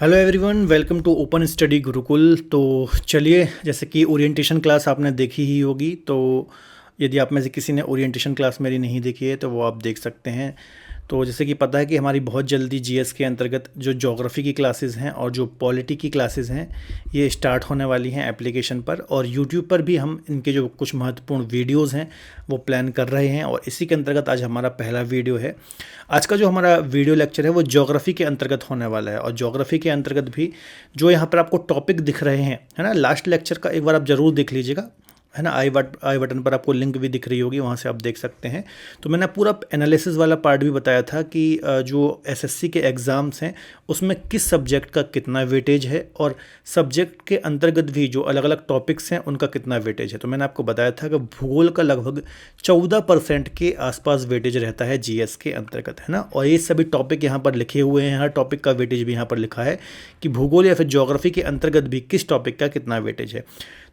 Hello everyone, welcome to Open Study Gurukul. तो चलिए, जैसे कि ओरिएंटेशन क्लास आपने देखी ही होगी, तो यदि आप में से किसी ने ओरिएंटेशन क्लास मेरी नहीं देखी है तो वो आप देख सकते हैं। तो जैसे कि पता है कि हमारी बहुत जल्दी जीएस के अंतर्गत जो ज्योग्राफी की क्लासेस हैं और जो पॉलिटी की क्लासेस हैं ये स्टार्ट होने वाली हैं एप्लीकेशन पर, और यूट्यूब पर भी हम इनके जो कुछ महत्वपूर्ण वीडियोस हैं वो प्लान कर रहे हैं। और इसी के अंतर्गत आज हमारा पहला वीडियो है। आज का जो हमारा वीडियो लेक्चर है वो ज्योग्राफी के अंतर्गत होने वाला है, और ज्योग्राफी के अंतर्गत भी जो यहाँ पर आपको टॉपिक दिख रहे हैं, है ना, लास्ट लेक्चर का एक बार आप ज़रूर देख लीजिएगा, है ना। आई बटन पर आपको लिंक भी दिख रही होगी, वहाँ से आप देख सकते हैं। तो मैंने पूरा एनालिसिस वाला पार्ट भी बताया था कि जो एसएससी के एग्ज़ाम्स हैं उसमें किस सब्जेक्ट का कितना वेटेज है, और सब्जेक्ट के अंतर्गत भी जो अलग अलग टॉपिक्स हैं उनका कितना वेटेज है। तो मैंने आपको बताया था कि भूगोल का लगभग 14% के आसपास वेटेज रहता है जीएस के अंतर्गत, है ना। और ये सभी टॉपिक यहाँ पर लिखे हुए हैं, हर टॉपिक का वेटेज भी यहाँ पर लिखा है कि भूगोल या फिर ज्योग्राफी के अंतर्गत भी किस टॉपिक का कितना वेटेज है।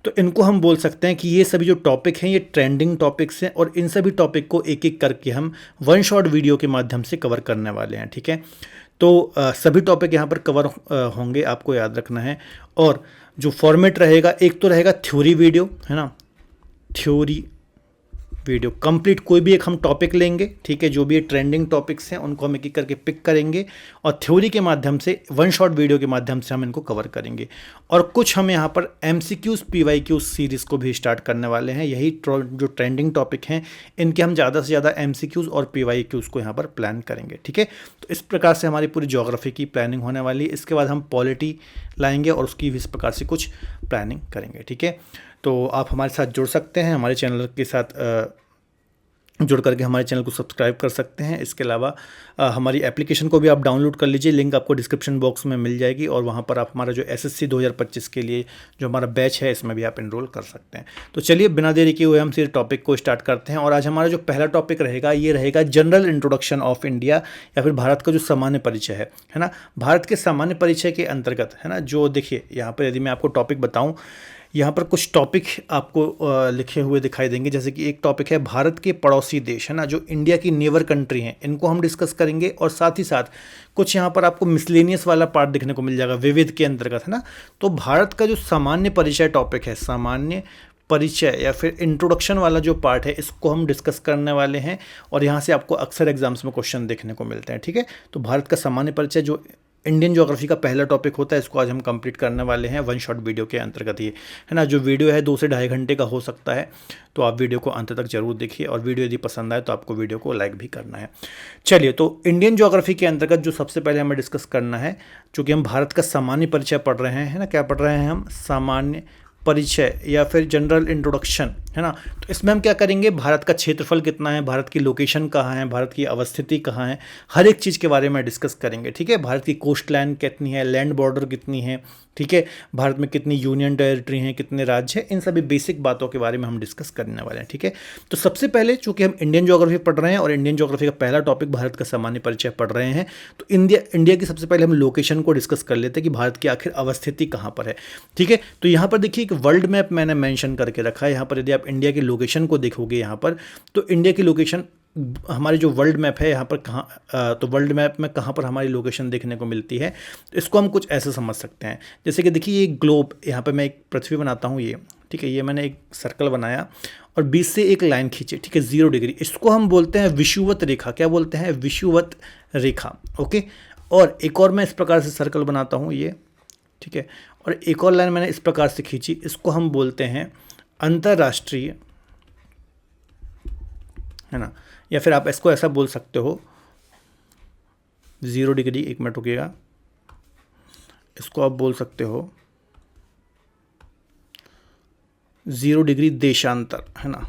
तो इनको हम बोल सकते हैं कि ये सभी जो टॉपिक हैं ये ट्रेंडिंग टॉपिक्स हैं, और इन सभी टॉपिक को एक एक करके हम वन शॉट वीडियो के माध्यम से कवर करने वाले हैं, ठीक है। तो सभी टॉपिक यहाँ पर कवर होंगे, आपको याद रखना है। और जो फॉर्मेट रहेगा, एक तो रहेगा थ्योरी वीडियो, है ना, थ्योरी वीडियो कंप्लीट कोई भी एक हम टॉपिक लेंगे, ठीक है, जो भी ट्रेंडिंग टॉपिक्स हैं उनको हम एक एक करके पिक करेंगे और थ्योरी के माध्यम से वन शॉट वीडियो के माध्यम से हम इनको कवर करेंगे। और कुछ हम यहाँ पर एमसीक्यूज पीवाईक्यूज सीरीज़ को भी स्टार्ट करने वाले हैं। यही जो ट्रेंडिंग टॉपिक हैं इनके हम ज़्यादा से ज़्यादा एमसीक्यूज और पीवाईक्यूज को यहाँ पर प्लान करेंगे, ठीक है। तो इस प्रकार से हमारी पूरी ज्योग्राफी की प्लानिंग होने वाली है। इसके बाद हम पॉलिटी लाएंगे और उसकी भी इस प्रकार से कुछ प्लानिंग करेंगे, ठीक है। तो आप हमारे साथ जुड़ सकते हैं, हमारे चैनल के साथ जुड़ करके हमारे चैनल को सब्सक्राइब कर सकते हैं। इसके अलावा हमारी एप्लीकेशन को भी आप डाउनलोड कर लीजिए, लिंक आपको डिस्क्रिप्शन बॉक्स में मिल जाएगी, और वहाँ पर आप हमारा जो एसएससी 2025 के लिए जो हमारा बैच है इसमें भी आप एनरोल कर सकते हैं। तो चलिए बिना देरी किए हुए हम सीधे टॉपिक को स्टार्ट करते हैं। और आज हमारा जो पहला टॉपिक रहेगा ये रहेगा जनरल इंट्रोडक्शन ऑफ इंडिया, या फिर भारत का जो सामान्य परिचय है ना। भारत के सामान्य परिचय के अंतर्गत, है ना, जो देखिए यहाँ पर यदि मैं आपको टॉपिक बताऊँ, यहाँ पर कुछ टॉपिक आपको लिखे हुए दिखाई देंगे। जैसे कि एक टॉपिक है भारत के पड़ोसी देश, है ना, जो इंडिया की नेबर कंट्री हैं, इनको हम डिस्कस करेंगे। और साथ ही साथ कुछ यहाँ पर आपको मिसलेनियस वाला पार्ट देखने को मिल जाएगा, विविध के अंतर्गत, है ना। तो भारत का जो सामान्य परिचय टॉपिक है, सामान्य परिचय या फिर इंट्रोडक्शन वाला जो पार्ट है, इसको हम डिस्कस करने वाले हैं। और यहाँ से आपको अक्सर एग्जाम्स में क्वेश्चन देखने को मिलते हैं, ठीक है। तो भारत का सामान्य परिचय जो इंडियन ज्योग्राफी का पहला टॉपिक होता है, इसको आज हम कंप्लीट करने वाले हैं वन शॉट वीडियो के अंतर्गत, ये है ना। जो वीडियो है 2 से ढाई घंटे का हो सकता है, तो आप वीडियो को अंत तक जरूर देखिए, और वीडियो यदि पसंद आए तो आपको वीडियो को लाइक भी करना है। चलिए, तो इंडियन ज्योग्राफी के अंतर्गत जो सबसे पहले हमें डिस्कस करना है, चूँकि हम भारत का सामान्य परिचय पढ़ रहे हैं, है ना, क्या पढ़ रहे हैं हम, सामान्य परिचय या फिर जनरल इंट्रोडक्शन, है ना। तो इसमें हम क्या करेंगे, भारत का क्षेत्रफल कितना है, भारत की लोकेशन कहाँ है, भारत की अवस्थिति कहाँ है, हर एक चीज़ के बारे में डिस्कस करेंगे, ठीक है। भारत की कोस्ट लाइन कितनी है, लैंड बॉर्डर कितनी है, ठीक है, भारत में कितनी यूनियन टेरिटरी हैं, कितने राज्य हैं, इन सभी बेसिक बातों के बारे में हम डिस्कस करने वाले हैं, ठीक है। तो सबसे पहले चूंकि हम इंडियन ज्योग्राफी पढ़ रहे हैं और इंडियन ज्योग्राफी का पहला टॉपिक भारत का सामान्य परिचय पढ़ रहे हैं, तो इंडिया की सबसे पहले हम लोकेशन को डिस्कस कर लेते हैं कि भारत की आखिर अवस्थिति कहाँ पर है, ठीक है। तो यहाँ पर देखिए एक वर्ल्ड मैप मैंने मेंशन करके रखा है। यहाँ पर यदि आप इंडिया की लोकेशन को देखोगे यहाँ पर, तो इंडिया की लोकेशन हमारी जो वर्ल्ड मैप है यहाँ पर कहाँ, तो वर्ल्ड मैप में कहाँ पर हमारी लोकेशन देखने को मिलती है, तो इसको हम कुछ ऐसे समझ सकते हैं। जैसे कि देखिए ये ग्लोब, यहाँ पर मैं एक पृथ्वी बनाता हूँ, ये ठीक है, ये मैंने एक सर्कल बनाया और बीच से एक लाइन खींची, ठीक है, 0 डिग्री, इसको हम बोलते हैं विषुवत रेखा। क्या बोलते हैं, विषुवत रेखा, ओके। और एक और मैं इस प्रकार से सर्कल बनाता हूँ, ये ठीक है, और एक और लाइन मैंने इस प्रकार से खींची, इसको हम बोलते हैं अंतर्राष्ट्रीय, है ना। या फिर आप इसको ऐसा बोल सकते हो 0 डिग्री, एक मिनट रुकिएगा, इसको आप बोल सकते हो 0 डिग्री देशांतर, है ना,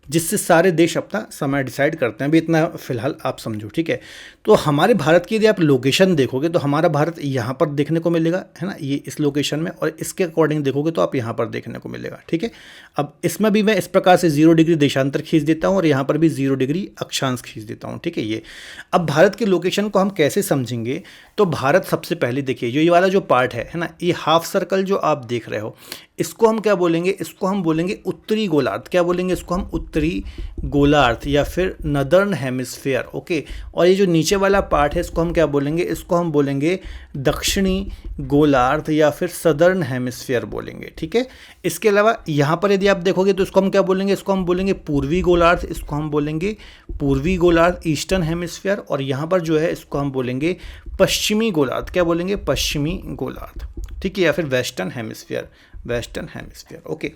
जिससे सारे देश अपना समय डिसाइड करते हैं। अभी इतना फिलहाल आप समझो, ठीक है। तो हमारे भारत की यदि आप लोकेशन देखोगे तो हमारा भारत यहाँ पर देखने को मिलेगा, है ना, ये इस लोकेशन में, और इसके अकॉर्डिंग देखोगे तो आप यहाँ पर देखने को मिलेगा, ठीक है। अब इसमें भी मैं इस प्रकार से 0 डिग्री देशांतर खींच देता हूँ और यहाँ पर भी 0 डिग्री अक्षांश खींच देता हूँ, ठीक है। ये अब भारत की लोकेशन को हम कैसे समझेंगे, तो भारत सबसे पहले देखिए जो ये वाला जो पार्ट है ना, ये हाफ सर्कल जो आप देख रहे हो, इसको हम क्या बोलेंगे, इसको हम बोलेंगे उत्तरी गोलार्ध। क्या बोलेंगे इसको हम, उत्तरी गोलार्ध या फिर नदर्न हेमिस्फेयर। ओके, और ये जो नीचे वाला पार्ट है इसको हम क्या बोलेंगे, इसको हम बोलेंगे दक्षिणी गोलार्ध या फिर सदर्न हेमिस्फेयर बोलेंगे। ठीक है, इसके अलावा यहाँ पर यदि आप देखोगे तो इसको हम क्या बोलेंगे, इसको हम बोलेंगे पूर्वी गोलार्ध, इसको हम बोलेंगे पूर्वी गोलार्ध ईस्टर्न हेमिस्फेयर, और यहाँ पर जो है इसको हम बोलेंगे पश्चिमी गोलार्ध, क्या बोलेंगे, पश्चिमी गोलार्ध। ठीक है, या फिर western hemisphere, western hemisphere. Okay,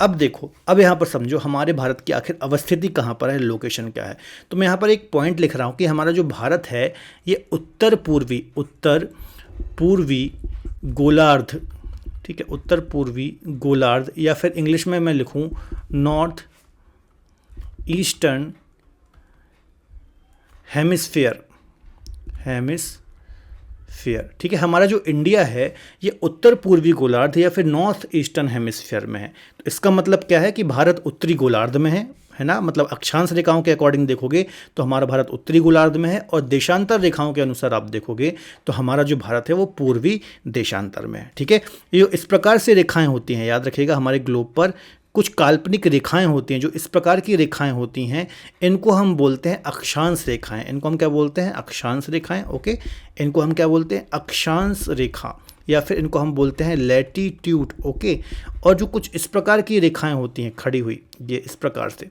अब देखो, अब यहाँ पर समझो हमारे भारत की आखिर अवस्थिति कहाँ पर है, लोकेशन क्या है। तो मैं यहाँ पर एक पॉइंट लिख रहा हूँ कि हमारा जो भारत है ये उत्तर पूर्वी गोलार्ध, ठीक है, उत्तर पूर्वी गोलार्ध, या फिर इंग्लिश में मैं लिखूँ नॉर्थ ईस्टर्न हेमिस्फेयर, ठीक है। हमारा जो इंडिया है ये उत्तर पूर्वी गोलार्ध या फिर नॉर्थ ईस्टर्न हेमिस्फीयर में है। तो इसका मतलब क्या है कि भारत उत्तरी गोलार्ध में है ना, मतलब अक्षांश रेखाओं के अकॉर्डिंग देखोगे तो हमारा भारत उत्तरी गोलार्ध में है, और देशांतर रेखाओं के अनुसार आप देखोगे तो हमारा जो भारत है वो पूर्वी देशांतर में है। ठीक है, ये इस प्रकार से रेखाएं होती हैं, याद रखिएगा हमारे ग्लोब पर कुछ काल्पनिक रेखाएं होती हैं, जो इस प्रकार की रेखाएं होती हैं इनको हम बोलते हैं अक्षांश रेखाएं। इनको हम क्या बोलते हैं, अक्षांश रेखाएं। ओके, इनको हम क्या बोलते हैं, अक्षांश रेखा, या फिर इनको हम बोलते हैं लैटिट्यूड। ओके, और जो कुछ इस प्रकार की रेखाएं होती हैं खड़ी हुई, ये इस प्रकार से,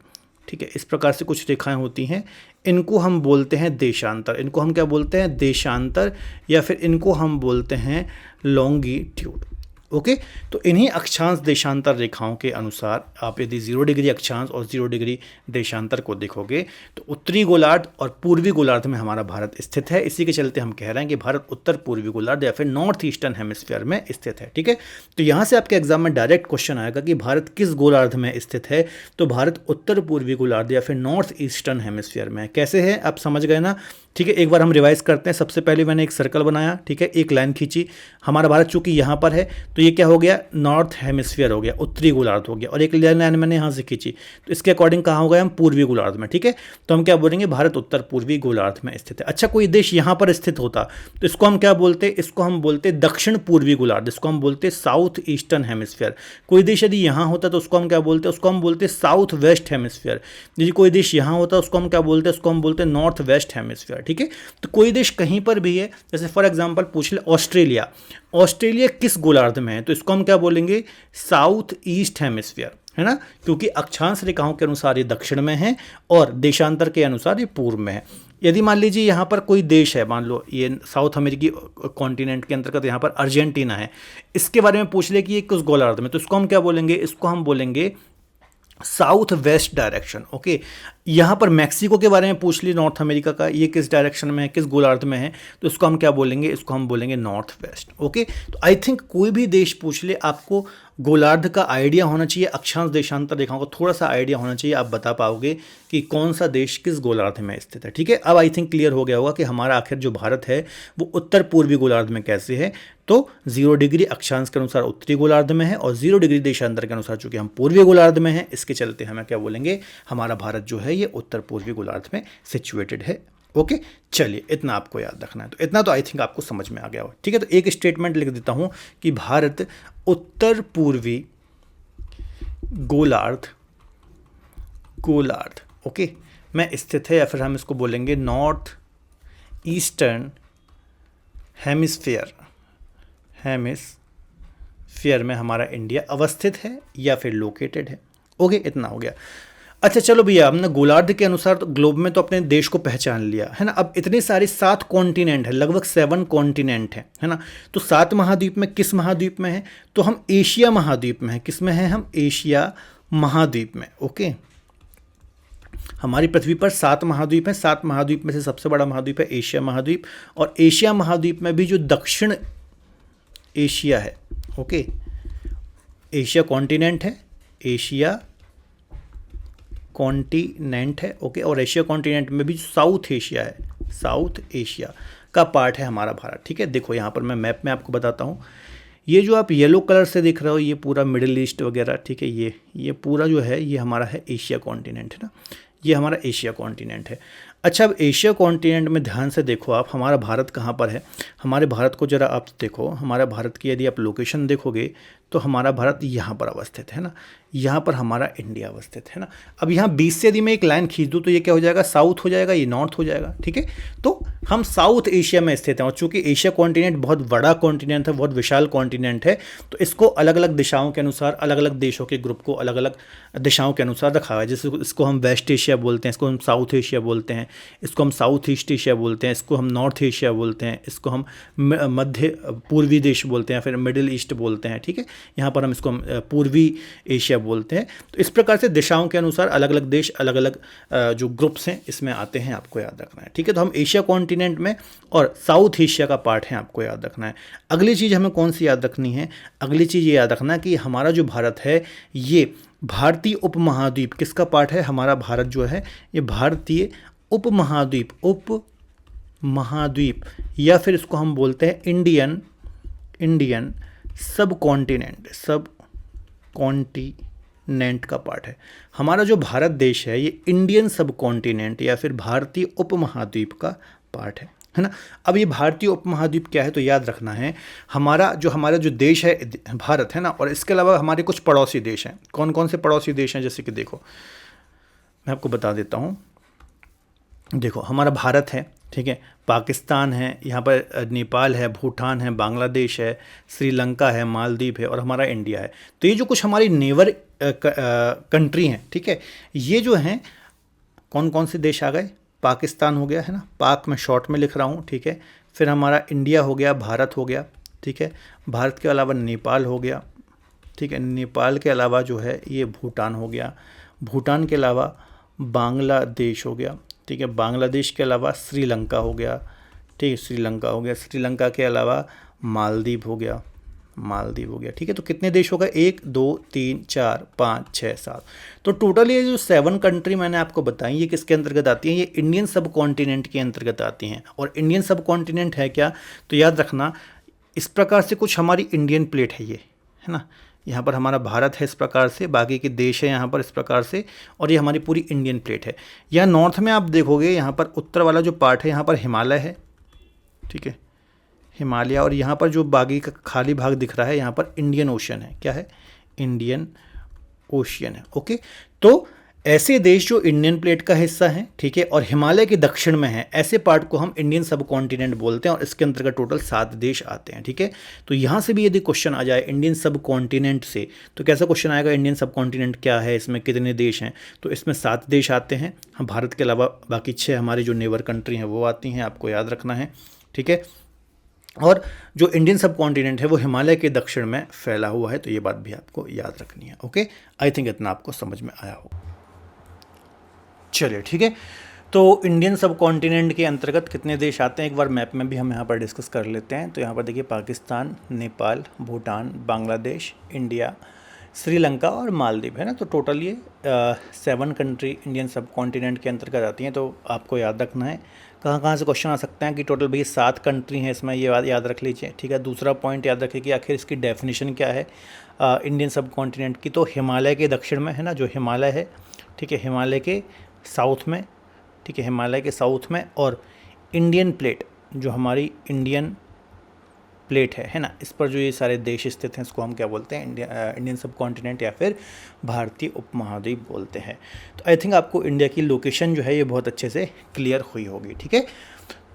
ठीक है, इस प्रकार से कुछ रेखाएं होती हैं, इनको हम बोलते हैं देशांतर। इनको हम क्या बोलते हैं, देशांतर, या फिर इनको हम बोलते हैं लॉन्गिट्यूड। ओके, तो इन्हीं अक्षांश देशांतर रेखाओं के अनुसार आप यदि 0 डिग्री अक्षांश और 0 डिग्री देशांतर को देखोगे तो उत्तरी गोलार्ध और पूर्वी गोलार्ध में हमारा भारत स्थित है। इसी के चलते हम कह रहे हैं कि भारत उत्तर पूर्वी गोलार्ध या फिर नॉर्थ ईस्टर्न हेमिस्फीयर में स्थित है। ठीक है, तो यहाँ से आपके एग्जाम में डायरेक्ट क्वेश्चन आएगा कि भारत किस गोलार्ध में स्थित है, तो भारत उत्तर पूर्वी गोलार्ध या फिर नॉर्थ ईस्टर्न हेमिस्फीयर में। कैसे है आप समझ गए ना। ठीक है, एक बार हम रिवाइज करते हैं। सबसे पहले मैंने एक सर्कल बनाया, ठीक है, एक लाइन खींची, हमारा भारत चूंकि यहाँ पर है तो ये क्या हो गया, नॉर्थ हेमिस्फीयर हो गया, उत्तरी गोलार्ध हो गया, और एक लाइन मैंने यहाँ से खींची तो इसके अकॉर्डिंग कहाँ हो गया, हम पूर्वी गोलार्ध में। ठीक है, तो हम क्या बोलेंगे, भारत उत्तर पूर्वी गोलार्ध में स्थित है। अच्छा, कोई देश यहाँ पर स्थित होता तो इसको हम क्या बोलते, इसको हम बोलते दक्षिण पूर्वी गोलार्ध, इसको हम बोलते साउथ ईस्टर्न हेमिस्फीयर। कोई देश यदि यहाँ होता तो उसको हम क्या बोलते, उसको हम बोलते साउथ वेस्ट हेमिस्फीयर। यदि कोई देश यहाँ होता उसको हम क्या बोलते, उसको हम बोलते नॉर्थ वेस्ट हेमिस्फीयर। ठीक है, तो कोई देश कहीं पर भी है, जैसे फॉर एग्जांपल पूछ ले ऑस्ट्रेलिया, ऑस्ट्रेलिया किस गोलार्ध में है, तो इसको हम क्या बोलेंगे, साउथ ईस्ट हेमिस्फीयर, है ना, क्योंकि अक्षांश रेखाओं के अनुसार ये दक्षिण में है और देशांतर के अनुसार ये पूर्व में है। यदि मान लीजिए यहाँ पर कोई देश है, मान लो ये साउथ अमेरिकी कॉन्टिनेंट के अंतर्गत यहाँ पर अर्जेंटीना है, इसके बारे में पूछ ले कि ये किस गोलार्ध में, तो इसको हम क्या बोलेंगे, इसको हम बोलेंगे साउथ वेस्ट डायरेक्शन। ओके, यहाँ पर मैक्सिको के बारे में पूछ ली, नॉर्थ अमेरिका का, ये किस डायरेक्शन में है, किस गोलार्ध में है, तो इसको हम क्या बोलेंगे, इसको हम बोलेंगे नॉर्थ वेस्ट। ओके, तो आई थिंक कोई भी देश पूछ ले आपको गोलार्ध का आइडिया होना चाहिए, अक्षांश देशांतर रेखाओं का थोड़ा सा आइडिया होना चाहिए, आप बता पाओगे कि कौन सा देश किस गोलार्ध में स्थित है। ठीक है, अब आई थिंक क्लियर हो गया होगा कि हमारा आखिर जो भारत है वो उत्तर पूर्वी गोलार्ध में कैसे है। तो 0 डिग्री अक्षांश के अनुसार उत्तरी गोलार्ध में है और 0 डिग्री देशांतर के अनुसार चूंकि हम पूर्वी गोलार्ध में हैं, इसके चलते हमें क्या बोलेंगे, हमारा भारत जो है ये उत्तर पूर्वी गोलार्ध में सिचुएटेड है। ओके, चलिए इतना आपको याद रखना है, तो इतना तो आई थिंक आपको समझ में आ गया हो। ठीक है, तो एक स्टेटमेंट लिख देता हूं कि भारत उत्तर पूर्वी गोलार्ध ओके में स्थित है, या फिर हम इसको बोलेंगे नॉर्थ ईस्टर्न हेमिस्फीयर में हमारा इंडिया अवस्थित है या फिर लोकेटेड है। ओके, इतना हो गया। अच्छा चलो भैया, हमने गोलार्ध के अनुसार तो ग्लोब में तो अपने देश को पहचान लिया है ना। अब इतने सारे 7 कॉन्टिनेंट है, लगभग 7 कॉन्टिनेंट है ना। तो 7 महाद्वीप में किस महाद्वीप में है, तो हम एशिया महाद्वीप में है। किस में है, हम एशिया महाद्वीप में। ओके, हमारी पृथ्वी पर 7 महाद्वीप हैं, 7 महाद्वीप में से सबसे बड़ा महाद्वीप है एशिया महाद्वीप, और एशिया महाद्वीप में भी जो दक्षिण एशिया है, ओके, एशिया कॉन्टिनेंट है, एशिया कॉन्टिनेंट है। ओके, और एशिया कॉन्टिनेंट में भी साउथ एशिया है, साउथ एशिया का पार्ट है हमारा भारत। ठीक है, देखो यहाँ पर मैं मैप में आपको बताता हूँ, ये जो आप येलो कलर से देख रहे हो ये पूरा मिडिल ईस्ट वगैरह, ठीक है, ये पूरा जो है ये हमारा है एशिया कॉन्टिनेंट, है ना, ये हमारा एशिया कॉन्टिनेंट है। अच्छा, अब एशिया कॉन्टिनेंट में ध्यान से देखो आप, हमारा भारत कहाँ पर है, हमारे भारत को ज़रा आप देखो, हमारा भारत की यदि आप लोकेशन देखोगे तो हमारा भारत यहाँ पर अवस्थित है ना, यहाँ पर हमारा इंडिया अवस्थित है ना। अब यहाँ बीच से यदि मैं एक लाइन खींच दूँ तो ये क्या हो जाएगा, साउथ हो जाएगा, ये नॉर्थ हो जाएगा, ठीक है। तो हम साउथ एशिया में स्थित हैं और चूंकि एशिया कॉन्टिनेंट बहुत बड़ा कॉन्टिनेंट है, बहुत विशाल कॉन्टिनेंट है, तो इसको अलग अलग दिशाओं के अनुसार, अलग अलग देशों के ग्रुप को अलग अलग दिशाओं के अनुसार रखा हुआ है। जैसे इसको हम वेस्ट एशिया बोलते हैं, इसको हम साउथ एशिया बोलते हैं, इसको हम साउथ ईस्ट एशिया बोलते हैं, इसको हम नॉर्थ एशिया बोलते हैं, इसको हम मध्य पूर्वी देश बोलते हैं, फिर मिडिल ईस्ट बोलते हैं, ठीक है। यहाँ पर हम इसको पूर्वी एशिया बोलते हैं। तो इस प्रकार से दिशाओं के अनुसार अलग अलग देश, अलग अलग जो ग्रुप्स हैं इसमें आते हैं, आपको याद रखना है, ठीक है। तो हम एशिया कॉन्टिनेंट में और साउथ एशिया का पार्ट है, आपको याद रखना है। अगली चीज़ हमें कौन सी याद रखनी है, अगली चीज़ ये याद रखना कि हमारा जो भारत है ये भारतीय उपमहाद्वीप किसका पार्ट है, हमारा भारत जो है ये भारतीय उपमहाद्वीप, उपमहाद्वीप, या फिर इसको हम बोलते हैं इंडियन सब कॉन्टिनेंट का पार्ट है। हमारा जो भारत देश है ये इंडियन सब कॉन्टिनेंट या फिर भारतीय उपमहाद्वीप का पार्ट है ना। अब ये भारतीय उपमहाद्वीप क्या है, तो याद रखना है हमारा जो देश है भारत है ना, और इसके अलावा हमारे कुछ पड़ोसी देश हैं। कौन कौन से पड़ोसी देश हैं, जैसे कि देखो मैं आपको बता देता हूँ। देखो हमारा भारत है, ठीक है, पाकिस्तान है, यहाँ पर नेपाल है, भूटान है, बांग्लादेश है, श्रीलंका है, मालदीव है और हमारा इंडिया है। तो ये जो कुछ हमारी नेबर कंट्री हैं, ठीक है, ये जो हैं कौन कौन से देश आ गए, पाकिस्तान हो गया है ना, पाक मैं शॉर्ट में लिख रहा हूँ, ठीक है। फिर हमारा इंडिया हो गया, भारत हो गया, ठीक है। भारत के अलावा नेपाल हो गया, ठीक है। नेपाल के अलावा जो है ये भूटान हो गया, भूटान के अलावा बांग्लादेश हो गया, ठीक है। बांग्लादेश के अलावा श्रीलंका हो गया, ठीक है, श्रीलंका हो गया। श्रीलंका के अलावा मालदीव हो गया, ठीक है। तो कितने देश हो गए, 1 2 3 4 5 6 7। तो टोटल ये जो 7 कंट्री मैंने आपको बताई ये किसके अंतर्गत आती हैं, ये इंडियन सब कॉन्टिनेंट के अंतर्गत आती हैं। और इंडियन सब कॉन्टिनेंट है क्या, तो याद रखना इस प्रकार से कुछ हमारी इंडियन प्लेट है ये, है ना। यहाँ पर हमारा भारत है इस प्रकार से, बाकी के देश है यहाँ पर इस प्रकार से, और ये हमारी पूरी इंडियन प्लेट है। यहाँ नॉर्थ में आप देखोगे यहाँ पर उत्तर वाला जो पार्ट है यहाँ पर हिमालय है, ठीक है, हिमालय, और यहाँ पर जो बाकी का खाली भाग दिख रहा है यहाँ पर इंडियन ओशन है। क्या है, इंडियन ओशियन है, ओके। तो ऐसे देश जो इंडियन प्लेट का हिस्सा है, ठीक है, और हिमालय के दक्षिण में है, ऐसे पार्ट को हम इंडियन सब कॉन्टिनेंट बोलते हैं और इसके अंतर्गत टोटल 7 देश आते हैं, ठीक है। तो यहाँ से भी यदि क्वेश्चन आ जाए इंडियन सब कॉन्टिनेंट से, तो कैसा क्वेश्चन आएगा, इंडियन सब कॉन्टिनेंट क्या है, इसमें कितने देश हैं, तो इसमें 7 देश आते हैं। हम भारत के अलावा बाकी 6 हमारी जो नेबर कंट्री हैं वो आती हैं, आपको याद रखना है, ठीक है। और जो इंडियन सब कॉन्टिनेंट है वो हिमालय के दक्षिण में फैला हुआ है, तो ये बात भी आपको याद रखनी है, ओके। आई थिंक इतना आपको समझ में आया हो। चलिए ठीक है, तो इंडियन सब कॉन्टिनेंट के अंतर्गत कितने देश आते हैं एक बार मैप में भी हम यहाँ पर डिस्कस कर लेते हैं। तो यहाँ पर देखिए पाकिस्तान, नेपाल, भूटान, बांग्लादेश, इंडिया, श्रीलंका और मालदीव है ना। तो टोटल ये 7 कंट्री इंडियन सब कॉन्टिनेंट के अंतर्गत आती हैं। तो आपको याद रखना है कहाँ कहाँ से क्वेश्चन आ सकते हैं कि टोटल भैया 7 कंट्री हैं इसमें, ये याद रख लीजिए, ठीक है। दूसरा पॉइंट याद रखिए कि आखिर इसकी डेफिनेशन क्या है इंडियन सब कॉन्टिनेंट की। तो हिमालय के दक्षिण में है ना, जो हिमालय है, ठीक है, हिमालय के साउथ में, ठीक है, हिमालय के साउथ में, और इंडियन प्लेट जो हमारी इंडियन प्लेट है ना, इस पर जो ये सारे देश स्थित हैं इसको हम क्या बोलते हैं, इंडियन सब कॉन्टिनेंट या फिर भारतीय उपमहाद्वीप बोलते हैं। तो आई थिंक आपको इंडिया की लोकेशन जो है ये बहुत अच्छे से क्लियर हुई होगी, ठीक है।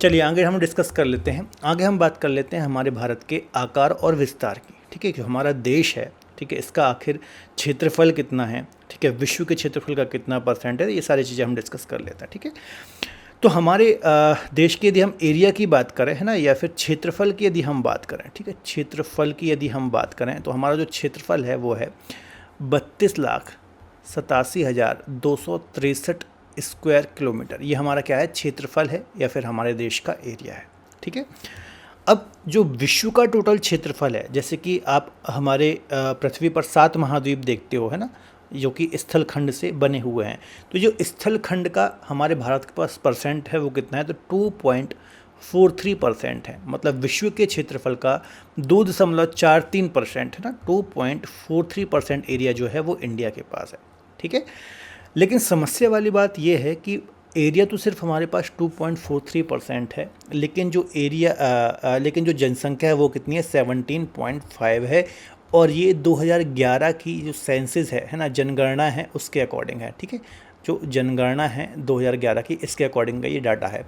चलिए आगे हम डिस्कस कर लेते हैं, आगे हम बात कर लेते हैं हमारे भारत के आकार और विस्तार की, ठीक है। जो हमारा देश है, ठीक है, इसका आखिर क्षेत्रफल कितना है, ठीक है, विश्व के क्षेत्रफल का कितना % है, ये सारी चीज़ें हम डिस्कस कर लेते हैं, ठीक है। तो हमारे देश की यदि हम एरिया की बात करें है ना, या फिर क्षेत्रफल की यदि हम बात करें, ठीक है, क्षेत्रफल की यदि हम बात करें तो हमारा जो क्षेत्रफल है वो है 32,87,263 स्क्वायर किलोमीटर। ये हमारा क्या है, क्षेत्रफल है या फिर हमारे देश का एरिया है, ठीक है। अब जो विश्व का टोटल क्षेत्रफल है, जैसे कि आप हमारे पृथ्वी पर 7 महाद्वीप देखते हो है ना, जो कि स्थल खंड से बने हुए हैं। तो जो स्थल खंड का हमारे भारत के पास % है वो कितना है, तो 2.43% है। मतलब विश्व के क्षेत्रफल का 2.43% है ना, 2.43% एरिया जो है वो इंडिया के पास है, ठीक है। लेकिन समस्या वाली बात ये है कि एरिया तो सिर्फ हमारे पास 2.43% है, लेकिन जो जनसंख्या है वो कितनी है, 17.5 है। और ये 2011 की जो सेंसस है ना, जनगणना है, उसके अकॉर्डिंग है, ठीक है। जो जनगणना है 2011 की, इसके अकॉर्डिंग का ये डाटा है।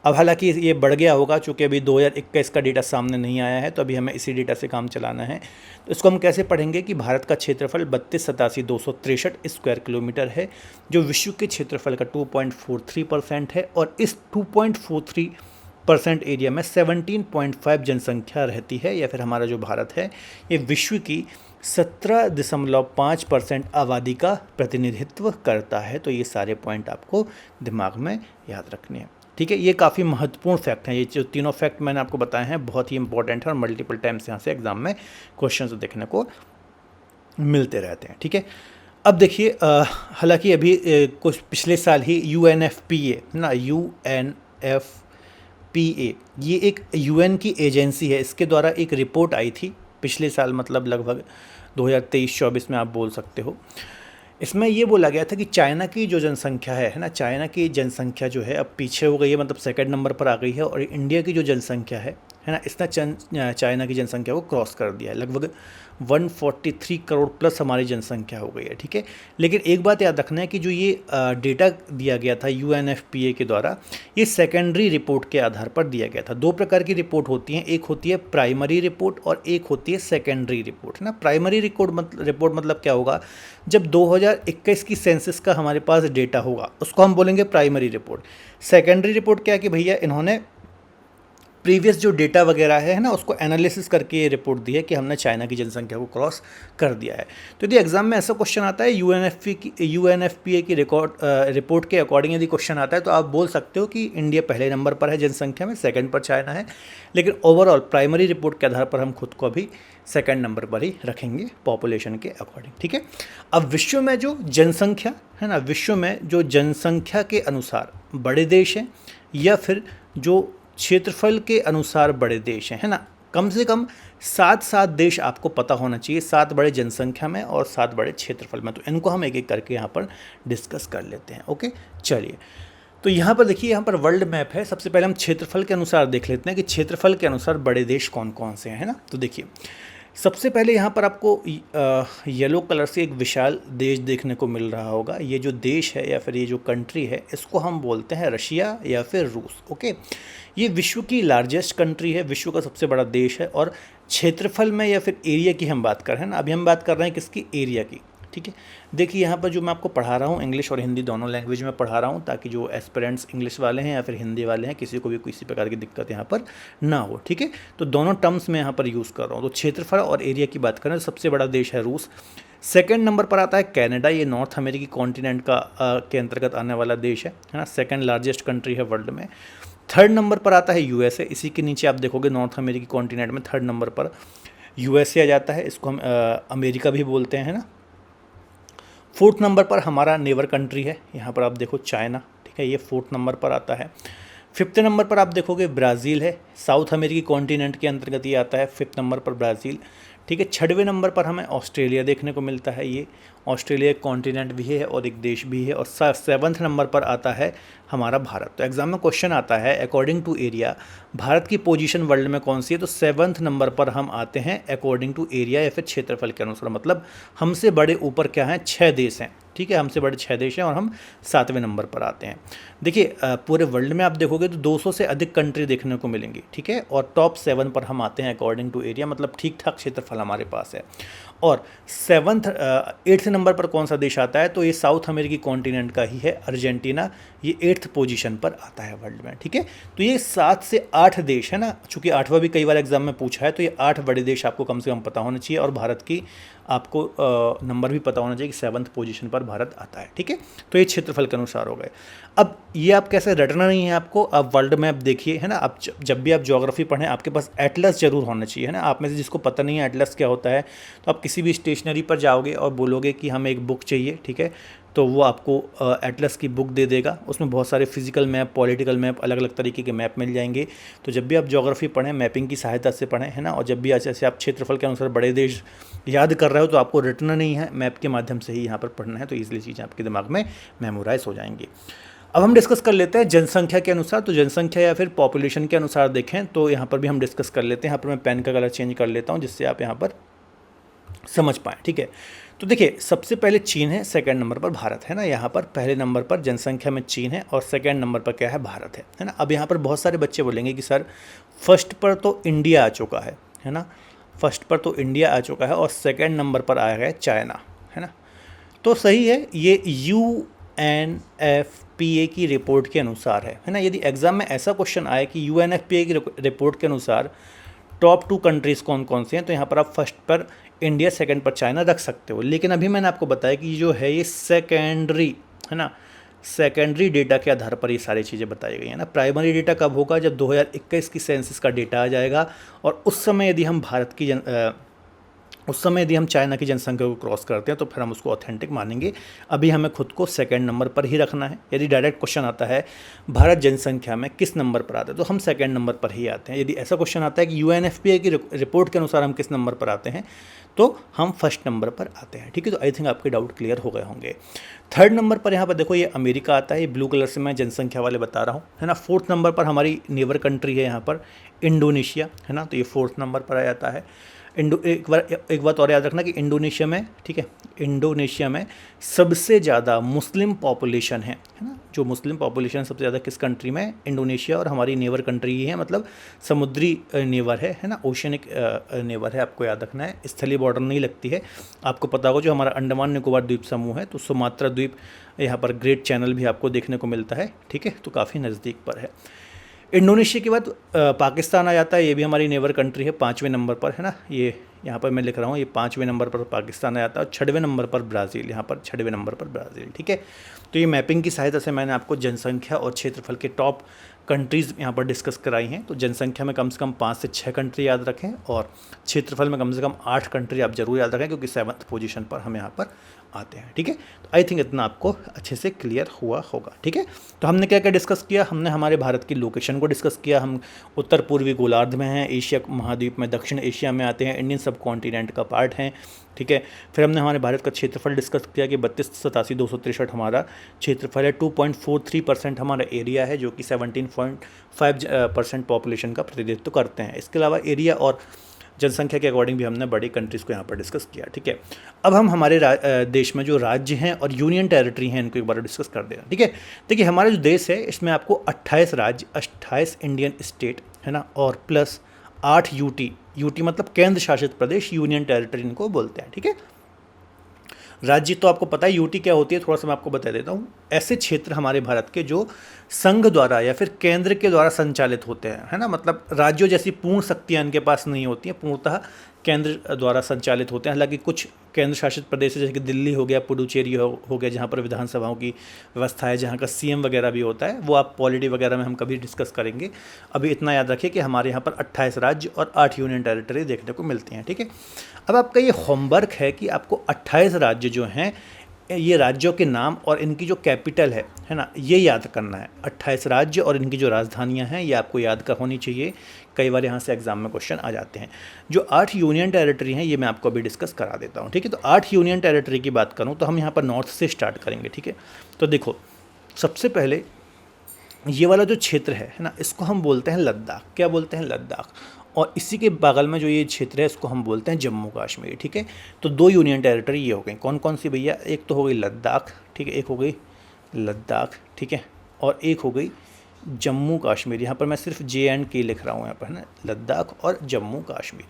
अब हालांकि ये बढ़ गया होगा, चूँकि अभी 2021 का डेटा सामने नहीं आया है, तो अभी हमें इसी डेटा से काम चलाना है। तो इसको हम कैसे पढ़ेंगे कि भारत का क्षेत्रफल 32,87,263 स्क्वायर किलोमीटर है, जो विश्व के क्षेत्रफल का 2.43% है, और इस 2.43% एरिया में 17.5 जनसंख्या रहती है, या फिर हमारा जो भारत है ये विश्व की 17.5% आबादी का प्रतिनिधित्व करता है। तो ये सारे पॉइंट आपको दिमाग में याद रखने हैं, ठीक है। ये काफ़ी महत्वपूर्ण फैक्ट हैं, ये जो तीनों फैक्ट मैंने आपको बताए हैं बहुत ही इंपॉर्टेंट है, और मल्टीपल टाइम्स यहाँ से एग्जाम में क्वेश्चन देखने को मिलते रहते हैं, ठीक है। अब देखिए, हालांकि अभी कुछ पिछले साल ही UNFPA ना, UNFPA ये एक UN की एजेंसी है, इसके द्वारा एक रिपोर्ट आई थी पिछले साल, मतलब लगभग 2023-24 में आप बोल सकते हो। इसमें ये बोला गया था कि चाइना की जो जनसंख्या है ना, चाइना की जनसंख्या जो है अब पीछे हो गई है, मतलब सेकंड नंबर पर आ गई है, और इंडिया की जो जनसंख्या है ना, इसने चाइना की जनसंख्या को क्रॉस कर दिया है। लगभग 143 करोड़ प्लस हमारी जनसंख्या हो गई है, ठीक है। लेकिन एक बात याद रखना है कि जो ये डेटा दिया गया था UNFPA के द्वारा, ये सेकेंडरी रिपोर्ट के आधार पर दिया गया था। दो प्रकार की रिपोर्ट होती हैं, एक होती है प्राइमरी रिपोर्ट और एक होती है सेकेंडरी रिपोर्ट, है ना। प्राइमरी रिपोर्ट मतलब क्या होगा, जब 2021 की सेंसस का हमारे पास डेटा होगा उसको हम बोलेंगे प्राइमरी रिपोर्ट। सेकेंडरी रिपोर्ट क्या है कि भैया इन्होंने प्रीवियस जो डेटा वगैरह है ना, उसको एनालिसिस करके ये रिपोर्ट दी है कि हमने चाइना की जनसंख्या को क्रॉस कर दिया है। तो यदि एग्जाम में ऐसा क्वेश्चन आता है UNFPA की रिपोर्ट के अकॉर्डिंग यदि क्वेश्चन आता है, तो आप बोल सकते हो कि इंडिया पहले नंबर पर है जनसंख्या में, सेकंड पर चाइना है, लेकिन ओवरऑल प्राइमरी रिपोर्ट के आधार पर हम खुद को अभी सेकंड नंबर पर ही रखेंगे पॉपुलेशन के अकॉर्डिंग, ठीक है। अब विश्व में जो जनसंख्या है ना, विश्व में जो जनसंख्या के अनुसार बड़े देश हैं या फिर जो क्षेत्रफल के अनुसार बड़े देश हैं, है ना, कम से कम 7 देश आपको पता होना चाहिए, 7 बड़े जनसंख्या में और 7 बड़े क्षेत्रफल में। तो इनको हम एक एक करके यहाँ पर डिस्कस कर लेते हैं, ओके। चलिए, तो यहाँ पर देखिए, यहाँ पर वर्ल्ड मैप है। सबसे पहले हम क्षेत्रफल के अनुसार देख लेते हैं कि क्षेत्रफल के अनुसार बड़े देश कौन कौन से हैं, है ना। तो देखिए, सबसे पहले यहाँ पर आपको येलो कलर से एक विशाल देश देखने को मिल रहा होगा। ये जो देश है या फिर ये जो कंट्री है, इसको हम बोलते हैं रशिया या फिर रूस, ओके। ये विश्व की लार्जेस्ट कंट्री है, विश्व का सबसे बड़ा देश है, और क्षेत्रफल में या फिर एरिया की हम बात कर रहे हैं ना, अभी हम बात कर रहे हैं किसकी, एरिया की, ठीक है। देखिए, यहाँ पर जो मैं आपको पढ़ा रहा हूँ, इंग्लिश और हिंदी दोनों लैंग्वेज में पढ़ा रहा हूँ, ताकि जो एस्पिरेंट्स इंग्लिश वाले हैं या फिर हिंदी वाले हैं, किसी को भी किसी प्रकार की दिक्कत यहाँ पर ना हो, ठीक है। तो दोनों टर्म्स में यहाँ पर यूज़ कर रहा हूँ। तो क्षेत्रफल और एरिया की बात करें तो सबसे बड़ा देश है रूस। सेकेंड नंबर पर आता है कनाडा, ये नॉर्थ अमेरिकी कॉन्टिनेंट का के अंतर्गत आने वाला देश है ना, सेकेंड लार्जेस्ट कंट्री है वर्ल्ड में। थर्ड नंबर पर आता है USA, इसी के नीचे आप देखोगे नॉर्थ अमेरिकी कॉन्टिनेंट में थर्ड नंबर पर USA आ जाता है, इसको हम अमेरिका भी बोलते हैं ना। फोर्थ नंबर पर हमारा नेबर कंट्री है, यहाँ पर आप देखो चाइना, ठीक है, ये फोर्थ नंबर पर आता है। फिफ्थ नंबर पर आप देखोगे ब्राज़ील है, साउथ अमेरिकी कॉन्टिनेंट के अंतर्गत ये आता है, फिफ्थ नंबर पर ब्राज़ील, ठीक है। छठवें नंबर पर हमें ऑस्ट्रेलिया देखने को मिलता है, ये ऑस्ट्रेलिया एक कॉन्टिनेंट भी है और एक देश भी है। और सेवन्थ नंबर पर आता है हमारा भारत। तो एग्जाम में क्वेश्चन आता है अकॉर्डिंग टू एरिया भारत की पोजीशन वर्ल्ड में कौन सी है, तो सेवन्थ नंबर पर हम आते हैं अकॉर्डिंग टू एरिया या फिर क्षेत्रफल के अनुसार। मतलब हमसे बड़े ऊपर क्या हैं, 6 देश हैं, ठीक है, हमसे बड़े 6 देश हैं और हम 7वें नंबर पर आते हैं। देखिए, पूरे वर्ल्ड में आप देखोगे तो 200 से अधिक कंट्री देखने को मिलेंगी, ठीक है, और टॉप 7 पर हम आते हैं अकॉर्डिंग टू एरिया, मतलब ठीक ठाक क्षेत्रफल हमारे पास है। और 8th नंबर पर कौन सा देश आता है, तो ये साउथ अमेरिकी कॉन्टिनेंट का ही है, अर्जेंटीना, ये 8th पोजीशन पर आता है वर्ल्ड में, ठीक है। तो ये 7 से 8 देश है ना, चूँकि 8वां भी कई बार एग्जाम में पूछा है, तो ये 8 बड़े देश आपको कम से कम पता होना चाहिए, और भारत की आपको नंबर भी पता होना चाहिए कि 7th पोजीशन पर भारत आता है, ठीक है। तो ये क्षेत्रफल के अनुसार हो गए। अब ये आप कैसे रटना नहीं है आपको, अब वर्ल्ड मैप देखिए, है ना। आप जब भी आप ज्योग्राफी पढ़ें आपके पास एटलस जरूर होना चाहिए, है ना। आप में से जिसको पता नहीं है एटलस क्या होता है, तो आप किसी भी स्टेशनरी पर जाओगे और बोलोगे कि हमें एक बुक चाहिए, ठीक है, तो वो आपको एटलस की बुक दे देगा। उसमें बहुत सारे फिजिकल मैप, पॉलिटिकल मैप, अलग अलग तरीके के मैप मिल जाएंगे। तो जब भी आप ज्योग्राफी पढ़ें मैपिंग की सहायता से पढ़ें, है ना। और जब भी जैसे आप क्षेत्रफल के अनुसार बड़े देश याद कर रहे हो तो आपको रटना नहीं है, मैप के माध्यम से ही यहाँ पर पढ़ना है, तो ईजिली चीज़ें आपके दिमाग में मेमोराइज हो जाएंगी। अब हम डिस्कस कर लेते हैं जनसंख्या के अनुसार। तो जनसंख्या या फिर पॉपुलेशन के अनुसार देखें तो यहाँ पर भी हम डिस्कस कर लेते हैं। यहाँ पर मैं पेन का कलर चेंज कर लेता हूँ जिससे आप यहाँ पर समझ पाएँ, ठीक है। तो देखिए सबसे पहले चीन है, सेकंड नंबर पर भारत है ना, यहाँ पर पहले नंबर पर जनसंख्या में चीन है और सेकंड नंबर पर क्या है, भारत है ना। अब यहाँ पर बहुत सारे बच्चे बोलेंगे कि सर फर्स्ट पर तो इंडिया आ चुका है ना, फर्स्ट पर तो इंडिया आ चुका है और सेकंड नंबर पर आया है चाइना, है ना। तो सही है, ये UNFPA की रिपोर्ट के अनुसार है ना। यदि एग्ज़ाम में ऐसा क्वेश्चन आए कि UNFPA की रिपोर्ट के अनुसार टॉप 2 कंट्रीज़ कौन कौन से हैं, तो यहाँ पर आप फर्स्ट पर इंडिया, सेकंड पर चाइना रख सकते हो। लेकिन अभी मैंने आपको बताया कि जो है ये सेकेंडरी है ना, सेकेंडरी डेटा के आधार पर ये सारी चीज़ें बताई गई हैं ना। प्राइमरी डेटा कब होगा, जब 2021 की सेंसस का डेटा आ जाएगा और उस समय यदि हम चाइना की जनसंख्या को क्रॉस करते हैं तो फिर हम उसको ऑथेंटिक मानेंगे। अभी हमें खुद को सेकंड नंबर पर ही रखना है। यदि डायरेक्ट क्वेश्चन आता है भारत जनसंख्या में किस नंबर पर आता है, तो हम सेकंड नंबर पर ही आते हैं। यदि ऐसा क्वेश्चन आता है कि UNFPA की रिपोर्ट के अनुसार हम किस नंबर पर आते हैं, तो हम फर्स्ट नंबर पर आते हैं, ठीक है। तो आई थिंक आपके डाउट क्लियर हो गए होंगे। थर्ड नंबर पर यहाँ पर देखो ये अमेरिका आता है, ये ब्लू कलर से मैं जनसंख्या वाले बता रहा हूँ, है ना। फोर्थ नंबर पर हमारी नेबर कंट्री है यहाँ पर इंडोनेशिया, है ना, तो ये फोर्थ नंबर पर आ जाता है। एक बात और याद रखना कि इंडोनेशिया में, ठीक है, इंडोनेशिया में सबसे ज़्यादा मुस्लिम पॉपुलेशन है ना। जो मुस्लिम पॉपुलेशन सबसे ज़्यादा किस कंट्री में, इंडोनेशिया, और हमारी नेबर कंट्री ही है, मतलब समुद्री नेबर है ना, ओशनिक नेबर है, आपको याद रखना है। स्थलीय बॉर्डर नहीं लगती है। आपको पता होगा जो हमारा अंडमान निकोबार द्वीप समूह है, तो सुमात्रा द्वीप, यहाँ पर ग्रेट चैनल भी आपको देखने को मिलता है, ठीक है, तो काफ़ी नज़दीक पर है। इंडोनेशिया के बाद पाकिस्तान आ जाता है, ये भी हमारी नेबर कंट्री है, 5वें नंबर पर, है ना। ये यहाँ पर मैं लिख रहा हूँ, ये 5वें नंबर पर पाकिस्तान आ जाता है और 6वें नंबर पर ब्राज़ील, यहाँ पर 6वें नंबर पर ब्राज़ील, ठीक है। तो ये मैपिंग की सहायता से मैंने आपको जनसंख्या और क्षेत्रफल के टॉप कंट्रीज़ यहाँ पर डिस्कस कराई हैं। तो जनसंख्या में कम से कम 5 से 6 कंट्री याद रखें और क्षेत्रफल में कम से कम 8 कंट्री आप जरूर याद रखें, क्योंकि 7th पोजीशन पर हम यहाँ पर आते हैं, ठीक है। तो आई थिंक इतना आपको अच्छे से क्लियर हुआ होगा, ठीक है। तो हमने क्या क्या डिस्कस किया, हमने हमारे भारत की लोकेशन को डिस्कस किया। हम उत्तर पूर्वी गोलार्ध में हैं, एशिया महाद्वीप में, दक्षिण एशिया में आते हैं, इंडियन सब कॉन्टिनेंट का पार्ट हैं, ठीक है। फिर हमने हमारे भारत का क्षेत्रफल डिस्कस किया कि 32,87,263 हमारा क्षेत्रफल है। 2.43% हमारा एरिया है, जो कि 17.5% पॉपुलेशन का प्रतिनिधित्व करते हैं। इसके अलावा एरिया और जनसंख्या के अकॉर्डिंग भी हमने बड़ी कंट्रीज़ को यहाँ पर डिस्कस किया, ठीक है। अब हम हमारे देश में जो राज्य हैं और यूनियन टेरिटरी हैं, इनको एक बार डिस्कस कर देना, ठीक है। देखिए हमारा जो देश है, इसमें आपको 28 राज्य, 28 इंडियन स्टेट, है ना, और प्लस 8 यूटी मतलब केंद्र शासित प्रदेश, यूनियन टेरिटरी इनको बोलते हैं, ठीक है। राज्य तो आपको पता है यूटी क्या होती है, थोड़ा सा मैं आपको बता देता हूँ। ऐसे क्षेत्र हमारे भारत के जो संघ द्वारा या फिर केंद्र के द्वारा संचालित होते हैं, है ना, मतलब राज्यों जैसी पूर्ण शक्तियाँ इनके पास नहीं होती हैं, पूर्णतः केंद्र द्वारा संचालित होते हैं। हालांकि कुछ केंद्र शासित प्रदेश जैसे कि दिल्ली हो गया, पुडुचेरी हो गया, जहाँ पर विधानसभाओं की व्यवस्था है, जहाँ का CM वगैरह भी होता है, वो आप पॉलिटी वगैरह में हम कभी डिस्कस करेंगे। अभी इतना याद रखिए कि हमारे यहाँ पर 28 राज्य और 8 यूनियन टेरिटरी देखने को मिलती हैं, ठीक है। अब आपका ये होमवर्क है कि आपको 28 राज्य जो हैं, ये राज्यों के नाम और इनकी जो कैपिटल है ना, ये याद करना है। 28 राज्य और इनकी जो राजधानियां हैं, ये आपको याद कर होनी चाहिए। कई बार यहाँ से एग्जाम में क्वेश्चन आ जाते हैं। जो 8 यूनियन टेरिटरी हैं, ये मैं आपको अभी डिस्कस करा देता हूँ, ठीक है। तो 8 यूनियन टेरिटरी की बात करूँ तो हम यहाँ पर नॉर्थ से स्टार्ट करेंगे, ठीक है। तो देखो सबसे पहले ये वाला जो क्षेत्र है ना, इसको हम बोलते हैं लद्दाख। क्या बोलते हैं? लद्दाख। और इसी के बगल में जो ये क्षेत्र है, इसको हम बोलते हैं जम्मू कश्मीर, ठीक है। तो 2 यूनियन टेरिटरी ये हो गई। कौन कौन सी भैया? एक तो हो गई लद्दाख, ठीक है, एक हो गई लद्दाख, ठीक है, और एक हो गई जम्मू कश्मीर। यहाँ पर मैं सिर्फ JNK लिख रहा हूँ यहाँ पर, है ना, लद्दाख और जम्मू कश्मीर।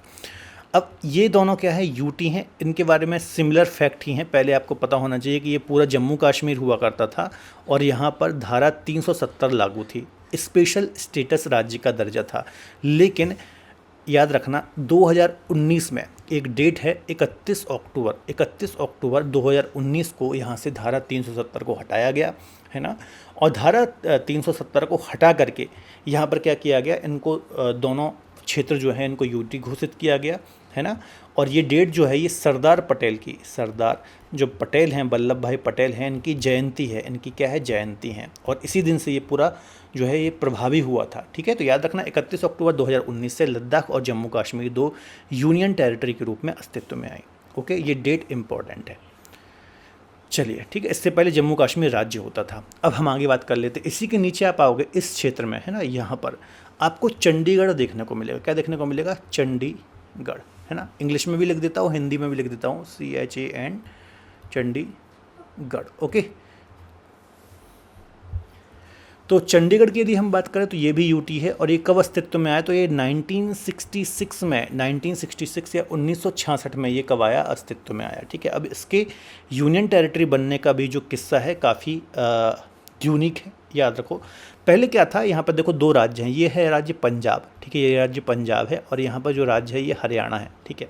अब ये दोनों क्या है? यूटी हैं। इनके बारे में सिमिलर फैक्ट ही हैं। पहले आपको पता होना चाहिए कि ये पूरा जम्मू कश्मीर हुआ करता था और यहाँ पर धारा 370 लागू थी, स्पेशल स्टेटस राज्य का दर्जा था। लेकिन याद रखना 2019 में एक डेट है 31 अक्टूबर 2019 को यहाँ से धारा 370 को हटाया गया, है ना। और धारा 370 को हटा करके यहाँ पर क्या किया गया? इनको दोनों क्षेत्र जो हैं इनको यूटी घोषित किया गया, है ना। और ये डेट जो है ये सरदार पटेल की, सरदार जो पटेल हैं, वल्लभ भाई पटेल हैं, इनकी जयंती है। इनकी क्या है? जयंती है। और इसी दिन से ये पूरा जो है ये प्रभावी हुआ था, ठीक है। तो याद रखना 31 अक्टूबर 2019 से लद्दाख और जम्मू कश्मीर 2 यूनियन टेरिटरी के रूप में अस्तित्व में आई। ओके, ये डेट इंपॉर्टेंट है। चलिए, ठीक है। इससे पहले जम्मू कश्मीर राज्य होता था। अब हम आगे बात कर लेते हैं। इसी के नीचे आप आओगे इस क्षेत्र में, है ना, यहाँ पर आपको चंडीगढ़ देखने को मिलेगा। क्या देखने को मिलेगा? चंडीगढ़, है ना, इंग्लिश में भी लिख देता हूँ, हिंदी में भी लिख देता हूँ, CHAN चंडीगढ़। ओके, तो चंडीगढ़ की यदि हम बात करें तो ये भी यूटी है, और ये कब अस्तित्व में आया, तो ये 1966 में, 1966 या 1966 में ये कब आया, अस्तित्व में आया। ठीक है, अब इसके यूनियन टेरिटरी बनने का भी जो किस्सा है काफ़ी यूनिक है, याद रखो। पहले क्या था, यहाँ पर देखो दो राज्य हैं, ये है राज्य पंजाब, ठीक है, ये राज्य पंजाब है, और यहाँ पर जो राज्य है ये हरियाणा है। ठीक है,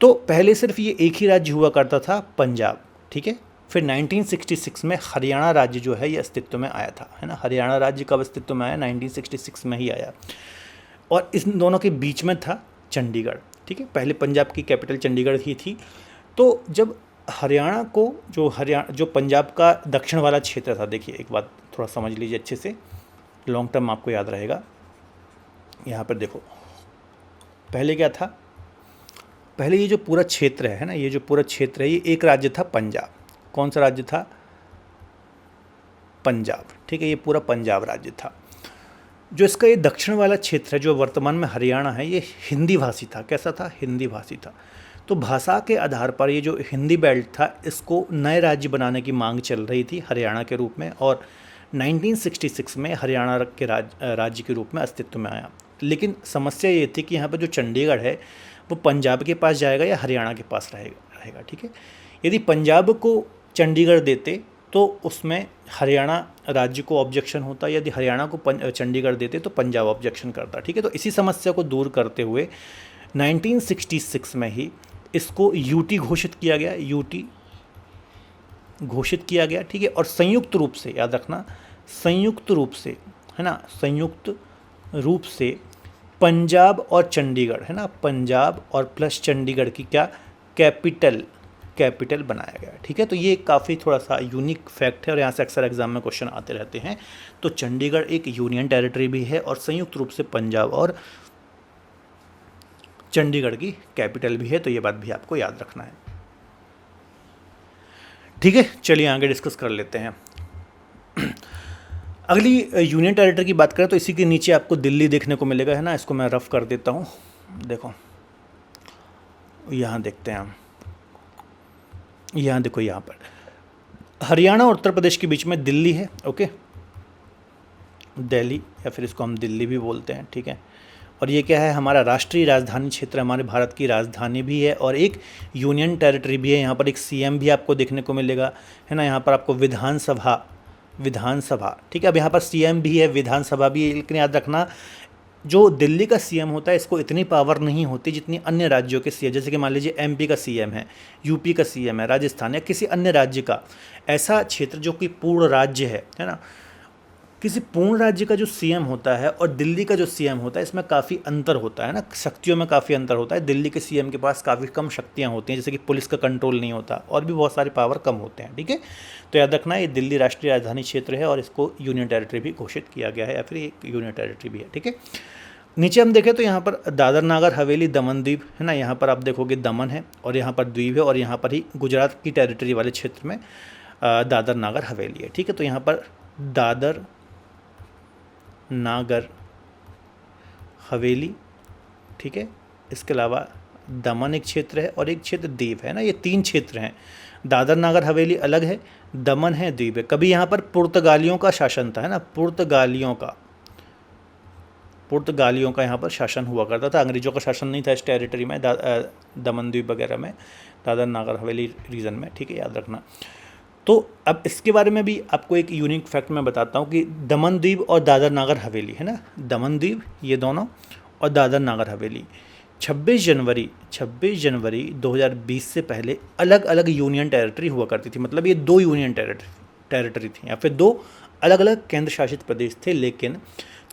तो पहले सिर्फ ये एक ही राज्य हुआ करता था, पंजाब। ठीक है, फिर 1966 में हरियाणा राज्य जो है ये अस्तित्व में आया था, है ना। हरियाणा राज्य कब अस्तित्व में आया, 1966 में ही आया, और इस दोनों के बीच में था चंडीगढ़। ठीक है, पहले पंजाब की कैपिटल चंडीगढ़ ही थी। तो जब हरियाणा को, जो पंजाब का दक्षिण वाला क्षेत्र था, देखिए एक बात थोड़ा समझ लीजिए अच्छे से, लॉन्ग टर्म आपको याद रहेगा। यहाँ पर देखो पहले क्या था, पहले ये जो पूरा क्षेत्र है ना, ये जो पूरा क्षेत्र है, ये एक राज्य था पंजाब। कौन सा राज्य था, पंजाब। ठीक है, ये पूरा पंजाब राज्य था। जो इसका ये दक्षिण वाला क्षेत्र है, जो वर्तमान में हरियाणा है, ये हिंदी भाषी था। कैसा था, हिंदी भाषी था। तो भाषा के आधार पर ये जो हिंदी बेल्ट था, इसको नए राज्य बनाने की मांग चल रही थी हरियाणा के रूप में, और 1966 में हरियाणा के राज्य के रूप में अस्तित्व में आया। लेकिन समस्या ये थी कि यहाँ पर जो चंडीगढ़ है वो पंजाब के पास जाएगा या हरियाणा के पास रहेगा। ठीक है, यदि पंजाब को चंडीगढ़ देते तो उसमें हरियाणा राज्य को ऑब्जेक्शन होता, यदि हरियाणा को चंडीगढ़ देते तो पंजाब ऑब्जेक्शन करता। ठीक है, तो इसी समस्या को दूर करते हुए 1966 में ही इसको यूटी घोषित किया गया, यूटी घोषित किया गया। ठीक है, और संयुक्त रूप से, याद रखना, संयुक्त रूप से, है ना, संयुक्त रूप से पंजाब और चंडीगढ़, है ना, पंजाब और प्लस चंडीगढ़ की क्या, कैपिटल बनाया गया। ठीक है, तो ये काफ़ी थोड़ा सा यूनिक फैक्ट है, और यहाँ से अक्सर एग्जाम में क्वेश्चन आते रहते हैं। तो चंडीगढ़ एक यूनियन टेरिटरी भी है, और संयुक्त रूप से पंजाब और चंडीगढ़ की कैपिटल भी है, तो ये बात भी आपको याद रखना है। ठीक है, चलिए आगे डिस्कस कर लेते हैं। अगली यूनियन टेरिटरी की बात करें तो इसी के नीचे आपको दिल्ली देखने को मिलेगा, है ना। इसको मैं रफ कर देता हूँ, देखो यहाँ देखते हैं हम, यहाँ देखो, यहाँ पर हरियाणा और उत्तर प्रदेश के बीच में दिल्ली है। ओके, दिल्ली, या फिर इसको हम दिल्ली भी बोलते हैं। ठीक है, और ये क्या है, हमारा राष्ट्रीय राजधानी क्षेत्र, हमारे भारत की राजधानी भी है, और एक यूनियन टेरिटरी भी है। यहाँ पर एक सीएम भी आपको देखने को मिलेगा, है ना। यहाँ पर आपको विधानसभा, ठीक है। अब यहाँ पर सीएम भी है, विधानसभा भी है, लेकिन याद रखना, जो दिल्ली का सीएम होता है इसको इतनी पावर नहीं होती जितनी अन्य राज्यों के सीएम, जैसे कि मान लीजिए एमपी का सीएम है, यूपी का सीएम है, राजस्थान या किसी अन्य राज्य का, ऐसा क्षेत्र जो कि पूर्ण राज्य है ना, किसी पूर्ण राज्य का जो सीएम होता है और दिल्ली का जो सीएम होता है, इसमें काफ़ी अंतर होता है ना, शक्तियों में काफ़ी अंतर होता है। दिल्ली के सीएम के पास काफ़ी कम शक्तियाँ होती हैं, जैसे कि पुलिस का कंट्रोल नहीं होता, और भी बहुत सारे पावर कम होते हैं। ठीक है, तो याद रखना, ये दिल्ली राष्ट्रीय राजधानी क्षेत्र है, और इसको यूनियन टेरिटरी भी घोषित किया गया है, या फिर एक यूनियन टेरिटरी भी है। ठीक है, नीचे हम देखें तो यहाँ पर दादर नागर हवेली दमन द्वीप, है ना। यहाँ पर आप देखोगे दमन है, और यहाँ पर द्वीप है, और यहाँ पर ही गुजरात की टेरिटरी वाले क्षेत्र में दादर नागर हवेली है। ठीक है, तो यहाँ पर दादर नागर हवेली, ठीक है, इसके अलावा दमन एक क्षेत्र है, और एक क्षेत्र द्वीप है ना। ये तीन क्षेत्र हैं, दादर नागर हवेली अलग है, दमन है, द्वीप है। कभी यहाँ पर पुर्तगालियों का शासन था, है ना, पुर्तगालियों का यहाँ पर शासन हुआ करता था, अंग्रेजों का शासन नहीं था इस टेरिटरी में, दमन द्वीप वगैरह में, दादर नागर हवेली रीजन में। ठीक है, याद रखना। तो अब इसके बारे में भी आपको एक यूनिक फैक्ट मैं बताता हूँ कि दमन द्वीप और दादर नागर हवेली, है ना, दमन द्वीप ये दोनों, और दादर नागर हवेली 26 जनवरी 2020 से पहले अलग अलग यूनियन टेरिटरी हुआ करती थी। मतलब ये दो यूनियन टेरिटरी थी, या फिर दो अलग अलग केंद्र शासित प्रदेश थे, लेकिन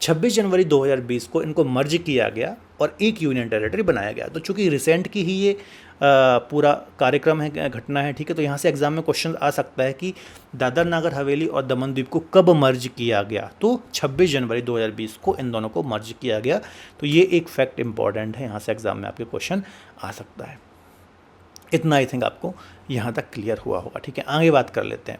26 जनवरी 2020 को इनको मर्ज किया गया और एक यूनियन टेरिटरी बनाया गया। तो चूंकि रिसेंट की ही ये पूरा कार्यक्रम है, घटना है, ठीक है, तो यहाँ से एग्जाम में क्वेश्चन आ सकता है कि दादर नागर हवेली और दमन द्वीप को कब मर्ज किया गया। तो 26 जनवरी 2020 को इन दोनों को मर्ज किया गया। तो ये एक फैक्ट इंपॉर्टेंट है, यहाँ से एग्जाम में आपके क्वेश्चन आ सकता है। इतना आई थिंक आपको यहाँ तक क्लियर हुआ होगा। ठीक है, आगे बात कर लेते हैं।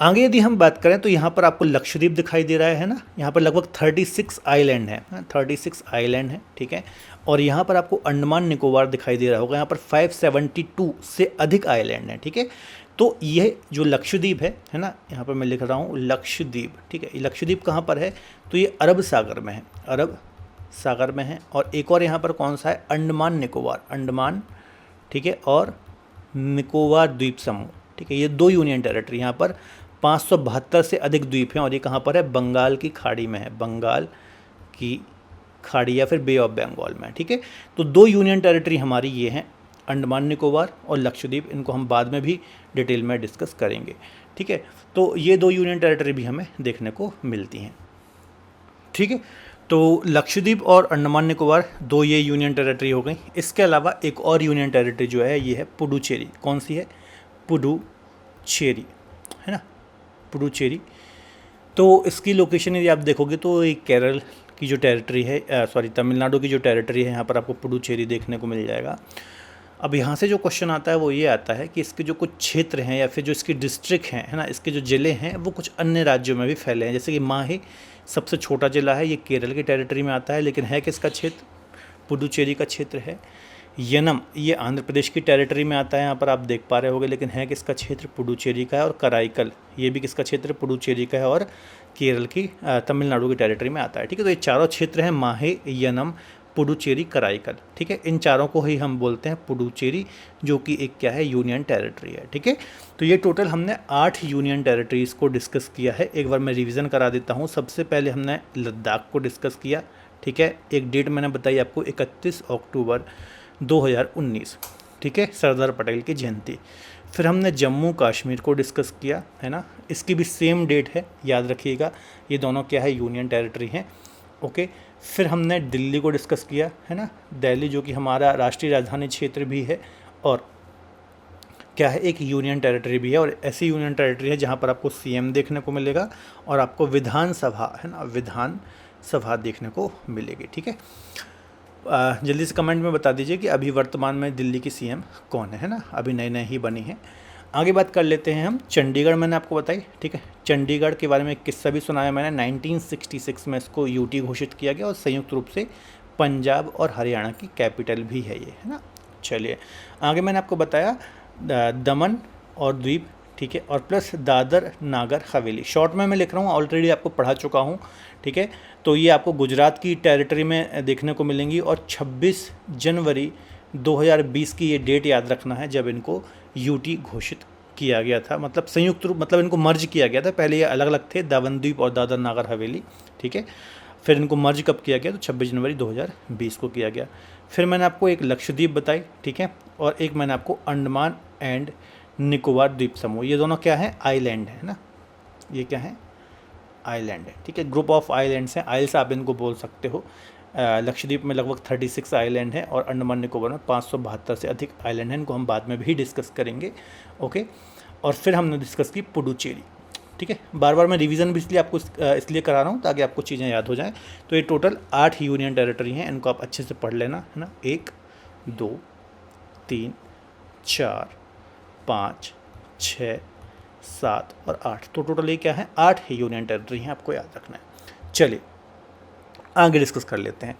आगे यदि हम बात करें तो यहाँ पर आपको लक्षद्वीप दिखाई दे रहा है ना, यहाँ पर लगभग 36 आइलैंड है, 36 आइलैंड है, ठीक है। और यहाँ पर आपको अंडमान निकोबार दिखाई दे रहा होगा, यहाँ पर 572 से अधिक आइलैंड है, ठीक है। तो यह जो लक्षद्वीप है ना, यहाँ पर मैं लिख रहा हूँ लक्षद्वीप, ठीक है। ये लक्षद्वीप कहाँ पर है, तो ये अरब सागर में है, अरब सागर में है। और एक और यहाँ पर कौन सा है, अंडमान निकोबार, अंडमान, ठीक है, और निकोबार द्वीप समूह, ठीक है। ये 2 यूनियन टेरिटरी, यहाँ पर 572 से अधिक द्वीप हैं और ये कहाँ पर है, बंगाल की खाड़ी में है, बंगाल की खाड़ी या फिर बे ऑफ बंगाल में, ठीक है। तो 2 यूनियन टेरिटरी हमारी ये हैं, अंडमान निकोबार और लक्षद्वीप। इनको हम बाद में भी डिटेल में डिस्कस करेंगे, ठीक है। तो ये 2 यूनियन टेरिटरी भी हमें देखने को मिलती हैं, ठीक है। तो लक्षद्वीप और अंडमान निकोबार 2 ये यूनियन टेरिटरी हो गई। इसके अलावा एक और यूनियन टेरिटरी जो है ये है पुडुचेरी। कौन सी है, पुडुचेरी, है ना, पुडुचेरी। तो इसकी लोकेशन यदि आप देखोगे तो ये केरल की जो टेरिटरी है, सॉरी तमिलनाडु की जो टेरिटरी है, यहाँ पर आपको पुडुचेरी देखने को मिल जाएगा। अब यहाँ से जो क्वेश्चन आता है वो ये आता है कि इसके जो कुछ क्षेत्र हैं या फिर जो इसकी डिस्ट्रिक्ट हैं, है ना, इसके जो ज़िले हैं वो कुछ अन्य राज्यों में भी फैले हैं। जैसे कि माहे सबसे छोटा ज़िला है, ये केरल की टेरिटरी में आता है, लेकिन है किसका क्षेत्र, पुडुचेरी का क्षेत्र है। यनम ये आंध्र प्रदेश की टेरिटरी में आता है, यहाँ पर आप देख पा रहे होगे, लेकिन है किसका क्षेत्र, पुडुचेरी का है। और कराईकल ये भी किसका क्षेत्र, पुडुचेरी का है और केरल की तमिलनाडु की टेरिटरी में आता है, ठीक है। तो ये चारों क्षेत्र हैं, माहे, यनम, पुडुचेरी, कराईकल, ठीक है। इन चारों को ही हम बोलते हैं पुडुचेरी, जो कि एक क्या है, यूनियन टेरिटरी है, ठीक है। तो ये टोटल हमने 8 यूनियन टेरिटरीज़ को डिस्कस किया है। एक बार मैं रिवीजन करा देता हूँ। सबसे पहले हमने लद्दाख को डिस्कस किया, ठीक है। एक डेट मैंने बताई आपको 31 अक्टूबर 2019, ठीक है, सरदार पटेल की जयंती। फिर हमने जम्मू कश्मीर को डिस्कस किया, है ना, इसकी भी सेम डेट है, याद रखिएगा। ये दोनों क्या है, यूनियन टेरिटरी हैं, ओके। फिर हमने दिल्ली को डिस्कस किया, है ना, दिल्ली जो कि हमारा राष्ट्रीय राजधानी क्षेत्र भी है और क्या है, एक यूनियन टेरिटरी भी है। और ऐसी यूनियन टेरिटरी है जहाँ पर आपको सीएम देखने को मिलेगा और आपको विधानसभा, है ना, विधानसभा देखने को मिलेगी, ठीक है। जल्दी से कमेंट में बता दीजिए कि अभी वर्तमान में दिल्ली की सीएम कौन है ना, अभी नए नए ही बनी है। आगे बात कर लेते हैं हम चंडीगढ़, मैंने आपको बताई, ठीक है। चंडीगढ़ के बारे में एक किस्सा भी सुनाया मैंने। 1966 में इसको यूटी घोषित किया गया और संयुक्त रूप से पंजाब और हरियाणा की कैपिटल भी है ये, है ना। चलिए आगे मैंने आपको बताया दमन और द्वीप, ठीक है, और प्लस दादर नागर हवेली। शॉर्ट में मैं लिख रहा हूँ, ऑलरेडी आपको पढ़ा चुका हूँ, ठीक है। तो ये आपको गुजरात की टेरिटरी में देखने को मिलेंगी और 26 जनवरी 2020 की ये डेट याद रखना है जब इनको यूटी घोषित किया गया था। मतलब संयुक्त रूप, मतलब इनको मर्ज किया गया था। पहले ये अलग अलग थे, दामन द्वीप और दादर नागर हवेली, ठीक है। फिर इनको मर्ज कब किया गया, तो 26 जनवरी 2020 को किया गया। फिर मैंने आपको एक लक्षद्वीप बताई, ठीक है, और एक मैंने आपको अंडमान एंड निकोबार द्वीप समूह, ये दोनों क्या है, आइलैंड है ना, ये क्या है, आइलैंड है, ठीक है। ग्रुप ऑफ आइलैंड्स हैं, आइल्स आप इनको बोल सकते हो। लक्षद्वीप में लगभग 36 आइलैंड है और अंडमान निकोबार में 572 से अधिक आइलैंड हैं। इनको हम बाद में भी डिस्कस करेंगे, ओके। और फिर हमने डिस्कस की पुडुचेरी, ठीक है। बार बार मैं रिवीजन भी इसलिए आपको इसलिए करा रहा हूँ ताकि आपको चीज़ें याद हो जाएं। तो ये टोटल 8 यूनियन टेरिटरी हैं, इनको आप अच्छे से पढ़ लेना, है ना। 1 2 3 4 5 6 7 और 8, तो टोटल ये क्या है, 8 यूनियन टेरिटरी हैं, आपको याद रखना है। चलिए आगे डिस्कस कर लेते हैं।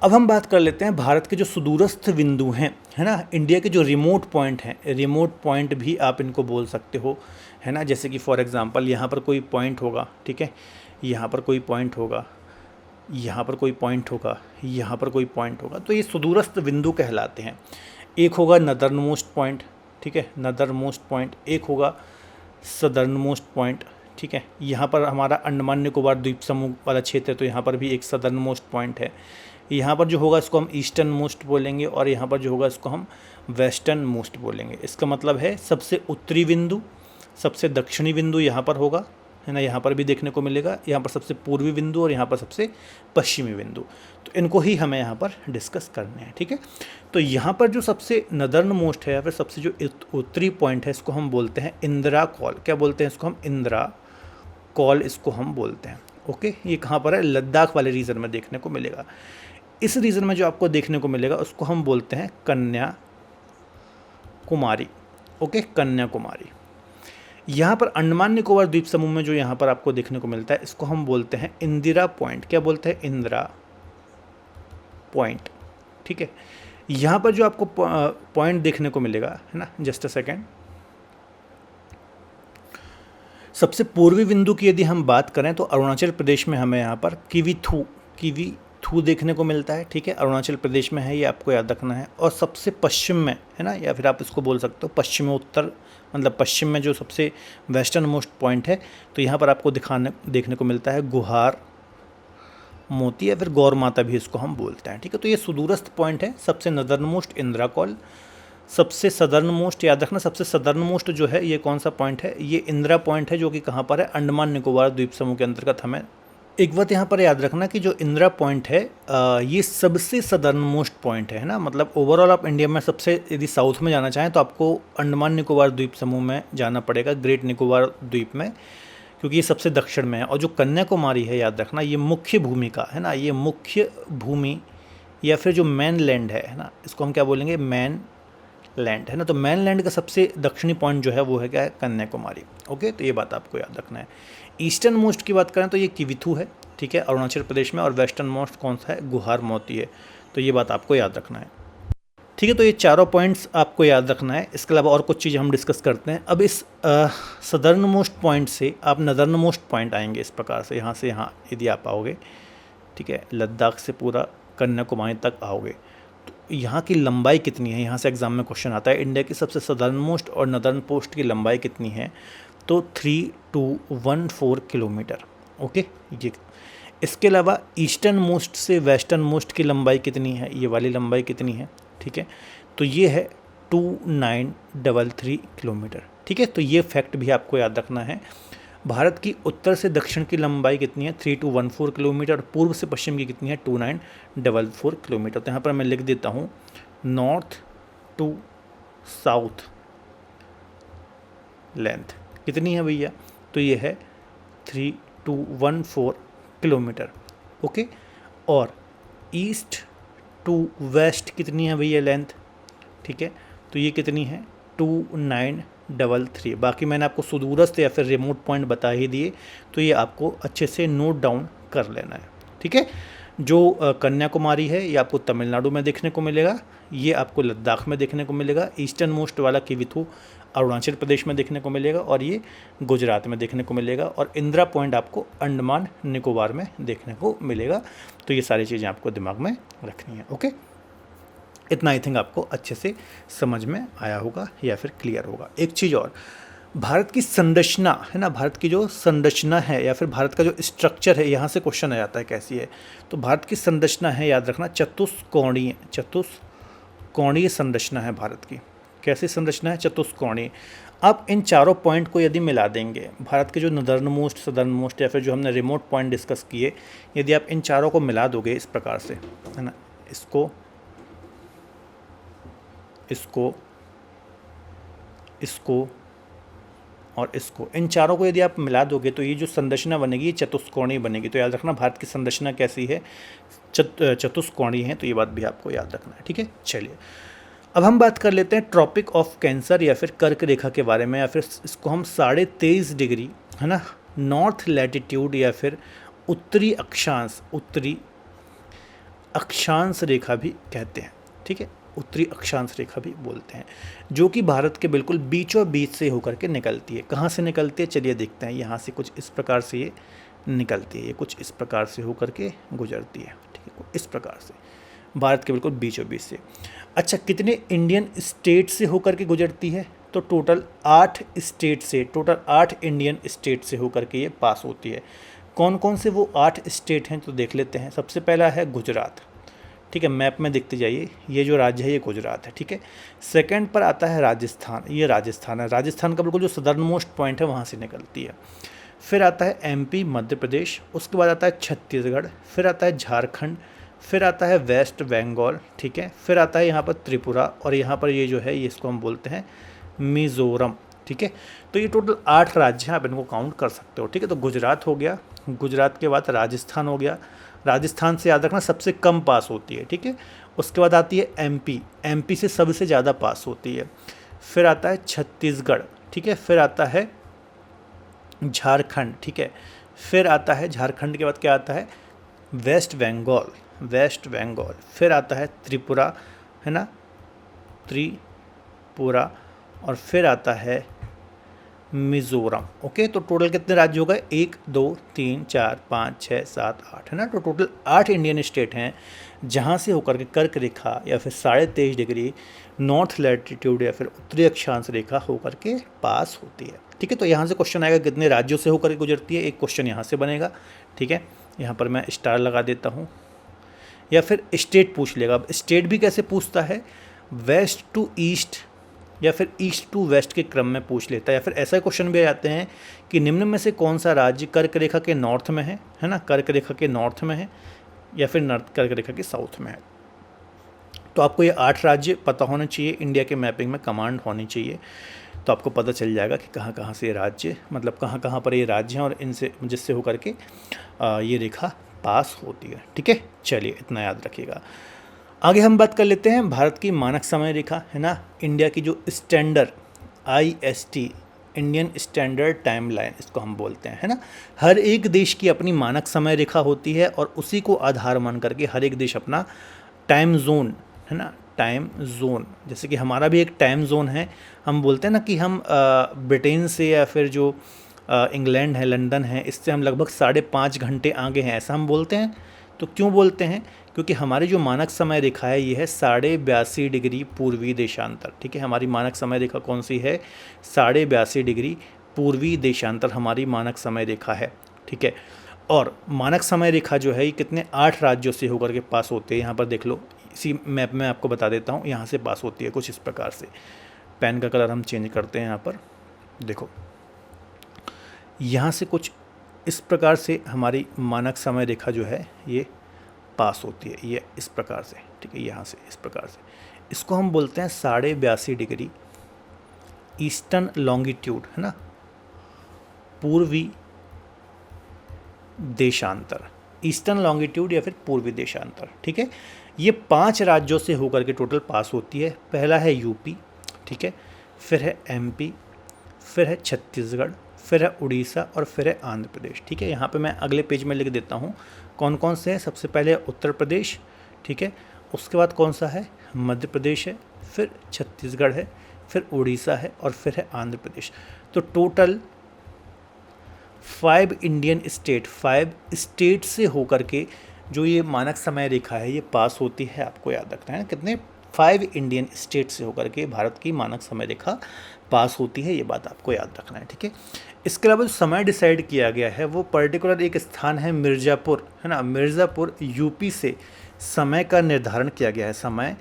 अब हम बात कर लेते हैं भारत के जो सुदूरस्थ बिंदु हैं, है ना, इंडिया के जो रिमोट पॉइंट हैं, रिमोट पॉइंट भी आप इनको बोल सकते हो, है ना। जैसे कि फॉर एग्जांपल यहाँ पर कोई पॉइंट होगा, ठीक है, यहाँ पर कोई पॉइंट होगा, यहाँ पर कोई पॉइंट होगा, यहाँ पर कोई पॉइंट होगा, तो ये सुदूरस्थ बिंदु कहलाते हैं। एक होगा नदर्न मोस्ट पॉइंट, ठीक है, नदर्न मोस्ट पॉइंट। एक होगा सदर्न मोस्ट पॉइंट, ठीक है। यहाँ पर हमारा अंडमान निकोबार द्वीप समूह वाला क्षेत्र है, तो यहाँ पर भी एक सदर्न मोस्ट पॉइंट है। यहाँ पर जो होगा इसको हम ईस्टर्न मोस्ट बोलेंगे और यहाँ पर जो होगा इसको हम वेस्टर्न मोस्ट बोलेंगे। इसका मतलब है सबसे उत्तरी बिंदु, सबसे दक्षिणी बिंदु यहाँ पर होगा, है ना, यहाँ पर भी देखने को मिलेगा। यहाँ पर सबसे पूर्वी बिंदु और यहाँ पर सबसे पश्चिमी बिंदु, तो इनको ही हमें यहाँ पर डिस्कस करने हैं, ठीक है। तो यहाँ पर जो सबसे नदर्न मोस्ट है या फिर सबसे जो उत्तरी पॉइंट है, इसको हम बोलते हैं इंदिरा कॉल। क्या बोलते हैं इसको हम, इंदिरा कॉल इसको हम बोलते हैं, ओके। ये कहाँ पर है, लद्दाख वाले रीजन में देखने को मिलेगा। इस रीजन में जो आपको देखने को मिलेगा उसको हम बोलते हैं कन्याकुमारी, ओके, कन्याकुमारी। यहाँ पर अंडमान निकोबार द्वीप समूह में जो यहाँ पर आपको देखने को मिलता है, इसको हम बोलते हैं इंदिरा पॉइंट। क्या बोलते हैं? इंदिरा पॉइंट। ठीक है, यहाँ पर जो आपको पॉइंट देखने को मिलेगा, है ना, जस्ट अ सेकेंड, सबसे पूर्वी बिंदु की यदि हम बात करें तो अरुणाचल प्रदेश में हमें यहाँ पर किवीथू देखने को मिलता है। ठीक है, अरुणाचल प्रदेश में है, ये आपको याद रखना है। और सबसे पश्चिम में, है ना, या फिर आप इसको बोल सकते हो पश्चिमोत्तर, मतलब पश्चिम में जो सबसे वेस्टर्न मोस्ट पॉइंट है, तो यहाँ पर आपको देखने को मिलता है गुहार मोती, या फिर गौर माता भी इसको हम बोलते हैं। ठीक है, तो ये सुदूरस्थ पॉइंट है, सबसे नदर्न मोस्ट इंदिरा कॉल, सबसे सदर्न मोस्ट, याद रखना सबसे सदर्न मोस्ट जो है ये कौन सा पॉइंट है? ये इंदिरा पॉइंट है, जो कि कहाँ पर है? अंडमान निकोबार द्वीप समूह के अंतर्गत। हमें एक बात यहाँ पर याद रखना कि जो इंदिरा पॉइंट है ये सबसे सदर्न मोस्ट पॉइंट है ना, मतलब ओवरऑल आप इंडिया में सबसे, यदि साउथ में जाना चाहें तो आपको अंडमान निकोबार द्वीप समूह में जाना पड़ेगा, ग्रेट निकोबार द्वीप में, क्योंकि ये सबसे दक्षिण में है। और जो कन्याकुमारी है, याद रखना, ये मुख्य भूमि का, है ना, ये मुख्य भूमि या फिर जो मेन लैंड है ना, इसको हम क्या बोलेंगे? मेन लैंड, है ना। तो मेन लैंड का सबसे दक्षिणी पॉइंट जो है वो है क्या है? कन्याकुमारी। ओके, तो ये बात आपको याद रखना है। ईस्टर्न मोस्ट की बात करें तो ये किवीथू है, ठीक है, अरुणाचल प्रदेश में। और वेस्टर्न मोस्ट कौन सा है? गुहार मोती है। तो ये बात आपको याद रखना है। ठीक है, तो ये चारों पॉइंट्स आपको याद रखना है। इसके अलावा और कुछ चीज़ें हम डिस्कस करते हैं। अब इस सदर्न मोस्ट पॉइंट से आप नदर्न मोस्ट पॉइंट आएंगे इस प्रकार से, यहाँ से यहाँ यदि आप आओगे, ठीक है, लद्दाख से पूरा कन्याकुमारी तक आओगे, तो यहाँ की लंबाई कितनी है? यहाँ से एग्जाम में क्वेश्चन आता है, इंडिया की सबसे सदर्न मोस्ट और नदर्न पोस्ट की लंबाई कितनी है? तो 3214 किलोमीटर। ओके, ये। इसके अलावा ईस्टर्न मोस्ट से वेस्टर्न मोस्ट की लंबाई कितनी है? ये वाली लंबाई कितनी है? ठीक है, तो ये है 2933 किलोमीटर। ठीक है, तो ये फैक्ट भी आपको याद रखना है। भारत की उत्तर से दक्षिण की लंबाई कितनी है? 3214 किलोमीटर। पूर्व से पश्चिम की कितनी है? 2944 किलोमीटर। तो यहाँ पर मैं लिख देता हूँ, नॉर्थ टू साउथ लेंथ कितनी है भैया? तो ये है 3214 किलोमीटर। ओके, और ईस्ट टू वेस्ट कितनी है भैया लेंथ? ठीक है, तो ये कितनी है? 2933। बाकी मैंने आपको सुदूरस्थ या फिर रिमोट पॉइंट बता ही दिए, तो ये आपको अच्छे से नोट डाउन कर लेना है। ठीक है, जो कन्याकुमारी है ये आपको तमिलनाडु में देखने को मिलेगा, ये आपको लद्दाख में देखने को मिलेगा, ईस्टर्न मोस्ट वाला किवीथू अरुणाचल प्रदेश में देखने को मिलेगा, और ये गुजरात में देखने को मिलेगा, और इंदिरा पॉइंट आपको अंडमान निकोबार में देखने को मिलेगा। तो ये सारी चीज़ें आपको दिमाग में रखनी है। ओके, इतना आई थिंक आपको अच्छे से समझ में आया होगा या फिर क्लियर होगा। एक चीज़ और, भारत की संरचना है ना, भारत की जो संरचना है या फिर भारत का जो स्ट्रक्चर है, यहाँ से क्वेश्चन आ जाता है कैसी है। तो भारत की संरचना है, याद रखना, चतुष्कोणीय संरचना है भारत की। कैसी संरचना है? चतुष्कोणीय। आप इन चारों पॉइंट को यदि मिला देंगे, भारत के जो नदर्न मोस्ट, सदर्न मोस्ट या फिर जो हमने रिमोट पॉइंट डिस्कस किए, यदि आप इन चारों को मिला दोगे इस प्रकार से, है ना, इसको और इसको, इन चारों को यदि आप मिला दोगे तो ये जो संरचना बनेगी ये चतुष्कोणीय बनेगी। तो याद रखना भारत की संरचना कैसी है? चतुष्कोणीय है। तो ये बात भी आपको याद रखना है। ठीक है, चलिए अब हम बात कर लेते हैं ट्रॉपिक ऑफ कैंसर या फिर कर्क रेखा के बारे में, या फिर इसको हम 23.5 डिग्री, है ना, नॉर्थ लैटिट्यूड या फिर उत्तरी अक्षांश रेखा भी कहते हैं। ठीक है, उत्तरी अक्षांश रेखा भी बोलते हैं, जो कि भारत के बिल्कुल बीचों बीच से होकर के निकलती है। कहाँ से निकलती है? चलिए देखते हैं। यहाँ से कुछ इस प्रकार से ये निकलती है, ये कुछ इस प्रकार से होकर के गुजरती है। ठीक है, इस प्रकार से भारत के बिल्कुल बीचों बीच से। अच्छा, कितने इंडियन स्टेट से होकर के गुजरती है? तो टोटल 8 इंडियन स्टेट से होकर के ये पास होती है। कौन कौन से वो 8 स्टेट हैं तो देख लेते हैं। सबसे पहला है गुजरात। ठीक है, मैप में देखते जाइए, ये जो राज्य है ये गुजरात है। ठीक है, सेकंड पर आता है राजस्थान, ये राजस्थान है। राजस्थान का बिल्कुल जो सदर्न मोस्ट पॉइंट है वहाँ से निकलती है। फिर आता है एमपी, मध्य प्रदेश। उसके बाद आता है छत्तीसगढ़। फिर आता है झारखंड। फिर आता है वेस्ट बंगाल। ठीक है, फिर आता है यहाँ पर त्रिपुरा, और यहाँ पर ये जो है ये इसको हम बोलते हैं मिज़ोरम। ठीक है, तो ये टोटल 8 राज्य हैं, आप इनको काउंट कर सकते हो। ठीक है, तो गुजरात हो गया, गुजरात के बाद राजस्थान हो गया, राजस्थान से याद रखना सबसे कम पास होती है। ठीक है, उसके बाद आती है एमपी, एमपी से सबसे ज़्यादा पास होती है। फिर आता है छत्तीसगढ़। ठीक है, फिर आता है झारखंड, ठीक है। फिर आता है झारखंड के बाद क्या आता है, वेस्ट बंगाल, वेस्ट बंगाल। फिर आता है त्रिपुरा, है ना, त्रिपुरा। और फिर आता है मिज़ोरम। ओके, तो टोटल कितने राज्य हो गए, 1 2 3 4 5 6 7 8, है ना। तो टोटल 8 इंडियन स्टेट हैं जहाँ से होकर के कर्क रेखा या फिर 23.5 डिग्री नॉर्थ लैटिट्यूड या फिर उत्तरी अक्षांश रेखा होकर के पास होती है, ठीक है। तो यहाँ से क्वेश्चन आएगा कितने राज्यों से होकर के गुजरती है, एक क्वेश्चन यहाँ से बनेगा, ठीक है। यहाँ पर मैं स्टार लगा देता हूँ, या फिर स्टेट पूछ लेगा। अब स्टेट भी कैसे पूछता है, वेस्ट टू ईस्ट या फिर ईस्ट टू वेस्ट के क्रम में पूछ लेता है। या फिर ऐसा क्वेश्चन भी आते हैं कि निम्न में से कौन सा राज्य कर्क रेखा के नॉर्थ में है ना, कर्क रेखा के नॉर्थ में है या फिर कर्क रेखा के साउथ में है। तो आपको ये 8 राज्य पता होना चाहिए, इंडिया के मैपिंग में कमांड होनी चाहिए, तो आपको पता चल जाएगा कि कहाँ कहाँ से राज्य, मतलब कहाँ कहाँ पर ये राज्य हैं और इनसे जिससे होकर के ये रेखा पास होती है, ठीक है। चलिए इतना याद रखिएगा। आगे हम बात कर लेते हैं भारत की मानक समय रेखा, है ना, इंडिया की जो standard IST, Indian standard time line इसको हम बोलते हैं, है ना। हर एक देश की अपनी मानक समय रेखा होती है और उसी को आधार मान करके हर एक देश अपना टाइम जोन, है ना, टाइम जोन, जैसे कि हमारा भी एक टाइम जोन है। हम बोलते हैं ना कि हम ब्रिटेन से या फिर जो इंग्लैंड है, लंदन है, इससे हम लगभग 5.5 घंटे आगे हैं, ऐसा हम बोलते हैं। तो क्यों बोलते हैं, क्योंकि हमारी जो मानक समय रेखा है ये है 82.5 डिग्री पूर्वी देशांतर, ठीक है। हमारी मानक समय रेखा कौन सी है, 82.5 डिग्री पूर्वी देशांतर हमारी मानक समय रेखा है, ठीक है। और मानक समय रेखा जो है ये कितने 8 राज्यों से होकर के पास होते हैं। यहाँ पर देख लो, इसी मैप में आपको बता देता हूँ, यहाँ से पास होती है कुछ इस प्रकार से। पेन का कलर हम चेंज करते हैं, यहाँ पर देखो, यहाँ से कुछ इस प्रकार से हमारी मानक समय रेखा जो है ये पास होती है, ये इस प्रकार से, ठीक है, यहाँ से इस प्रकार से। इसको हम बोलते हैं 82.5 डिग्री ईस्टर्न लॉन्गिट्यूड, है ना, पूर्वी देशांतर, ईस्टर्न लॉन्गिट्यूड या फिर पूर्वी देशांतर, ठीक है। ये 5 राज्यों से होकर के टोटल पास होती है। पहला है यूपी, ठीक है, फिर है MP, फिर है छत्तीसगढ़, फिर है उड़ीसा और फिर है आंध्र प्रदेश, ठीक है। यहाँ पे मैं अगले पेज में लिख देता हूँ कौन कौन से हैं। सबसे पहले उत्तर प्रदेश, ठीक है, उसके बाद कौन सा है, मध्य प्रदेश है, फिर छत्तीसगढ़ है, फिर उड़ीसा है और फिर है आंध्र प्रदेश। तो टोटल 5 इंडियन स्टेट, 5 स्टेट से होकर के जो ये मानक समय रेखा है ये पास होती है। आपको याद रखना है कितने, 5 इंडियन स्टेट से होकर के भारत की मानक समय रेखा पास होती है, ये बात आपको याद रखना है, ठीक है। इसके अलावा जो समय डिसाइड किया गया है वो पर्टिकुलर एक स्थान है मिर्ज़ापुर, है ना, मिर्ज़ापुर यूपी से समय का निर्धारण किया गया है, समय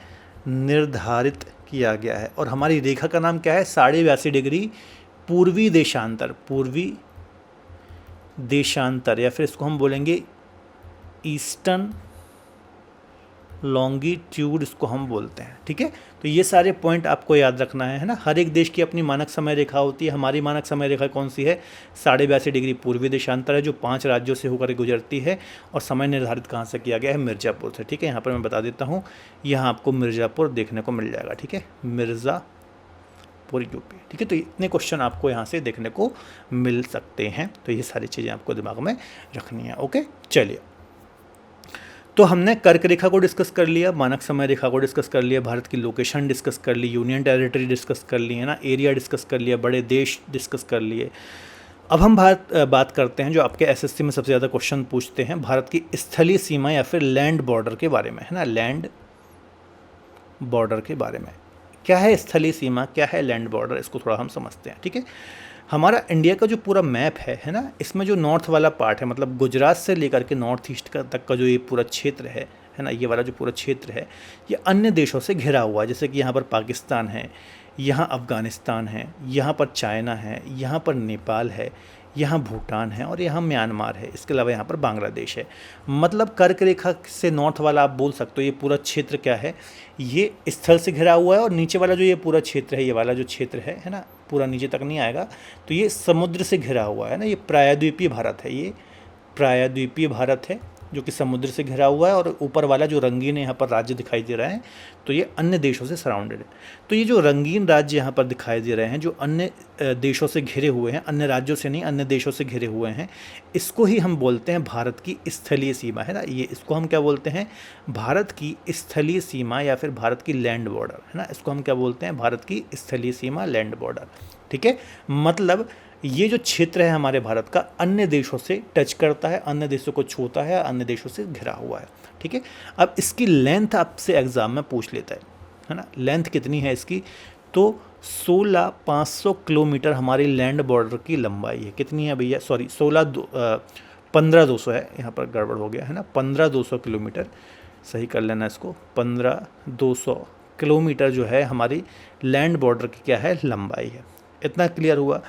निर्धारित किया गया है। और हमारी रेखा का नाम क्या है, 82.5 डिग्री पूर्वी देशांतर, पूर्वी देशांतर, या फिर इसको हम बोलेंगे ईस्टर्न लॉन्गिट्यूड, इसको हम बोलते हैं, ठीक है। तो ये सारे पॉइंट आपको याद रखना है ना। हर एक देश की अपनी मानक समय रेखा होती है। हमारी मानक समय रेखा कौन सी है, 82.5 डिग्री पूर्वी देशांतर है, जो 5 राज्यों से होकर गुजरती है। और समय निर्धारित कहाँ से किया गया है, मिर्ज़ापुर से, ठीक है। यहाँ पर मैं बता देता हूँ, यहाँ आपको मिर्ज़ापुर देखने को मिल जाएगा, ठीक है, मिर्ज़ापुर यूपी, ठीक है। तो इतने क्वेश्चन आपको यहाँ से देखने को मिल सकते हैं। तो ये सारी चीज़ें आपको दिमाग में रखनी है, ओके। चलिए, तो हमने कर्क रेखा को डिस्कस कर लिया, मानक समय रेखा को डिस्कस कर लिया, भारत की लोकेशन डिस्कस कर ली, यूनियन टेरिटरी डिस्कस कर ली, है ना, एरिया डिस्कस कर लिया, बड़े देश डिस्कस कर लिए। अब हम बात करते हैं जो आपके SSC में सबसे ज़्यादा क्वेश्चन पूछते हैं, भारत की स्थलीय सीमा या फिर लैंड बॉर्डर के बारे में, है ना, लैंड बॉर्डर के बारे में। क्या है स्थलीय सीमा, क्या है लैंड बॉर्डर, इसको थोड़ा हम समझते हैं, ठीक है। हमारा इंडिया का जो पूरा मैप है ना, इसमें जो नॉर्थ वाला पार्ट है, मतलब गुजरात से लेकर के नॉर्थ ईस्ट तक का जो ये पूरा क्षेत्र है ना, ये वाला जो पूरा क्षेत्र है ये अन्य देशों से घिरा हुआ है। जैसे कि यहाँ पर पाकिस्तान है, यहाँ अफ़गानिस्तान है, यहाँ पर चाइना है, यहाँ पर नेपाल है, यहाँ भूटान है और यहाँ म्यांमार है। इसके अलावा यहाँ पर बांग्लादेश है। मतलब कर्क रेखा से नॉर्थ वाला आप बोल सकते हो ये पूरा क्षेत्र क्या है, ये स्थल से घिरा हुआ है। और नीचे वाला जो ये पूरा क्षेत्र है, ये वाला जो क्षेत्र है ना, पूरा नीचे तक नहीं आएगा, तो ये समुद्र से घिरा हुआ है ना, ये प्रायद्वीपीय भारत है, ये प्रायद्वीपीय भारत है। जो कि समुद्र से घिरा हुआ है, और ऊपर वाला जो रंगीन यहाँ पर राज्य दिखाई दे रहा है तो ये अन्य देशों से सराउंडेड है। तो ये जो रंगीन राज्य यहाँ पर दिखाई दे रहे हैं जो अन्य देशों से घिरे हुए हैं, अन्य राज्यों से नहीं अन्य देशों से घिरे हुए हैं, इसको ही हम बोलते हैं भारत की स्थलीय सीमा, है ना। ये इसको हम क्या बोलते हैं, भारत की स्थलीय सीमा या फिर भारत की लैंड बॉर्डर, है ना। इसको हम क्या बोलते हैं, भारत की स्थलीय सीमा, लैंड बॉर्डर। ठीक है, मतलब ये जो क्षेत्र है हमारे भारत का अन्य देशों से टच करता है, अन्य देशों को छूता है, अन्य देशों से घिरा हुआ है। ठीक है, अब इसकी लेंथ आपसे एग्जाम में पूछ लेता है ना। लेंथ कितनी है इसकी, तो 16,500 किलोमीटर हमारी लैंड बॉर्डर की लंबाई है। कितनी है भैया, सॉरी 15,200 है, यहाँ पर गड़बड़ हो गया है ना, 15,200 किलोमीटर, सही कर लेना इसको, 15,200 किलोमीटर जो है हमारी लैंड बॉर्डर की क्या है, लंबाई है। इतना क्लियर हुआ।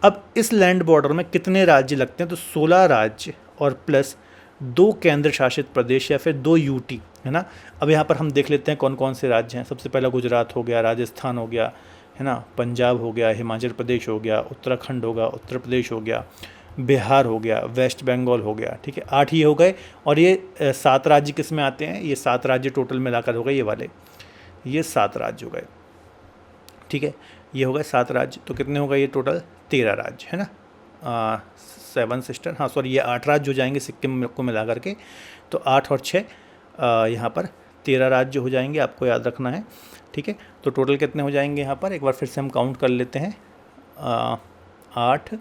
अब इस लैंड बॉर्डर में कितने राज्य लगते हैं, तो 16 राज्य और प्लस 2 केंद्र शासित प्रदेश या फिर 2 यूटी, है ना। अब यहाँ पर हम देख लेते हैं कौन कौन से राज्य हैं। सबसे पहला गुजरात हो गया, राजस्थान हो गया, है ना, पंजाब हो गया, हिमाचल प्रदेश हो गया, उत्तराखंड होगा, उत्तर प्रदेश हो गया, बिहार हो गया, वेस्ट बंगाल हो गया। ठीक है, 8 ही हो गए। और ये 7 राज्य किस में आते हैं, ये 7 राज्य टोटल मिलाकर हो गए, ये वाले, ये 7 राज्य हो गए। ठीक है, ये हो गए 7 राज्य, तो कितने हो गए ये टोटल, 13 राज्य, है ना। 7 सिस्टर, हाँ सॉरी, ये 8 राज्य हो जाएंगे सिक्किम को मिला करके, तो 8 और 6 यहाँ पर 13 राज्य हो जाएंगे, आपको याद रखना है। ठीक है, तो टोटल कितने हो जाएंगे यहाँ पर, एक बार फिर से हम काउंट कर लेते हैं। 8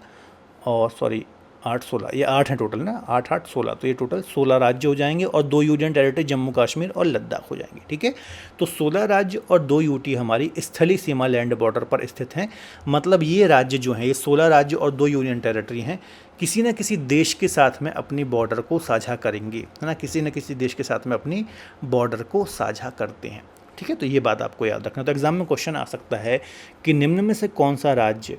और सॉरी 8 16, ये 8 हैं टोटल ना, 8 8 16, तो ये टोटल 16 राज्य हो जाएंगे और 2 यूनियन टेरिटरी जम्मू कश्मीर और लद्दाख हो जाएंगे। ठीक है, तो 16 राज्य और 2 यूटी हमारी स्थलीय सीमा लैंड बॉर्डर पर स्थित हैं। मतलब ये राज्य जो हैं, ये 16 राज्य और 2 यूनियन टेरिटरी हैं, किसी न किसी देश के साथ में अपनी बॉर्डर को साझा करेंगे, है ना, किसी न किसी देश के साथ में अपनी बॉर्डर को साझा करते हैं। ठीक है, तो ये बात आपको याद रखना। तो एग्जाम में क्वेश्चन आ सकता है कि निम्न में से कौन सा राज्य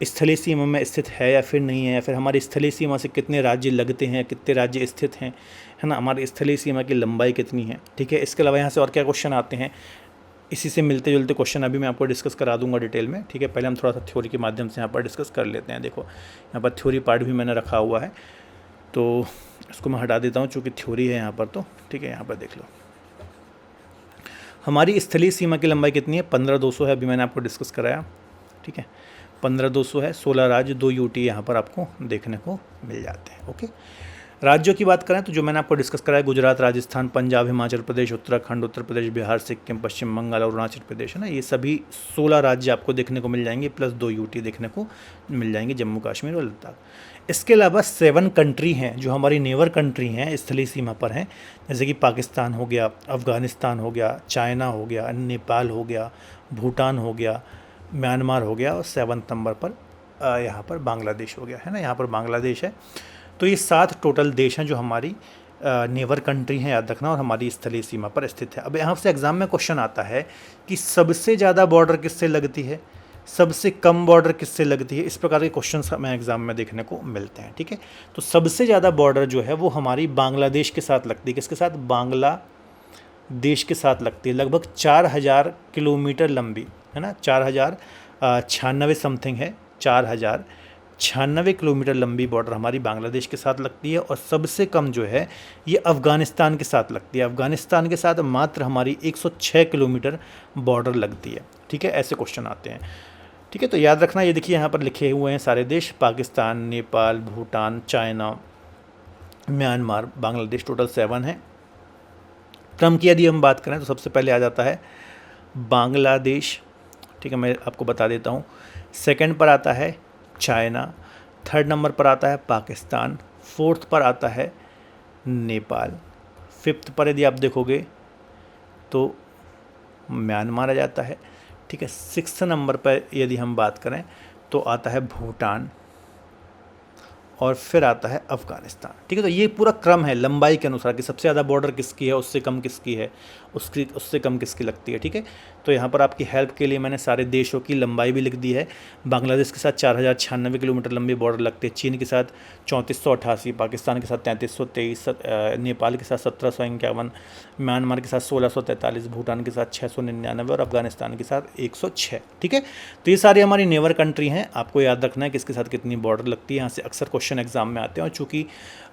स्थलीय सीमा में स्थित है या फिर नहीं है, या फिर हमारी स्थलीय सीमा से कितने राज्य लगते हैं, कितने राज्य स्थित हैं, है ना, हमारी स्थलीय सीमा की लंबाई कितनी है। ठीक है, इसके अलावा यहाँ से और क्या क्वेश्चन आते हैं, इसी से मिलते जुलते क्वेश्चन अभी मैं आपको डिस्कस करा दूंगा डिटेल में। ठीक है, पहले हम थोड़ा सा थ्योरी के माध्यम से यहाँ पर डिस्कस कर लेते हैं। देखो यहाँ पर थ्योरी पार्ट भी मैंने रखा हुआ है, तो इसको मैं हटा देता हूँ चूँकि थ्योरी है यहाँ पर। तो ठीक है, यहाँ पर देख लो, हमारी स्थलीय सीमा की लंबाई कितनी है, 15,200 है, अभी मैंने आपको डिस्कस कराया। ठीक है, 15,200 है, 16 राज्य 2 यूटी यहाँ पर आपको देखने को मिल जाते हैं। ओके, राज्यों की बात करें तो जो मैंने आपको डिस्कस कराया, गुजरात, राजस्थान, पंजाब, हिमाचल प्रदेश, उत्तराखंड, उत्तर प्रदेश, बिहार, सिक्किम, पश्चिम बंगाल और अरुणाचल प्रदेश, है ना, ये सभी 16 राज्य आपको देखने को मिल जाएंगे, प्लस 2 यूटी देखने को मिल जाएंगे, जम्मू कश्मीर और लद्दाख। इसके अलावा 7 कंट्री हैं जो हमारी नेबर कंट्री हैं, स्थलीय सीमा पर हैं, जैसे कि पाकिस्तान हो गया, अफ़गानिस्तान हो गया, चाइना हो गया, नेपाल हो गया, भूटान हो गया, म्यांमार हो गया, और 7 नंबर पर यहाँ पर बांग्लादेश हो गया, है ना, यहाँ पर बांग्लादेश है। तो ये 7 टोटल देश हैं जो हमारी नेबर कंट्री हैं, याद रखना, और हमारी स्थलीय सीमा पर स्थित है। अब यहाँ से एग्जाम में क्वेश्चन आता है कि सबसे ज़्यादा बॉर्डर किससे लगती है, सबसे कम बॉर्डर किससे लगती है, इस प्रकार के क्वेश्चन हमें एग्जाम में देखने को मिलते हैं। ठीक है, तो सबसे ज़्यादा बॉर्डर जो है वो हमारी बांग्लादेश के साथ लगती है। किसके साथ, बांग्लादेश के साथ लगती है, लगभग 4,000 किलोमीटर लंबी, है ना, 4,096 समथिंग है, 4,096 किलोमीटर लंबी बॉर्डर हमारी बांग्लादेश के साथ लगती है। और सबसे कम जो है ये अफ़गानिस्तान के साथ लगती है, अफ़गानिस्तान के साथ मात्र हमारी 106 किलोमीटर बॉर्डर लगती है। ठीक है, ऐसे क्वेश्चन आते हैं। ठीक है, तो याद रखना, ये देखिए यहाँ पर लिखे हुए हैं सारे देश, Pakistan, Nepal, Bhutan, China, Myanmar, Bangladesh, total 7 हैं। क्रम की यदि हम बात करें तो सबसे पहले आ जाता है बांग्लादेश। ठीक है, मैं आपको बता देता हूँ। सेकंड पर आता है चाइना, थर्ड नंबर पर आता है पाकिस्तान, फोर्थ पर आता है नेपाल, फिफ्थ पर यदि आप देखोगे तो म्यांमार आ जाता है। ठीक है, सिक्स्थ नंबर पर यदि हम बात करें तो आता है भूटान, और फिर आता है अफ़गानिस्तान। ठीक है, तो ये पूरा क्रम है लंबाई के अनुसार कि सबसे ज़्यादा बॉर्डर किसकी है, उससे कम किसकी है, उससे कम किसकी लगती है। ठीक है, तो यहाँ पर आपकी हेल्प के लिए मैंने सारे देशों की लंबाई भी लिख दी है। बांग्लादेश के साथ 4,096 किलोमीटर लंबी बॉर्डर लगती है, चीन के साथ 3488, पाकिस्तान के साथ 3323, नेपाल के साथ 1751, म्यांमार के साथ 1643, भूटान के साथ 699 और अफगानिस्तान के साथ 106। ठीक है, तो ये सारी हमारी नेबर कंट्री हैं। आपको याद रखना है कि इसके साथ कितनी बॉर्डर लगती है, यहाँ से अक्सर क्वेश्चन क्वेश्चन एग्ज़ाम में आते हैं। और चूँकि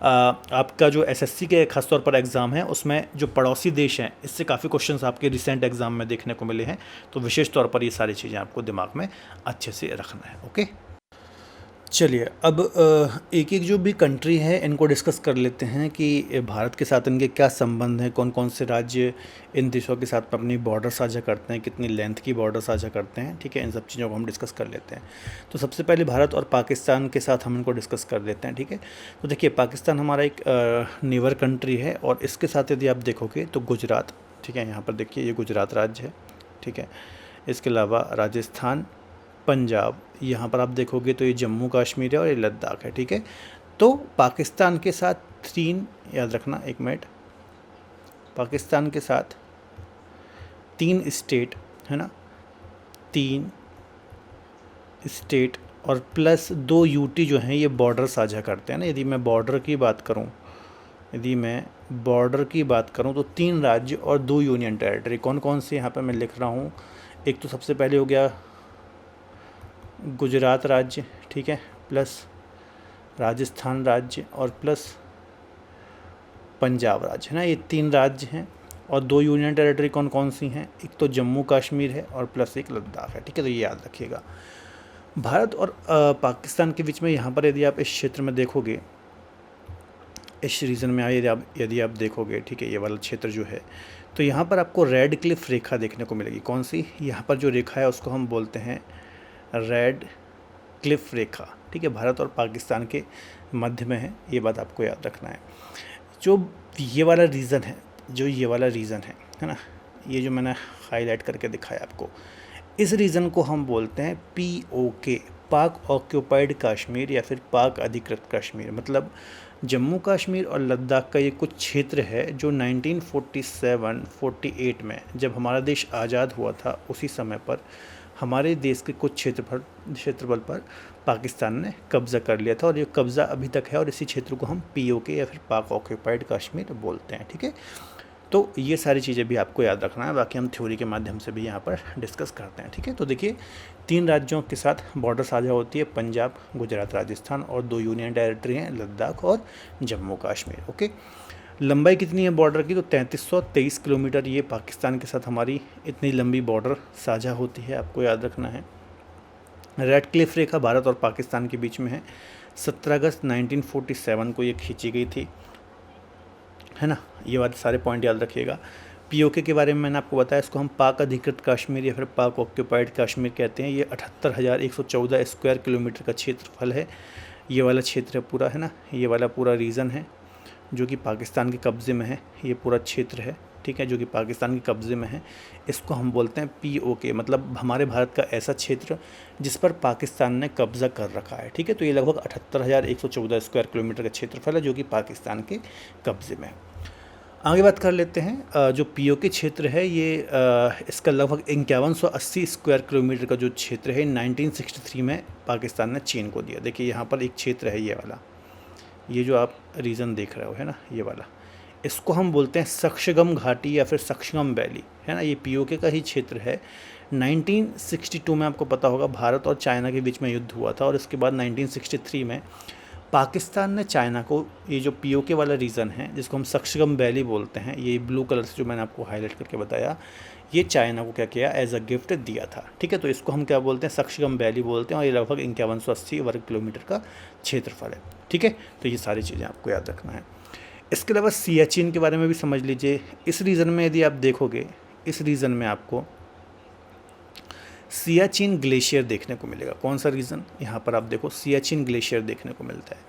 आपका जो एसएससी के खासतौर पर एग्ज़ाम है उसमें जो पड़ोसी देश हैं इससे काफ़ी क्वेश्चंस आपके रिसेंट एग्ज़ाम में देखने को मिले हैं, तो विशेष तौर पर ये सारी चीज़ें आपको दिमाग में अच्छे से रखना है। ओके, चलिए अब एक एक जो भी कंट्री है इनको डिस्कस कर लेते हैं कि भारत के साथ इनके क्या संबंध हैं, कौन कौन से राज्य इन देशों के साथ अपनी बॉर्डर साझा करते हैं, कितनी लेंथ की बॉर्डर साझा करते हैं। ठीक है, इन सब चीज़ों को हम डिस्कस कर लेते हैं। तो सबसे पहले भारत और पाकिस्तान के साथ हम इनको डिस्कस कर लेते हैं। ठीक है, तो देखिए पाकिस्तान हमारा एक नेबर कंट्री है और इसके साथ यदि आप देखोगे तो गुजरात, ठीक है, यहाँ पर देखिए ये गुजरात राज्य है। ठीक है, इसके अलावा राजस्थान, पंजाब, यहाँ पर आप देखोगे तो ये जम्मू कश्मीर है और ये लद्दाख है। ठीक है, तो पाकिस्तान के साथ 3, याद रखना, एक मिनट, पाकिस्तान के साथ 3 स्टेट है ना, 3 स्टेट और प्लस 2 यूटी जो हैं ये बॉर्डर साझा करते हैं ना। यदि मैं बॉर्डर की बात करूँ तो 3 राज्य और 2 यूनियन टेरिटरी। कौन कौन से यहाँ पर मैं लिख रहा हूँ, एक तो सबसे पहले हो गया गुजरात राज्य, ठीक है, प्लस राजस्थान राज्य और प्लस पंजाब राज्य है ना, ये 3 राज्य हैं। और 2 यूनियन टेरिटरी कौन कौन सी हैं, एक तो जम्मू कश्मीर है और प्लस एक लद्दाख है। ठीक है, तो ये याद रखिएगा। भारत और पाकिस्तान के बीच में यहाँ पर यदि आप इस क्षेत्र में देखोगे, इस रीजन में यदि आप देखोगे, ठीक है, ये वाला क्षेत्र जो है, तो यहाँ पर आपको रेड क्लिफ रेखा देखने को मिलेगी। कौन सी, यहाँ पर जो रेखा है उसको हम बोलते हैं रेड क्लिफ रेखा। ठीक है, भारत और पाकिस्तान के मध्य में है, ये बात आपको याद रखना है। जो ये वाला रीज़न है ना, ये जो मैंने हाईलाइट करके दिखाया आपको, इस रीज़न को हम बोलते हैं POK, पाक ऑक्यूपाइड कश्मीर या फिर पाक अधिकृत कश्मीर। मतलब जम्मू कश्मीर और लद्दाख का ये कुछ क्षेत्र है जो 1947-48 में जब हमारा देश आज़ाद हुआ था उसी समय पर हमारे देश के कुछ क्षेत्रफल पर पाकिस्तान ने कब्ज़ा कर लिया था और ये कब्ज़ा अभी तक है और इसी क्षेत्र को हम POK या फिर पाक ऑक्यूपाइड कश्मीर बोलते हैं। ठीक है, तो ये सारी चीज़ें भी आपको याद रखना है, बाकी हम थ्योरी के माध्यम से भी यहाँ पर डिस्कस करते हैं। ठीक है, तो देखिए 3 राज्यों के साथ बॉर्डर साझा होती है, पंजाब, गुजरात, राजस्थान, और 2 यूनियन टेरिटरी हैं, लद्दाख और जम्मू कश्मीर। ओके, लंबाई कितनी है बॉर्डर की, तो 3323 किलोमीटर ये पाकिस्तान के साथ हमारी इतनी लंबी बॉर्डर साझा होती है, आपको याद रखना है। रेड क्लिफ रेखा भारत और पाकिस्तान के बीच में है, 17 अगस्त 1947 को ये खींची गई थी, है ना। ये बात सारे पॉइंट याद रखिएगा। POK के बारे में मैंने आपको बताया, इसको हम पाक अधिकृत कश्मीर या फिर पाक ऑक्यूपाइड कश्मीर कहते हैं। ये 78,114 स्क्वायर किलोमीटर का क्षेत्रफल है, ये वाला क्षेत्र है पूरा, है ना, ये वाला पूरा रीजन है जो कि पाकिस्तान के कब्ज़े में है, ये पूरा क्षेत्र है, ठीक है, जो कि पाकिस्तान के कब्ज़े में है। इसको हम बोलते हैं POK, मतलब हमारे भारत का ऐसा क्षेत्र जिस पर पाकिस्तान ने कब्ज़ा कर रखा है। ठीक है, तो ये लगभग 78,114 स्क्वायर किलोमीटर का क्षेत्रफल है जो कि पाकिस्तान के कब्ज़े में है। आगे बात कर लेते हैं, जो POK क्षेत्र है ये इसका लगभग 5180 स्क्वायर किलोमीटर का जो क्षेत्र है 1963 में पाकिस्तान ने चीन को दिया। देखिए यहाँ पर एक क्षेत्र है ये वाला, ये जो आप रीजन देख रहे हो, है ना, ये वाला, इसको हम बोलते हैं सक्शगम घाटी या फिर सक्शगम वैली, है ना, ये POK का ही क्षेत्र है। 1962 में आपको पता होगा भारत और चाइना के बीच में युद्ध हुआ था और इसके बाद 1963 में पाकिस्तान ने चाइना को ये जो POK वाला रीजन है जिसको हम सक्शगम वैली बोलते हैं, ये ब्लू कलर से जो मैंने आपको हाईलाइट करके बताया, ये चाइना को क्या किया, एज अ गिफ्ट दिया था। ठीक है, तो इसको हम क्या बोलते हैं, सक्शगम वैली बोलते हैं और ये लगभग 5180 वर्ग किलोमीटर का क्षेत्रफल है। ठीक है, तो ये सारी चीज़ें आपको याद रखना है। इसके अलावा सियाचिन के बारे में भी समझ लीजिए। इस रीजन में यदि आप देखोगे, इस रीजन में आपको सियाचिन ग्लेशियर देखने को मिलेगा। कौन सा रीजन, यहाँ पर आप देखो सियाचिन ग्लेशियर देखने को मिलता है।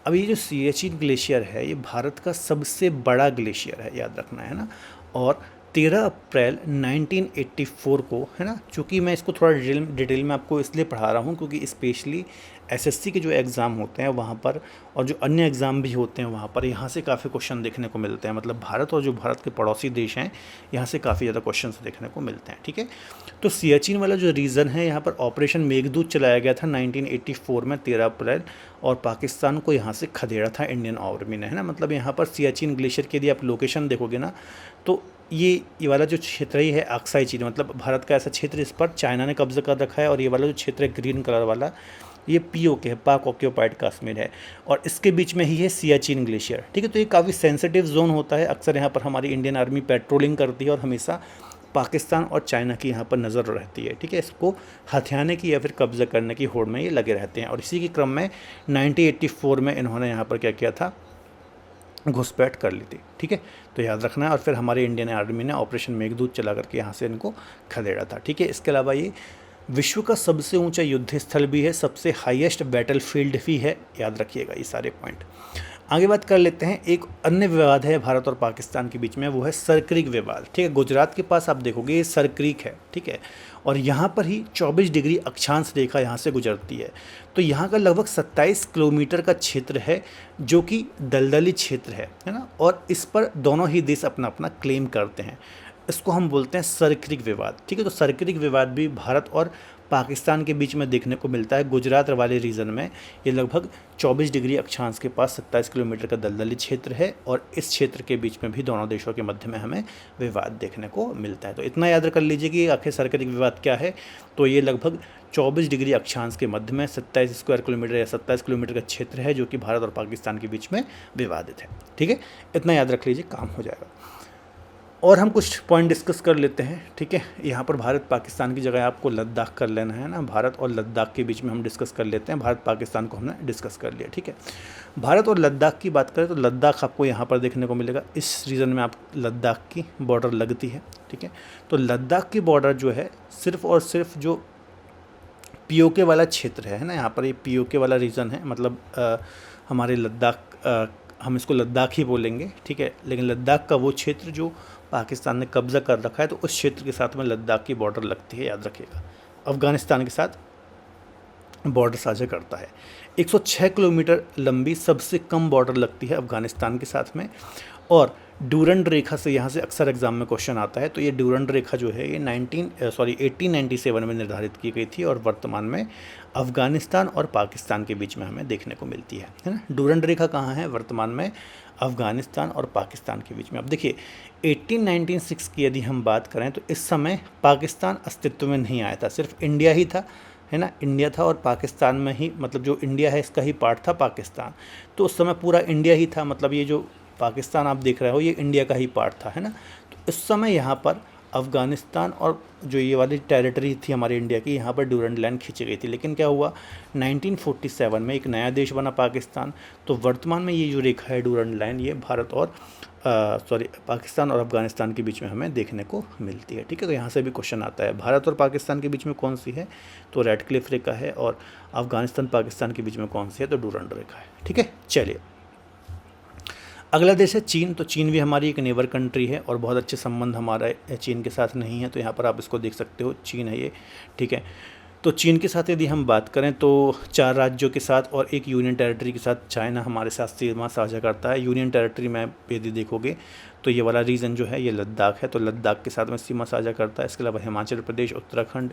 अब ये जो सियाचिन ग्लेशियर है ये भारत का सबसे बड़ा ग्लेशियर है, याद रखना है ना। और 13 अप्रैल 1984 को, है ना, चूँकि मैं इसको थोड़ा डिटेल में आपको इसलिए पढ़ा रहा हूँ क्योंकि स्पेशली SSC के जो एग्ज़ाम होते हैं वहाँ पर और जो अन्य एग्ज़ाम भी होते हैं वहाँ पर यहाँ से काफ़ी क्वेश्चन देखने को मिलते हैं। मतलब भारत और जो भारत के पड़ोसी देश हैं यहाँ से काफ़ी ज़्यादा क्वेश्चन देखने को मिलते हैं। ठीक है, तो सियाचिन वाला जो रीज़न है यहाँ पर ऑपरेशन मेघदूत चलाया गया था 1984 में 13 अप्रैल, और पाकिस्तान को यहाँ से खदेड़ा था इंडियन आर्मी ने, है ना। मतलब यहाँ पर सियाचिन ग्लेशियर के यदि आप लोकेशन देखोगे ना तो ये वाला जो क्षेत्र ही है अक्साई चीन, मतलब भारत का ऐसा क्षेत्र इस पर चाइना ने कब्जा कर रखा है, और ये वाला जो क्षेत्र है ग्रीन कलर वाला ये POK है, पाक ऑक्यूपाइड कश्मीर है, और इसके बीच में ही है सियाचिन ग्लेशियर। ठीक है, तो ये काफ़ी सेंसिटिव जोन होता है। अक्सर यहाँ पर हमारी इंडियन आर्मी पेट्रोलिंग करती है और हमेशा पाकिस्तान और चाइना की यहाँ पर नज़र रहती है। ठीक है, इसको हथियाने की या फिर कब्जा करने की होड़ में ये लगे रहते हैं। और इसी के क्रम में 1984 में इन्होंने यहाँ पर क्या किया था, घुसपैठ कर ली थी। ठीक है, तो याद रखना है। और फिर हमारे इंडियन आर्मी ने ऑपरेशन मेघदूत चला करके यहाँ से इनको खदेड़ा था। ठीक है, इसके अलावा ये विश्व का सबसे ऊंचा युद्ध स्थल भी है, सबसे हाईएस्ट बैटल फील्ड भी है। याद रखिएगा ये सारे पॉइंट। आगे बात कर लेते हैं, एक अन्य विवाद है भारत और पाकिस्तान के बीच में, वो है सरक्रीक विवाद। ठीक है, गुजरात के पास आप देखोगे ये सरक्रीक है। ठीक है, और यहाँ पर ही 24 डिग्री अक्षांश रेखा यहाँ से गुजरती है। तो यहाँ का लगभग 27 किलोमीटर का क्षेत्र है जो कि दलदली क्षेत्र है ना, और इस पर दोनों ही देश अपना अपना क्लेम करते हैं। इसको हम बोलते हैं सरक्रीक विवाद। ठीक है, तो सरक्रीक विवाद भी भारत और पाकिस्तान के बीच में देखने को मिलता है। गुजरात वाले रीजन में ये लगभग 24 डिग्री अक्षांश के पास 27 किलोमीटर का दलदली क्षेत्र है, और इस क्षेत्र के बीच में भी दोनों देशों के मध्य में हमें विवाद देखने को मिलता है। तो इतना याद कर लीजिए कि आखिर सरक्रीक विवाद क्या है। तो ये लगभग 24 डिग्री अक्षांश के मध्य में 27 स्क्वायर किलोमीटर या 27 किलोमीटर का क्षेत्र है जो कि भारत और पाकिस्तान के बीच में विवादित है। ठीक है, इतना याद रख लीजिए, काम हो जाएगा। और हम कुछ पॉइंट डिस्कस कर लेते हैं। ठीक है, यहाँ पर भारत पाकिस्तान की जगह आपको लद्दाख कर लेना है ना, भारत और लद्दाख के बीच में हम डिस्कस कर लेते हैं। भारत पाकिस्तान को हमने डिस्कस कर लिया। ठीक है, भारत और लद्दाख की बात करें तो लद्दाख आपको यहाँ पर देखने को मिलेगा, इस रीजन में आप लद्दाख की बॉर्डर लगती है। ठीक है, तो लद्दाख की बॉर्डर जो है सिर्फ और सिर्फ जो POK वाला क्षेत्र है ना, यहाँ पर ये POK वाला रीजन है, मतलब हमारे लद्दाख, हम इसको लद्दाख ही बोलेंगे। ठीक है, लेकिन लद्दाख का वो क्षेत्र जो पाकिस्तान ने कब्जा कर रखा है, तो उस क्षेत्र के साथ में लद्दाख की बॉर्डर लगती है। याद रखिएगा, अफगानिस्तान के साथ बॉर्डर साझा करता है। 106 किलोमीटर लंबी सबसे कम बॉर्डर लगती है अफगानिस्तान के साथ में। और ड्यूरंड रेखा से यहाँ से अक्सर एग्जाम में क्वेश्चन आता है। तो ये ड्यूरंड रेखा जो है ये 1897 में निर्धारित की गई थी, और वर्तमान में अफगानिस्तान और पाकिस्तान के बीच में हमें देखने को मिलती है ना। ड्यूरंड रेखा कहाँ है? वर्तमान में अफगानिस्तान और पाकिस्तान के बीच में। अब देखिए 1896 की यदि हम बात करें तो इस समय पाकिस्तान अस्तित्व में नहीं आया था, सिर्फ इंडिया ही था, है ना। इंडिया था और पाकिस्तान में ही, मतलब जो इंडिया है इसका ही पार्ट था पाकिस्तान। तो उस समय पूरा इंडिया ही था, मतलब ये जो पाकिस्तान आप देख रहे हो ये इंडिया का ही पार्ट था, है ना। तो इस समय यहाँ पर अफ़गानिस्तान और जो ये वाली टेरिटरी थी हमारे इंडिया की, यहाँ पर ड्यूरंड लाइन खींची गई थी। लेकिन क्या हुआ, 1947 में एक नया देश बना पाकिस्तान। तो वर्तमान में ये जो रेखा है ड्यूरंड लाइन, ये भारत और पाकिस्तान और अफ़गानिस्तान के बीच में हमें देखने को मिलती है। ठीक है, तो यहाँ से भी क्वेश्चन आता है भारत और पाकिस्तान के बीच में कौन सी है, तो रेडक्लिफ रेखा है, और अफ़गानिस्तान पाकिस्तान के बीच में कौन सी है, तो ड्यूरंड रेखा है। ठीक है, चलिए अगला देश है चीन। तो चीन भी हमारी एक नेबर कंट्री है और बहुत अच्छे संबंध हमारा चीन के साथ नहीं है। तो यहाँ पर आप इसको देख सकते हो, चीन है ये। ठीक है, तो चीन के साथ यदि हम बात करें तो 4 राज्यों के साथ और एक यूनियन टेरिटरी के साथ चाइना हमारे साथ सीमा साझा करता है। यूनियन टेरिटरी में यदि देखोगे तो ये वाला रीजन जो है ये लद्दाख है, तो लद्दाख के साथ में सीमा साझा करता है। इसके अलावा हिमाचल प्रदेश, उत्तराखंड,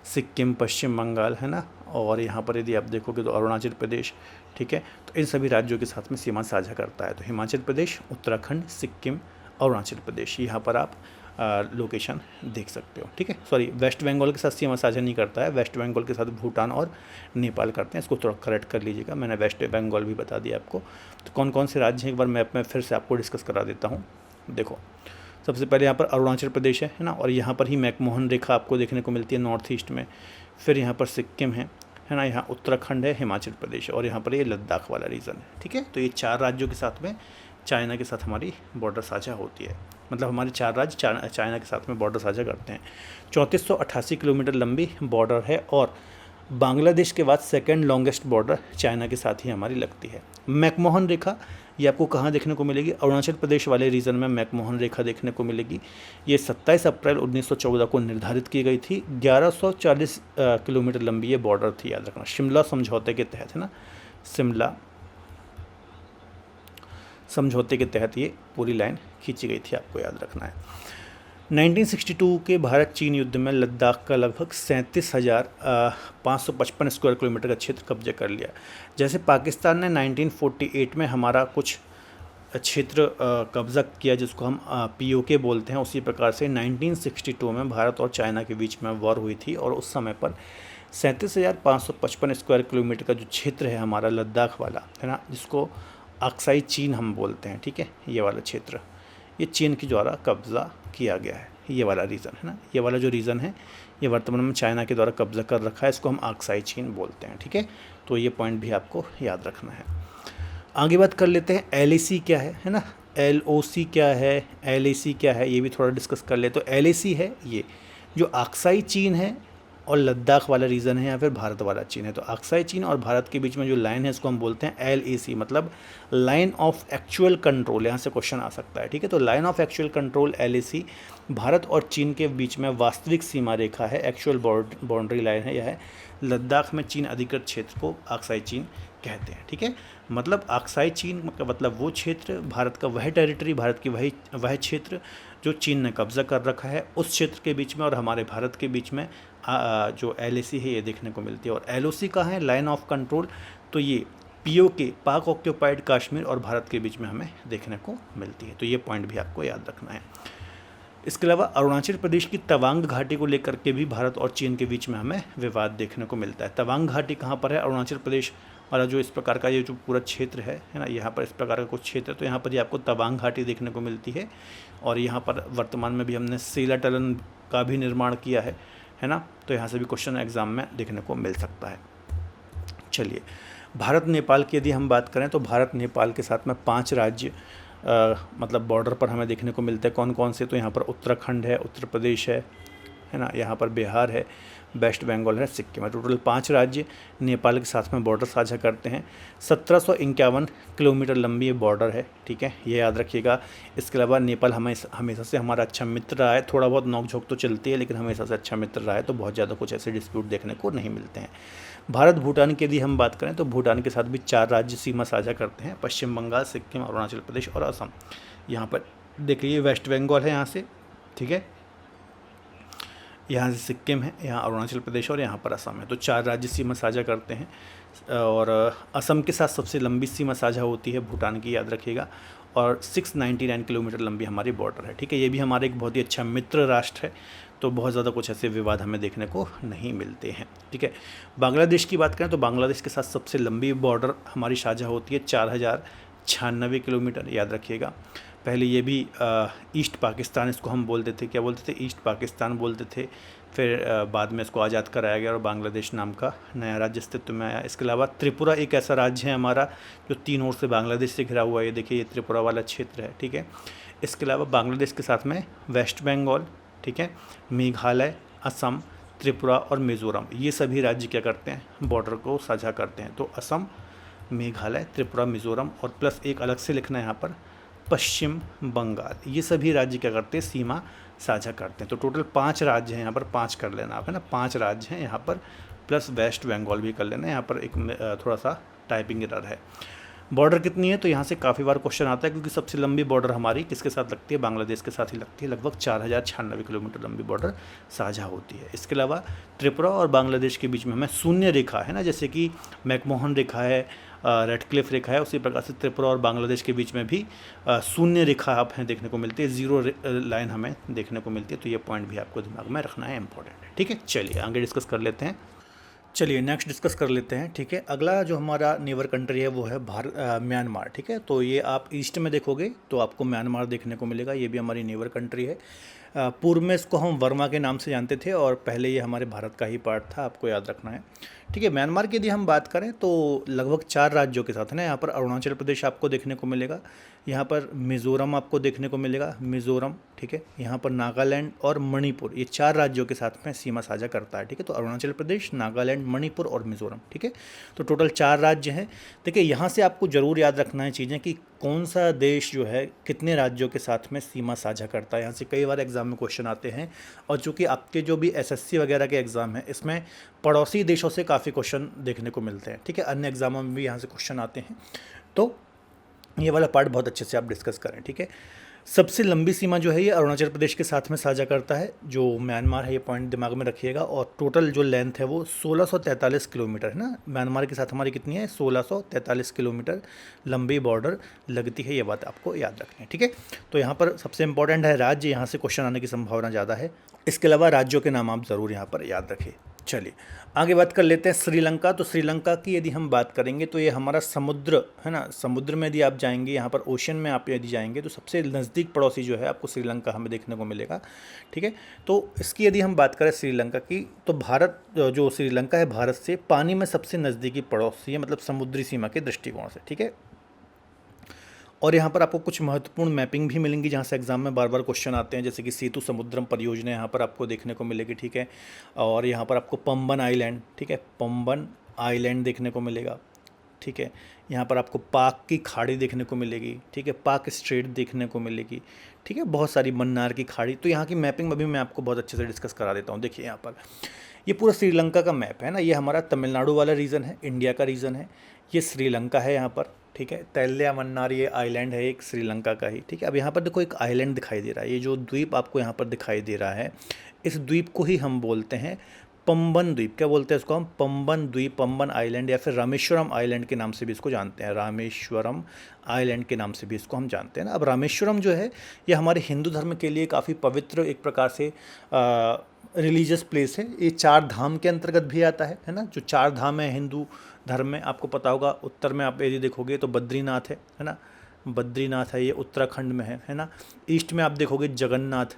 सिक्किम, पश्चिम बंगाल, है ना, और यहाँ पर यदि आप देखोगे तो अरुणाचल प्रदेश। ठीक है, तो इन सभी राज्यों के साथ में सीमा साझा करता है। तो हिमाचल प्रदेश, उत्तराखंड, सिक्किम, अरुणाचल प्रदेश, यहाँ पर आप लोकेशन देख सकते हो। ठीक है, सॉरी, वेस्ट बंगाल के साथ सीमा साझा नहीं करता है, वेस्ट बंगाल के साथ भूटान और नेपाल करते हैं। इसको थोड़ा करेक्ट कर लीजिएगा, मैंने वेस्ट बंगाल भी बता दिया आपको। तो कौन कौन से राज्य हैं एक बार मैप में फिर से आपको डिस्कस करा देता हूँ। देखो सबसे पहले यहाँ पर अरुणाचल प्रदेश है ना, और यहाँ पर ही मैकमोहन रेखा आपको देखने को मिलती है नॉर्थ ईस्ट में। फिर यहाँ पर सिक्किम है ना, यहाँ उत्तराखंड है, हिमाचल प्रदेश, और यहाँ पर ये लद्दाख वाला रीजन है। ठीक है, तो ये 4 राज्यों के साथ में चाइना के साथ हमारी बॉर्डर साझा होती है, मतलब हमारे 4 राज्य चाइना के साथ में बॉर्डर साझा करते हैं। 3488 किलोमीटर लंबी बॉर्डर है, और बांग्लादेश के बाद सेकंड लॉन्गेस्ट बॉर्डर चाइना के साथ ही हमारी लगती है। मैकमोहन रेखा ये आपको कहाँ देखने को मिलेगी? अरुणाचल प्रदेश वाले रीजन में मैकमोहन रेखा देखने को मिलेगी। ये 27 अप्रैल 1914 को निर्धारित की गई थी। 1140 किलोमीटर लंबी ये बॉर्डर थी, याद रखना, शिमला समझौते के तहत, है ना, शिमला समझौते के तहत ये पूरी लाइन खींची गई थी, आपको याद रखना है। 1962 के भारत चीन युद्ध में लद्दाख का लगभग 37,555 स्क्वायर किलोमीटर का क्षेत्र कब्जा कर लिया। जैसे पाकिस्तान ने 1948 में हमारा कुछ क्षेत्र कब्जा किया जिसको हम POK बोलते हैं, उसी प्रकार से 1962 में भारत और चाइना के बीच में वॉर हुई थी, और उस समय पर 37,555 स्क्वायर किलोमीटर का जो क्षेत्र है हमारा लद्दाख वाला, है ना, जिसको अक्साई चीन हम बोलते हैं, ठीक है, ये वाला क्षेत्र, ये चीन के द्वारा कब्ज़ा किया गया है, ये वाला रीज़न है ना, ये वाला जो रीज़न है ये वर्तमान में चाइना के द्वारा कब्ज़ा कर रखा है, इसको हम अक्साई चीन बोलते हैं, ठीक है। तो ये पॉइंट भी आपको याद रखना है। आगे बात कर लेते हैं LAC क्या है ना, LOC क्या है, LAC क्या है, ये भी थोड़ा डिस्कस कर ले। तो LAC है ये जो अक्साई चीन है और लद्दाख वाला रीजन है या फिर भारत वाला चीन है। तो अक्साई चीन और भारत के बीच में जो लाइन है इसको हम बोलते हैं LAC, मतलब लाइन ऑफ एक्चुअल कंट्रोल। यहाँ से क्वेश्चन आ सकता है, ठीक है। तो line of actual control LAC Bharat और चीन के बीच में वास्तविक सीमा रेखा है, एक्चुअल बाउंड्री लाइन है। यह है लद्दाख में चीन अधिकृत क्षेत्र को अक्साई चीन कहते हैं, ठीक है। मतलब अक्साई चीन का मतलब वो क्षेत्र, भारत का वह टेरिटरी, भारत की वह क्षेत्र जो चीन ने कब्ज़ा कर रखा है, उस क्षेत्र के बीच में और हमारे भारत के बीच में जो LAC है ये देखने को मिलती है। और LOC कहाँ है, लाइन ऑफ कंट्रोल, तो ये POK पाक ऑक्यूपाइड कश्मीर और भारत के बीच में हमें देखने को मिलती है। तो ये पॉइंट भी आपको याद रखना है। इसके अलावा अरुणाचल प्रदेश की तवांग घाटी को लेकर के भी भारत और चीन के बीच में हमें विवाद देखने को मिलता है। तवांग घाटी कहाँ पर है, अरुणाचल प्रदेश वाला जो इस प्रकार का ये जो पूरा क्षेत्र है ना, यहाँ पर इस प्रकार का कुछ क्षेत्र है, तो यहाँ पर ये आपको तवांग घाटी देखने को मिलती है। और यहाँ पर वर्तमान में भी हमने सेला टनल का भी निर्माण किया है ना, तो यहाँ से भी क्वेश्चन एग्जाम में देखने को मिल सकता है। चलिए, भारत नेपाल की यदि हम बात करें तो भारत नेपाल के साथ में 5 राज्य मतलब बॉर्डर पर हमें देखने को मिलते हैं। कौन कौन से, तो यहाँ पर उत्तराखंड है, उत्तर प्रदेश है ना, यहाँ पर बिहार है, वेस्ट बंगाल है, सिक्किम है। टोटल 5 राज्य नेपाल के साथ में बॉर्डर साझा करते हैं। 1751 किलोमीटर लंबी ये बॉर्डर है, ठीक है, ये याद रखिएगा। इसके अलावा नेपाल हमेशा से हमारा अच्छा मित्र रहा है। थोड़ा बहुत नोकझोंक तो चलती है, लेकिन हमेशा से अच्छा मित्र रहा है, तो बहुत ज़्यादा कुछ ऐसे डिस्प्यूट देखने को नहीं मिलते हैं। भारत भूटान की यदि हम बात करें तो भूटान के साथ भी 4 राज्य सीमा साझा करते हैं, पश्चिम बंगाल, सिक्किम, अरुणाचल प्रदेश और असम। यहाँ पर देखिए वेस्ट बंगाल है यहाँ से, ठीक है, यहाँ से सिक्किम है, यहाँ अरुणाचल प्रदेश और यहाँ पर असम है। तो 4 राज्य सीमा साझा करते हैं। और असम के साथ सबसे लंबी सीमा साझा होती है भूटान की, याद रखिएगा। और 699 किलोमीटर लंबी हमारी बॉर्डर है, ठीक है। ये भी हमारे एक बहुत ही अच्छा मित्र राष्ट्र है, तो बहुत ज़्यादा कुछ ऐसे विवाद हमें देखने को नहीं मिलते हैं, ठीक है। बांग्लादेश की बात करें तो बांग्लादेश के साथ सबसे लंबी बॉर्डर हमारी साझा होती है, 4096 किलोमीटर, याद रखिएगा। पहले ये भी ईस्ट पाकिस्तान इसको हम बोलते थे, क्या बोलते थे, ईस्ट पाकिस्तान बोलते थे। फिर बाद में इसको आज़ाद कराया गया और बांग्लादेश नाम का नया राज्य अस्तित्व में आया। इसके अलावा त्रिपुरा एक ऐसा राज्य है हमारा जो 3 ओर से बांग्लादेश से घिरा हुआ है। ये देखिए, ये त्रिपुरा वाला क्षेत्र है, ठीक है। इसके अलावा बांग्लादेश के साथ में वेस्ट बंगाल, ठीक है, मेघालय, असम, त्रिपुरा और मिज़ोरम, ये सभी राज्य क्या करते हैं, बॉर्डर को साझा करते हैं। तो असम, मेघालय, त्रिपुरा, मिज़ोरम और प्लस एक अलग से लिखना है यहाँ पर पश्चिम बंगाल, ये सभी राज्य क्या करते हैं, सीमा साझा करते हैं। तो टोटल 5 राज्य हैं यहाँ पर, 5 कर लेना आप, है ना, 5 राज्य हैं यहाँ पर, प्लस वेस्ट बंगाल भी कर लेना। यहाँ पर एक थोड़ा सा टाइपिंग एरर है। बॉर्डर कितनी है, तो यहाँ से काफ़ी बार क्वेश्चन आता है, क्योंकि सबसे लंबी बॉर्डर हमारी किसके साथ लगती है, बांग्लादेश के साथ ही लगती है। लगभग 4096 किलोमीटर लंबी बॉर्डर साझा होती है। इसके अलावा त्रिपुरा और बांग्लादेश के बीच में हमें शून्य रेखा है ना, जैसे कि मैकमोहन रेखा है, रेडक्लिफ रेखा है, उसी प्रकार से त्रिपुरा और बांग्लादेश के बीच में भी शून्य रेखा आप हमें देखने को मिलती है, 0 लाइन हमें देखने को मिलती है। तो ये पॉइंट भी आपको दिमाग में रखना है, इंपॉर्टेंट है, ठीक है। चलिए आगे डिस्कस कर लेते हैं। चलिए नेक्स्ट डिस्कस कर लेते हैं, ठीक है। अगला जो हमारा नेबर कंट्री है वो है म्यांमार, ठीक है। तो ये आप ईस्ट में देखोगे तो आपको म्यांमार देखने को मिलेगा, ये भी हमारी नेबर कंट्री है। पूर्व में इसको हम वर्मा के नाम से जानते थे और पहले ये हमारे भारत का ही पार्ट था, आपको याद रखना है, ठीक है। म्यांमार की यदि हम बात करें तो लगभग 4 राज्यों के साथ है ना, यहाँ पर अरुणाचल प्रदेश आपको देखने को मिलेगा, यहाँ पर मिज़ोरम आपको देखने को मिलेगा, मिज़ोरम, ठीक है। यहाँ पर नागालैंड और मणिपुर, ये 4 राज्यों के साथ में सीमा साझा करता है, ठीक है। तो अरुणाचल प्रदेश, नागालैंड, मणिपुर और मिज़ोरम, ठीक है। तो टोटल 4 राज्य हैं। देखिए यहाँ से आपको ज़रूर याद रखना है चीज़ें कि कौन सा देश जो है कितने राज्यों के साथ में सीमा साझा करता है। यहाँ से कई बार एग्जाम में क्वेश्चन आते हैं, और चूँकि आपके जो भी SSC वगैरह के एग्ज़ाम है इसमें पड़ोसी देशों से काफ़ी क्वेश्चन देखने को मिलते हैं, ठीक है। अन्य एग्जामों में भी यहाँ से क्वेश्चन आते हैं, तो ये वाला पार्ट बहुत अच्छे से आप डिस्कस करें, ठीक है। सबसे लंबी सीमा जो है ये अरुणाचल प्रदेश के साथ में साझा करता है, जो म्यांमार है, ये पॉइंट दिमाग में रखिएगा। और टोटल जो लेंथ है वो 1643 किलोमीटर है ना, म्यांमार के साथ हमारी कितनी है, 1643 किलोमीटर लंबी बॉर्डर लगती है, ये बात आपको याद रखनी है, ठीक है। तो यहाँ पर सबसे इंपॉर्टेंट है राज्य, यहाँ से क्वेश्चन आने की संभावना ज़्यादा है। इसके अलावा राज्यों के नाम आप ज़रूर यहाँ पर याद रखें, चलिए आगे बात कर लेते हैं श्रीलंका। तो श्रीलंका की यदि हम बात करेंगे तो ये हमारा समुद्र है ना, समुद्र में यदि आप जाएंगे, यहाँ पर ओशन में आप यदि जाएंगे तो सबसे नज़दीक पड़ोसी जो है आपको श्रीलंका हमें देखने को मिलेगा। ठीक है, तो इसकी यदि हम बात करें श्रीलंका की, तो भारत जो श्रीलंका है भारत से पानी में सबसे नज़दीकी पड़ोसी है, मतलब समुद्री सीमा के दृष्टिकोण से। ठीक है, और यहाँ पर आपको कुछ महत्वपूर्ण मैपिंग भी मिलेंगी जहाँ से एग्जाम में बार बार क्वेश्चन आते हैं, जैसे कि सेतु समुद्रम परियोजना यहाँ पर आपको देखने को मिलेगी। ठीक है, और यहाँ पर आपको पंबन आइलैंड, ठीक है, पंबन आइलैंड देखने को मिलेगा। ठीक है, यहाँ पर आपको पाक की खाड़ी देखने को मिलेगी। ठीक है, पाक स्ट्रेट देखने को मिलेगी। ठीक है, बहुत सारी मन्नार की खाड़ी। तो यहाँ की मैपिंग अभी मैं आपको बहुत अच्छे से डिस्कस करा देता हूँ। देखिए यहाँ पर ये पूरा श्रीलंका का मैप है ना, ये हमारा तमिलनाडु वाला रीजन है, इंडिया का रीजन है, ये श्रीलंका है यहाँ पर। ठीक है, तैल्या मन्नार ये आइलैंड है एक श्रीलंका का ही। ठीक है, अब यहाँ पर देखो एक आइलैंड दिखाई दे रहा है, ये जो द्वीप आपको यहाँ पर दिखाई दे रहा है, इस द्वीप को ही हम बोलते हैं पंबन द्वीप। क्या बोलते हैं इसको हम? पंबन द्वीप, पंबन आइलैंड, या फिर रामेश्वरम आइलैंड के नाम से भी इसको जानते हैं। रामेश्वरम आइलैंड के नाम से भी इसको हम जानते हैं ना। अब रामेश्वरम जो है ये हमारे हिंदू धर्म के लिए काफ़ी पवित्र एक प्रकार से रिलीजियस प्लेस है। ये 4 धाम के अंतर्गत भी आता है ना। जो 4 धाम है हिंदू धर्म में, आपको पता होगा, उत्तर में आप यदि देखोगे तो बद्रीनाथ है ना, बद्रीनाथ है, ये उत्तराखंड में है ना। ईस्ट में आप देखोगे जगन्नाथ,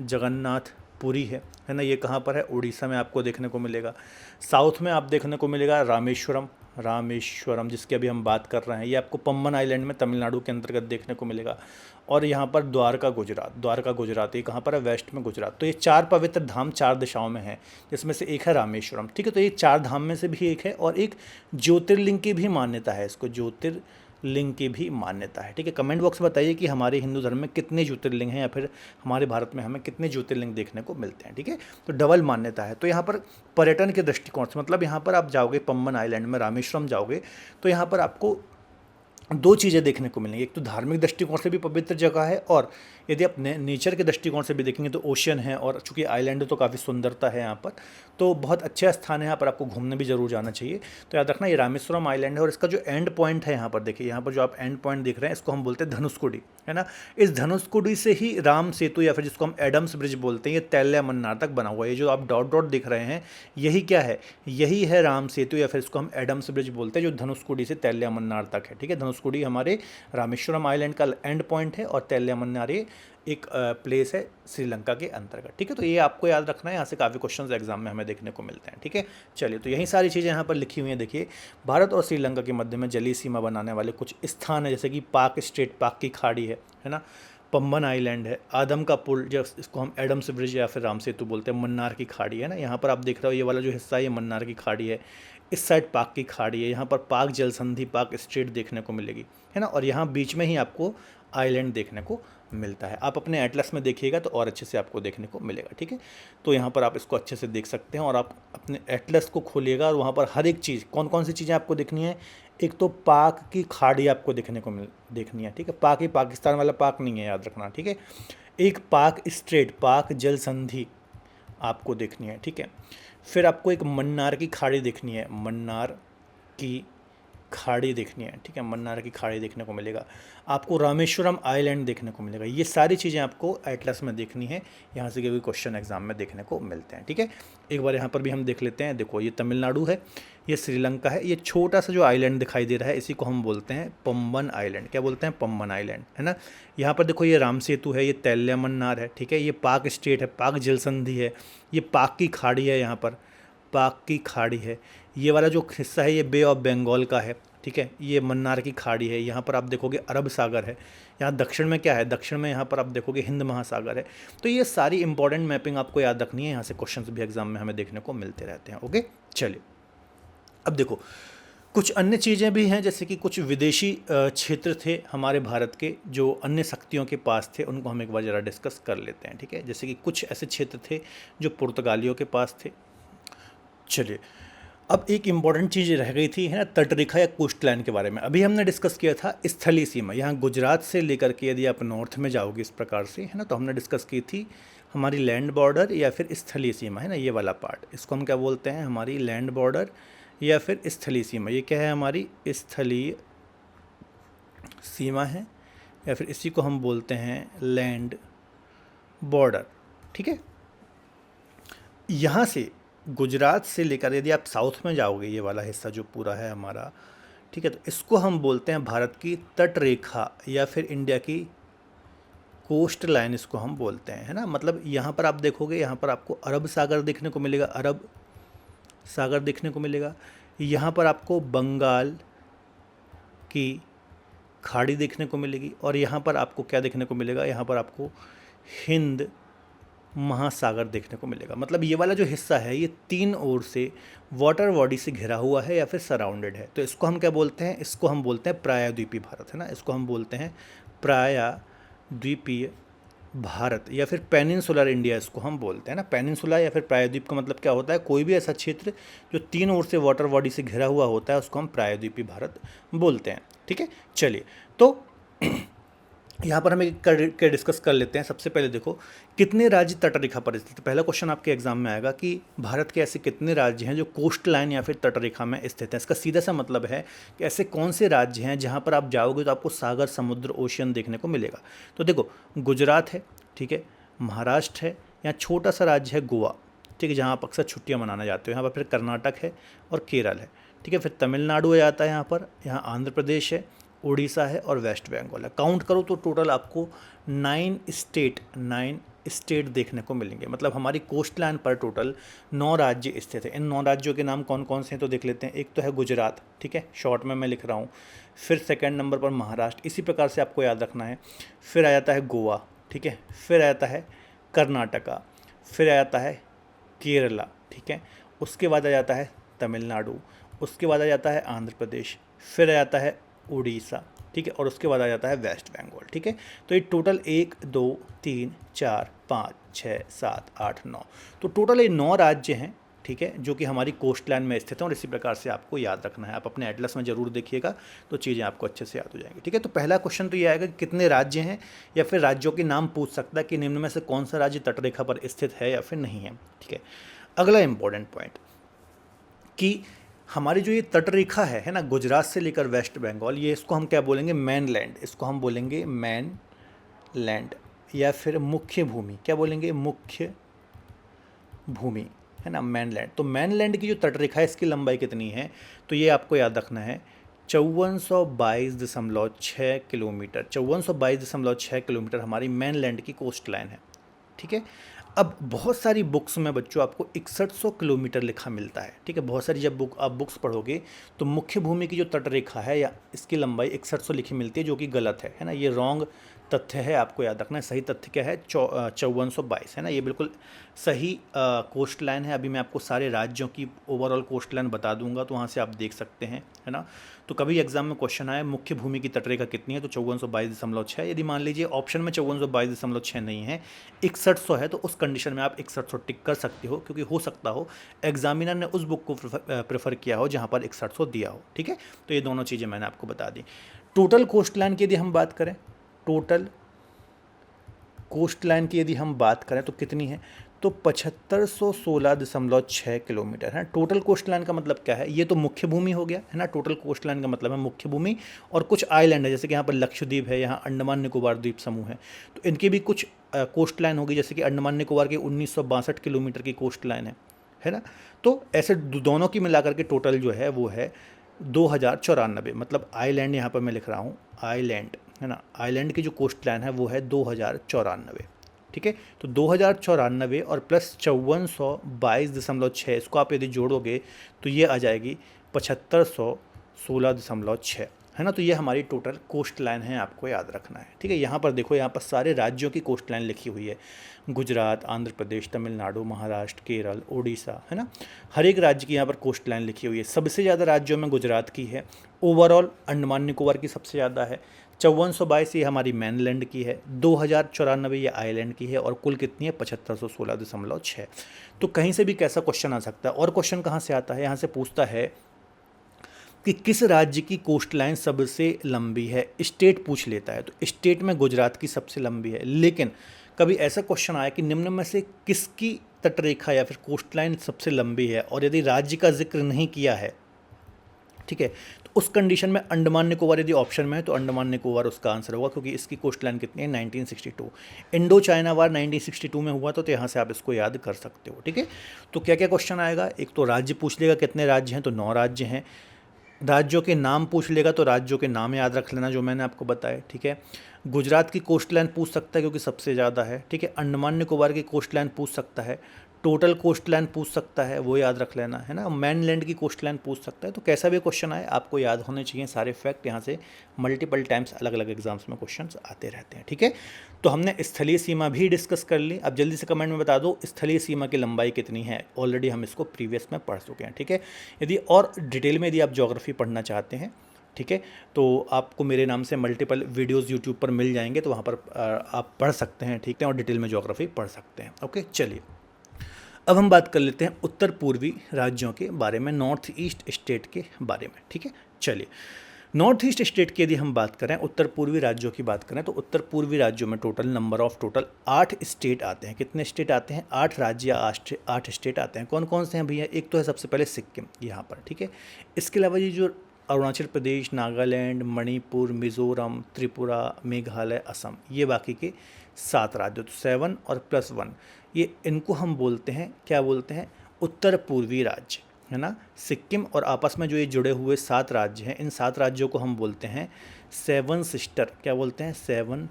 जगन्नाथ पुरी है ना, ये कहाँ पर है? उड़ीसा में आपको देखने को मिलेगा। साउथ में आप देखने को मिलेगा रामेश्वरम, रामेश्वरम जिसकी अभी हम बात कर रहे हैं, ये आपको पंबन आइलैंड में तमिलनाडु के अंतर्गत देखने को मिलेगा। और यहाँ पर द्वारका गुजरात, द्वारका गुजरात ये कहाँ पर है? वेस्ट में गुजरात। तो ये 4 पवित्र धाम 4 दिशाओं में है, जिसमें से एक है रामेश्वरम। ठीक है, तो ये 4 धाम में से भी एक है, और एक ज्योतिर्लिंग की भी मान्यता है, इसको ज्योतिर्लिंग की भी मान्यता है। ठीक है, कमेंट बॉक्स में बताइए कि हमारे हिंदू धर्म में कितने ज्योतिर्लिंग हैं, या फिर हमारे भारत में हमें कितने ज्योतिर्लिंग देखने को मिलते हैं। ठीक है, तो डबल मान्यता है। तो यहाँ पर पर्यटन के दृष्टिकोण से, मतलब यहाँ पर आप जाओगे पंबन आइलैंड में, रामेश्वरम जाओगे, तो यहाँ पर आपको 2 चीज़ें देखने को मिलेंगी। एक तो धार्मिक दृष्टिकोण से भी पवित्र जगह है, और यदि आप नेचर के दृष्टिकोण से भी देखेंगे तो ओशन है, और चूँकि आइलैंड है तो काफ़ी सुंदरता है यहाँ पर, तो बहुत अच्छा स्थान है, यहाँ पर आपको घूमने भी जरूर जाना चाहिए। तो याद रखना ये रामेश्वरम आइलैंड है, और इसका जो एंड पॉइंट है यहाँ पर देखिए, यहाँ पर जो आप एंड पॉइंट देख रहे हैं इसको हम बोलते हैं धनुषकोडी, है ना। इस धनुषकोडी से ही राम सेतु, या फिर जिसको हम एडम्स ब्रिज बोलते हैं, ये तैल्या मन्नार तक बना हुआ है। ये जो आप डॉट डॉट दिख रहे हैं यही क्या है? यही है राम सेतु, या फिर इसको हम एडम्स ब्रिज बोलते हैं, जो धनुषकोडी से तैल्या मन्नार तक है। ठीक है, धनुषकोडी हमारे रामेश्वरम आइलैंड का एंड पॉइंट है, और तैल्या मन्नार ये एक प्लेस है श्रीलंका के अंतर्गत। ठीक है, तो ये आपको याद रखना है, यहाँ से काफ़ी क्वेश्चंस एग्जाम में हमें देखने को मिलते हैं। ठीक है, चलिए, तो यही सारी चीज़ें यहाँ पर लिखी हुई हैं। देखिए, भारत और श्रीलंका के मध्य में जलीय सीमा बनाने वाले कुछ स्थान है, जैसे कि पाक स्ट्रेट, पाक की खाड़ी है ना, पंबन आइलैंड है, आदम का पुल, जो इसको हम एडम्स ब्रिज या फिर राम सेतु बोलते हैं, मन्नार की खाड़ी है ना, यहाँ पर आप देख रहे हो ये वाला जो हिस्सा है ये मन्नार की खाड़ी है, इस साइड पाक की खाड़ी है, यहाँ पर पाक जल संधि, पाक स्ट्रेट देखने को मिलेगी, है ना, और यहाँ बीच में ही आपको आइलैंड देखने को मिलता है। आप अपने एटलस में देखिएगा तो और अच्छे से आपको देखने को मिलेगा। ठीक है, तो यहाँ पर आप इसको अच्छे से देख सकते हैं, और आप अपने एटलस को खोलिएगा और वहाँ पर हर एक चीज़, कौन कौन सी चीज़ें आपको देखनी है। एक तो पाक की खाड़ी आपको देखनी है। ठीक है, पाक ही पाकिस्तान वाला पाक नहीं है, याद रखना। ठीक है, एक पाक स्ट्रेट, पाक जल संधि आपको देखनी है। ठीक है, फिर आपको एक मन्नार की खाड़ी देखनी है, मन्नार की खाड़ी देखनी है। ठीक है, मन्नार की खाड़ी देखने को मिलेगा, आपको रामेश्वरम आइलैंड देखने को मिलेगा। ये सारी चीज़ें आपको एटलस में देखनी है, यहाँ से भी क्वेश्चन एग्जाम में देखने को मिलते हैं। ठीक है, एक बार यहाँ पर भी हम देख लेते हैं। देखो, ये तमिलनाडु है, ये श्रीलंका है, ये छोटा सा जो आइलैंड दिखाई दे रहा है इसी को हम बोलते हैं पंबन आइलैंड। क्या बोलते हैं? पंबन आइलैंड, है ना। यहाँ पर देखो ये राम सेतु है, ये तैल्या मन्नार है। ठीक है, ये पाक स्टेट है, पाक जल संधि है, ये पाक की खाड़ी है, यहाँ पर पाक की खाड़ी है। ये वाला जो हिस्सा है ये बे ऑफ बंगाल का है। ठीक है, ये मन्नार की खाड़ी है, यहाँ पर आप देखोगे अरब सागर है। यहाँ दक्षिण में क्या है? दक्षिण में यहाँ पर आप देखोगे हिंद महासागर है। तो ये सारी इंपॉर्टेंट मैपिंग आपको याद रखनी है, यहाँ से क्वेश्चंस भी एग्जाम में हमें देखने को मिलते रहते हैं। ओके, चलिए, अब देखो कुछ अन्य चीज़ें भी हैं, जैसे कि कुछ विदेशी क्षेत्र थे हमारे भारत के जो अन्य शक्तियों के पास थे, उनको हम एक बार ज़रा डिस्कस कर लेते हैं। ठीक है, जैसे कि कुछ ऐसे क्षेत्र थे जो पुर्तगालियों के पास थे। चलिए, अब एक इम्पॉर्टेंट चीज़ रह गई थी, है ना, तटरेखा या कोस्ट लाइन के बारे में। अभी हमने डिस्कस किया था स्थलीय सीमा, यहाँ गुजरात से लेकर के यदि आप नॉर्थ में जाओगे इस प्रकार से, है ना, तो हमने डिस्कस की थी हमारी लैंड बॉर्डर या फिर स्थलीय सीमा, है ना, ये वाला पार्ट, इसको हम क्या बोलते हैं? हमारी लैंड बॉर्डर या फिर स्थलीय सीमा। ये क्या है? हमारी स्थलीय सीमा है, या फिर इसी को हम बोलते हैं लैंड बॉर्डर। ठीक है, यहाँ से गुजरात से लेकर यदि आप साउथ में जाओगे, ये वाला हिस्सा जो पूरा है हमारा, ठीक है, तो इसको हम बोलते हैं भारत की तट रेखा या फिर इंडिया की कोस्ट लाइन इसको हम बोलते हैं, है ना। मतलब यहाँ पर आप देखोगे, यहाँ पर आपको अरब सागर देखने को मिलेगा, अरब सागर देखने को मिलेगा। यहाँ पर आपको बंगाल की खाड़ी देखने को मिलेगी, और यहाँ पर आपको क्या देखने को मिलेगा, यहाँ पर आपको हिंद महासागर देखने को मिलेगा। मतलब ये वाला जो हिस्सा है ये तीन ओर से वाटर बॉडी से घिरा हुआ है या फिर सराउंडेड है। तो इसको हम क्या बोलते हैं, इसको हम बोलते हैं प्रायद्वीपीय भारत, है ना। इसको हम बोलते हैं प्रायद्वीपीय भारत या फिर पेनिनसुलर इंडिया इसको हम बोलते हैं ना। पेनिनसुला या फिर प्रायद्वीप का मतलब क्या होता है, कोई भी ऐसा क्षेत्र जो तीन ओर से वाटर बॉडी से घिरा हुआ होता है उसको हम प्रायद्वीपीय भारत बोलते हैं, ठीक है। चलिए, तो यहाँ पर हम एक कर डिस्कस कर लेते हैं। सबसे पहले देखो, कितने राज्य तटरेखा पर स्थित। पहला क्वेश्चन आपके एग्जाम में आएगा कि भारत के ऐसे कितने राज्य हैं जो कोस्ट लाइन या फिर तटरेखा में स्थित हैं। इसका सीधा सा मतलब है कि ऐसे कौन से राज्य हैं जहाँ पर आप जाओगे तो आपको सागर, समुद्र, ओशियन देखने को मिलेगा। तो देखो, गुजरात है, ठीक है, महाराष्ट्र है, यहाँ छोटा सा राज्य है गोवा, ठीक है, जहाँ आप अक्सर छुट्टियाँ मनाने जाते हो। यहाँ पर फिर कर्नाटक है और केरल है, ठीक है, फिर तमिलनाडु आ जाता है यहाँ पर, यहाँ आंध्र प्रदेश है, उड़ीसा है और वेस्ट बंगाल है। काउंट करो तो टोटल आपको 9 स्टेट देखने को मिलेंगे। मतलब हमारी कोस्ट लाइन पर टोटल 9 राज्य स्थित है। इन 9 राज्यों के नाम कौन कौन से हैं तो देख लेते हैं। एक तो है गुजरात, ठीक है, शॉर्ट में मैं लिख रहा हूँ। फिर सेकंड नंबर पर महाराष्ट्र, इसी प्रकार से आपको याद रखना है। फिर आ जाता है गोवा, ठीक है, फिर आ जाता है कर्नाटका, फिर आ जाता है केरला, ठीक है, उसके बाद आ जाता है तमिलनाडु, उसके बाद आ जाता है आंध्र प्रदेश, फिर आ जाता है उड़ीसा, ठीक है, और उसके बाद आ जाता है वेस्ट बंगाल, ठीक है। तो ये टोटल 1 2 3 4 5 6 7 8 9, तो टोटल ये 9 राज्य हैं, ठीक है, जो कि हमारी कोस्ट लाइन में स्थित हैं। और इसी प्रकार से आपको याद रखना है। आप अपने एटलस में जरूर देखिएगा तो चीज़ें आपको अच्छे से याद हो जाएंगी, ठीक है। तो पहला क्वेश्चन तो ये आएगा कि कितने राज्य हैं, या फिर राज्यों के नाम पूछ सकता है कि निम्न में से कौन सा राज्य तटरेखा पर स्थित है या फिर नहीं है, ठीक है। अगला इंपॉर्टेंट पॉइंट कि हमारी जो ये तटरेखा है ना, गुजरात से लेकर वेस्ट बंगाल, ये इसको हम क्या बोलेंगे, मैन लैंड, इसको हम बोलेंगे मैन लैंड या फिर मुख्य भूमि। क्या बोलेंगे, मुख्य भूमि, है ना, मैन लैंड। तो मैन लैंड की जो तटरेखा है इसकी लंबाई कितनी है, तो ये आपको याद रखना है 5422.6 किलोमीटर। 5422.6 किलोमीटर हमारी मैन लैंड की कोस्ट लाइन है, ठीक है। अब बहुत सारी बुक्स में बच्चों आपको 6100 किलोमीटर लिखा मिलता है, ठीक है। बहुत सारी जब आप बुक्स पढ़ोगे तो मुख्य भूमि की जो तटरेखा है या इसकी लंबाई 6100 लिखी मिलती है, जो कि गलत है ना। ये रॉन्ग तथ्य है, आपको याद रखना है। सही तथ्य क्या है, 5422, है ना। ये बिल्कुल सही कोस्ट लाइन है। अभी मैं आपको सारे राज्यों की ओवरऑल कोस्ट लाइन बता दूंगा, तो वहाँ से आप देख सकते हैं, है ना। तो कभी एग्जाम में क्वेश्चन आए मुख्य भूमि की तटरेखा कितनी है, तो 5422.6। यदि मान लीजिए ऑप्शन में 5422.6 नहीं है, 6100 है, तो उस कंडीशन में आप 6100 टिक कर सकते हो, क्योंकि हो सकता हो एग्जामिनर ने उस बुक को प्रेफर किया हो जहाँ पर 6100 दिया हो, ठीक है। तो ये दोनों चीज़ें मैंने आपको बता दी। टोटल कोस्ट लाइन की यदि हम बात करें, टोटल कोस्ट लाइन की यदि हम बात करें तो कितनी है, तो 7516.6 किलोमीटर है। टोटल कोस्ट लाइन का मतलब क्या है, ये तो मुख्य भूमि हो गया, है ना। टोटल कोस्ट लाइन का मतलब है मुख्य भूमि, और कुछ आइलैंड है, जैसे कि यहाँ पर लक्षद्वीप है, यहाँ अंडमान निकोबार द्वीप समूह है, तो इनकी भी कुछ कोस्ट लाइन होगी। जैसे कि अंडमान निकोबार की 1962 किलोमीटर की कोस्ट लाइन है ना। तो ऐसे दोनों की मिलाकर के टोटल जो है वो है 2094। मतलब आइलैंड यहाँ पर मैं लिख रहा हूँ, आइलैंड, है ना। आइलैंड की जो कोस्ट लाइन है वो है 2094, ठीक है। तो 2094 और प्लस 5422.6, इसको आप यदि जोड़ोगे तो ये आ जाएगी 7516.6, है ना। तो ये हमारी टोटल कोस्ट लाइन है, आपको याद रखना है, ठीक है। यहाँ पर देखो, यहाँ पर सारे राज्यों की कोस्ट लाइन लिखी हुई है, गुजरात, आंध्र प्रदेश, तमिलनाडु, महाराष्ट्र, केरल, उड़ीसा, है ना। हर एक राज्य की यहाँ पर कोस्ट लाइन लिखी हुई है। सबसे ज़्यादा राज्यों में गुजरात की है, ओवरऑल अंडमान निकोबार की सबसे ज़्यादा है, 5422 ये हमारी मैनलैंड की है, 2094 ये आइलैंड की है, और कुल कितनी है 7516.6। तो कहीं से भी कैसा क्वेश्चन आ सकता है। और क्वेश्चन कहाँ से आता है, यहाँ से पूछता है कि किस राज्य की कोस्ट लाइन सबसे लंबी है, स्टेट पूछ लेता है। तो स्टेट में गुजरात की सबसे लंबी है, लेकिन कभी ऐसा क्वेश्चन आया कि निम्न में से किसकी तटरेखा या फिर कोस्ट लाइन सबसे लंबी है, और यदि राज्य का जिक्र नहीं किया है ठीक है। तो उस कंडीशन में अंडमान निकोबार यदि ऑप्शन में है तो अंडमान निकोबार उसका आंसर होगा, क्योंकि इसकी कोस्ट लाइन कितनी है 1962। इंडो चाइना वार 1962 में हुआ, तो यहाँ से आप इसको याद कर सकते हो। ठीक है, तो क्या क्या क्वेश्चन आएगा, एक तो राज्य पूछ लेगा कितने राज्य हैं, तो 9 राज्य हैं। राज्यों के नाम पूछ लेगा, तो राज्यों के नाम याद रख लेना जो मैंने आपको बताया। ठीक है, गुजरात की कोस्ट लाइन पूछ सकता है क्योंकि सबसे ज़्यादा है। ठीक है, अंडमान निकोबार की कोस्ट लाइन पूछ सकता है, टोटल कोस्ट लाइन पूछ सकता है, वो याद रख लेना है ना। मैनलैंड की कोस्ट लाइन पूछ सकता है। तो कैसा भी क्वेश्चन आए आपको याद होने चाहिए सारे फैक्ट, यहाँ से मल्टीपल टाइम्स अलग अलग एग्जाम्स में क्वेश्चंस आते रहते हैं। ठीक है, तो हमने स्थलीय सीमा भी डिस्कस कर ली। अब जल्दी से कमेंट में बता दो स्थलीय सीमा की लंबाई कितनी है। ऑलरेडी हम इसको प्रीवियस में पढ़ चुके हैं। ठीक है, यदि और डिटेल में यदि आप ज्योग्राफी पढ़ना चाहते हैं, ठीक है, तो आपको मेरे नाम से मल्टीपल वीडियोस यूट्यूब पर मिल जाएंगे, तो वहाँ पर आप पढ़ सकते हैं। ठीक है, और डिटेल में ज्योग्राफी पढ़ सकते हैं। ओके, चलिए अब हम बात कर लेते हैं उत्तर पूर्वी राज्यों के बारे में, नॉर्थ ईस्ट स्टेट के बारे में। ठीक है, चलिए नॉर्थ ईस्ट स्टेट की यदि हम बात करें, उत्तर पूर्वी राज्यों की बात करें, तो उत्तर पूर्वी राज्यों में टोटल 8 स्टेट आते हैं। कितने स्टेट आते हैं? 8 राज्य या 8 स्टेट आते हैं। कौन कौन से हैं भैया? एक तो है सबसे पहले सिक्किम यहाँ पर। ठीक है, इसके अलावा ये जो अरुणाचल प्रदेश, नागालैंड, मणिपुर, मिज़ोरम, त्रिपुरा, मेघालय, असम, ये बाकी के 7 राज्य, तो 7 और +1, ये इनको हम बोलते हैं, क्या बोलते हैं? उत्तर पूर्वी राज्य, है ना। सिक्किम और आपस में जो ये जुड़े हुए 7 राज्य हैं, इन 7 राज्यों को हम बोलते हैं 7 सिस्टर। क्या बोलते हैं? 7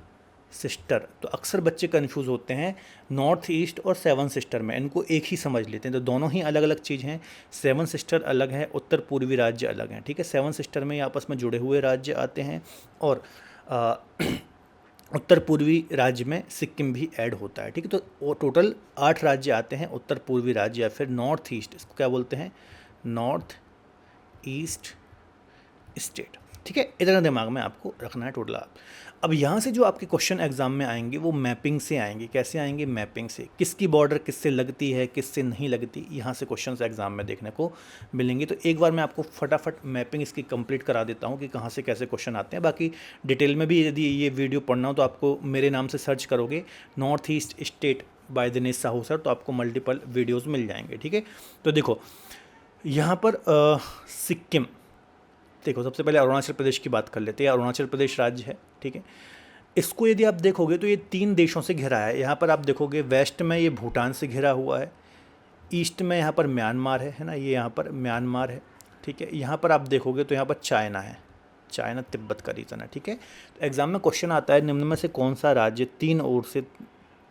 सिस्टर। तो अक्सर बच्चे कंफ्यूज होते हैं नॉर्थ ईस्ट और 7 सिस्टर में, इनको एक ही समझ लेते हैं, तो दोनों ही अलग अलग चीज़ हैं। 7 सिस्टर अलग है, उत्तर पूर्वी राज्य अलग हैं। ठीक है, 7 सिस्टर में ये आपस में जुड़े हुए राज्य आते हैं, और उत्तर पूर्वी राज्य में सिक्किम भी ऐड होता है। ठीक है, तो वो टोटल 8 राज्य आते हैं उत्तर पूर्वी राज्य या फिर नॉर्थ ईस्ट, इसको क्या बोलते हैं? North east state. ठीक है, इतना दिमाग में आपको रखना है टोटल। अब यहाँ से जो आपके क्वेश्चन एग्जाम में आएंगे वो मैपिंग से आएंगे। कैसे आएंगे? मैपिंग से। किसकी बॉर्डर किससे लगती है, किससे नहीं लगती, यहाँ से क्वेश्चंस एग्जाम में देखने को मिलेंगे। तो एक बार मैं आपको फटाफट मैपिंग इसकी कंप्लीट करा देता हूँ कि कहाँ से कैसे क्वेश्चन आते हैं। बाकी डिटेल में भी यदि ये वीडियो पढ़ना हो तो आपको मेरे नाम से सर्च करोगे north east state by Dinesh Sahu sir, तो आपको मल्टीपल वीडियोज़ मिल जाएंगे। ठीक है, तो देखो यहाँ पर सिक्किम, देखो सबसे पहले अरुणाचल प्रदेश की बात कर लेते हैं। अरुणाचल प्रदेश राज्य है। ठीक है, इसको यदि आप देखोगे तो ये 3 देशों से घिरा है। यहाँ पर आप देखोगे वेस्ट में ये भूटान से घिरा हुआ है, ईस्ट में यहाँ पर म्यांमार है ना, ये यहाँ पर म्यांमार है। ठीक है, यहाँ पर आप देखोगे तो यहाँ पर चाइना है, चाइना तिब्बत का रीजन है। ठीक है, तो एग्जाम में क्वेश्चन आता है निम्न में से कौन सा राज्य 3 ओर से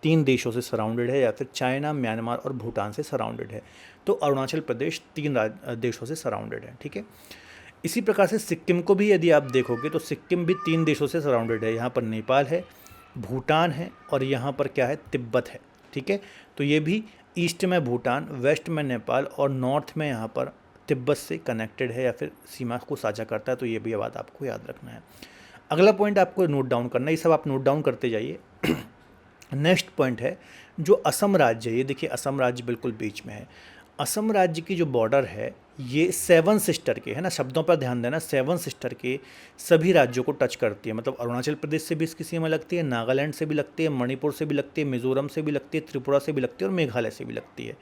3 देशों से सराउंडेड है, या फिर चाइना, म्यांमार और भूटान से सराउंडेड है? तो अरुणाचल प्रदेश 3 देशों से सराउंडेड है। ठीक है, इसी प्रकार से सिक्किम को भी यदि आप देखोगे तो सिक्किम भी 3 देशों से सराउंडेड है। यहाँ पर नेपाल है, भूटान है, और यहाँ पर क्या है? तिब्बत है। ठीक है, तो ये भी ईस्ट में भूटान, वेस्ट में नेपाल और नॉर्थ में यहाँ पर तिब्बत से कनेक्टेड है या फिर सीमा को साझा करता है। तो ये भी बात आपको याद रखना है। अगला पॉइंट आपको नोट डाउन करना है, ये सब आप नोट डाउन करते जाइए। नेक्स्ट पॉइंट है जो असम राज्य है, ये देखिए असम राज्य बिल्कुल बीच में है। असम राज्य की जो बॉर्डर है ये 7 सिस्टर के, है ना, शब्दों पर ध्यान देना, 7 सिस्टर के सभी राज्यों को टच करती है। मतलब अरुणाचल प्रदेश से भी इसकी सीमा लगती है, नागालैंड से भी लगती है, मणिपुर से भी लगती है, मिजोरम से भी लगती है, त्रिपुरा से भी लगती है और मेघालय से भी लगती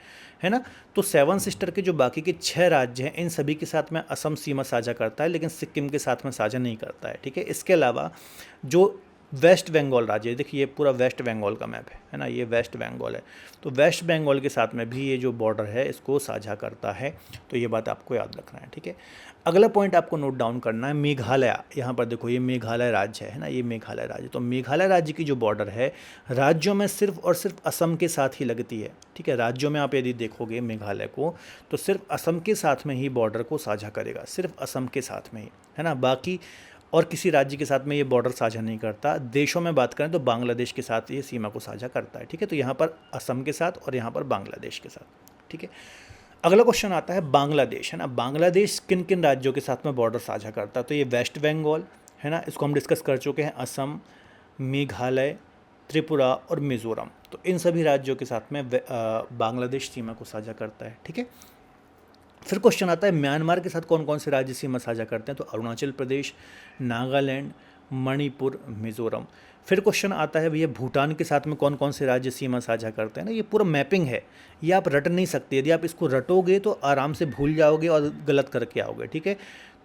है ना। तो 7 सिस्टर के जो बाकी के 6 राज्य हैं इन सभी के साथ में असम सीमा साझा करता है, लेकिन सिक्किम के साथ में साझा नहीं करता है। ठीक है, इसके अलावा जो वेस्ट बंगाल राज्य, देखिए ये पूरा वेस्ट बंगाल का मैप है ना, ये वेस्ट बंगाल है, तो वेस्ट बंगाल के साथ में भी ये जो बॉर्डर है इसको साझा करता है। तो ये बात आपको याद रखना है। ठीक है, अगला पॉइंट आपको नोट डाउन करना है मेघालय। यहाँ पर देखो ये मेघालय राज्य है ना, ये मेघालय राज्य। तो मेघालय राज्य की जो बॉर्डर है राज्यों में सिर्फ और सिर्फ असम के साथ ही लगती है। ठीक है, राज्यों में आप यदि देखोगे मेघालय को तो सिर्फ असम के साथ में ही बॉर्डर को साझा करेगा, सिर्फ असम के साथ में ही, है ना। बाकी और किसी राज्य के साथ में ये बॉर्डर साझा नहीं करता। देशों में बात करें तो बांग्लादेश के साथ ये सीमा को साझा करता है। ठीक है, तो यहाँ पर असम के साथ और यहाँ पर बांग्लादेश के साथ। ठीक है, अगला क्वेश्चन आता है बांग्लादेश, है ना। बांग्लादेश किन किन राज्यों के साथ में बॉर्डर साझा करता है? तो ये वेस्ट बंगाल है ना, इसको हम डिस्कस कर चुके हैं, असम, मेघालय, त्रिपुरा और मिजोरम, तो इन सभी राज्यों के साथ में बांग्लादेश सीमा को साझा करता है। ठीक है, फिर क्वेश्चन आता है म्यांमार के साथ कौन कौन से राज्य सीमा साझा करते हैं? तो अरुणाचल प्रदेश, नागालैंड, मणिपुर, मिजोरम। फिर क्वेश्चन आता है भैया भूटान के साथ में कौन कौन से राज्य सीमा साझा करते हैं ना। ये पूरा मैपिंग है, ये आप रट नहीं सकते, यदि आप इसको रटोगे तो आराम से भूल जाओगे और गलत करके आओगे। ठीक है,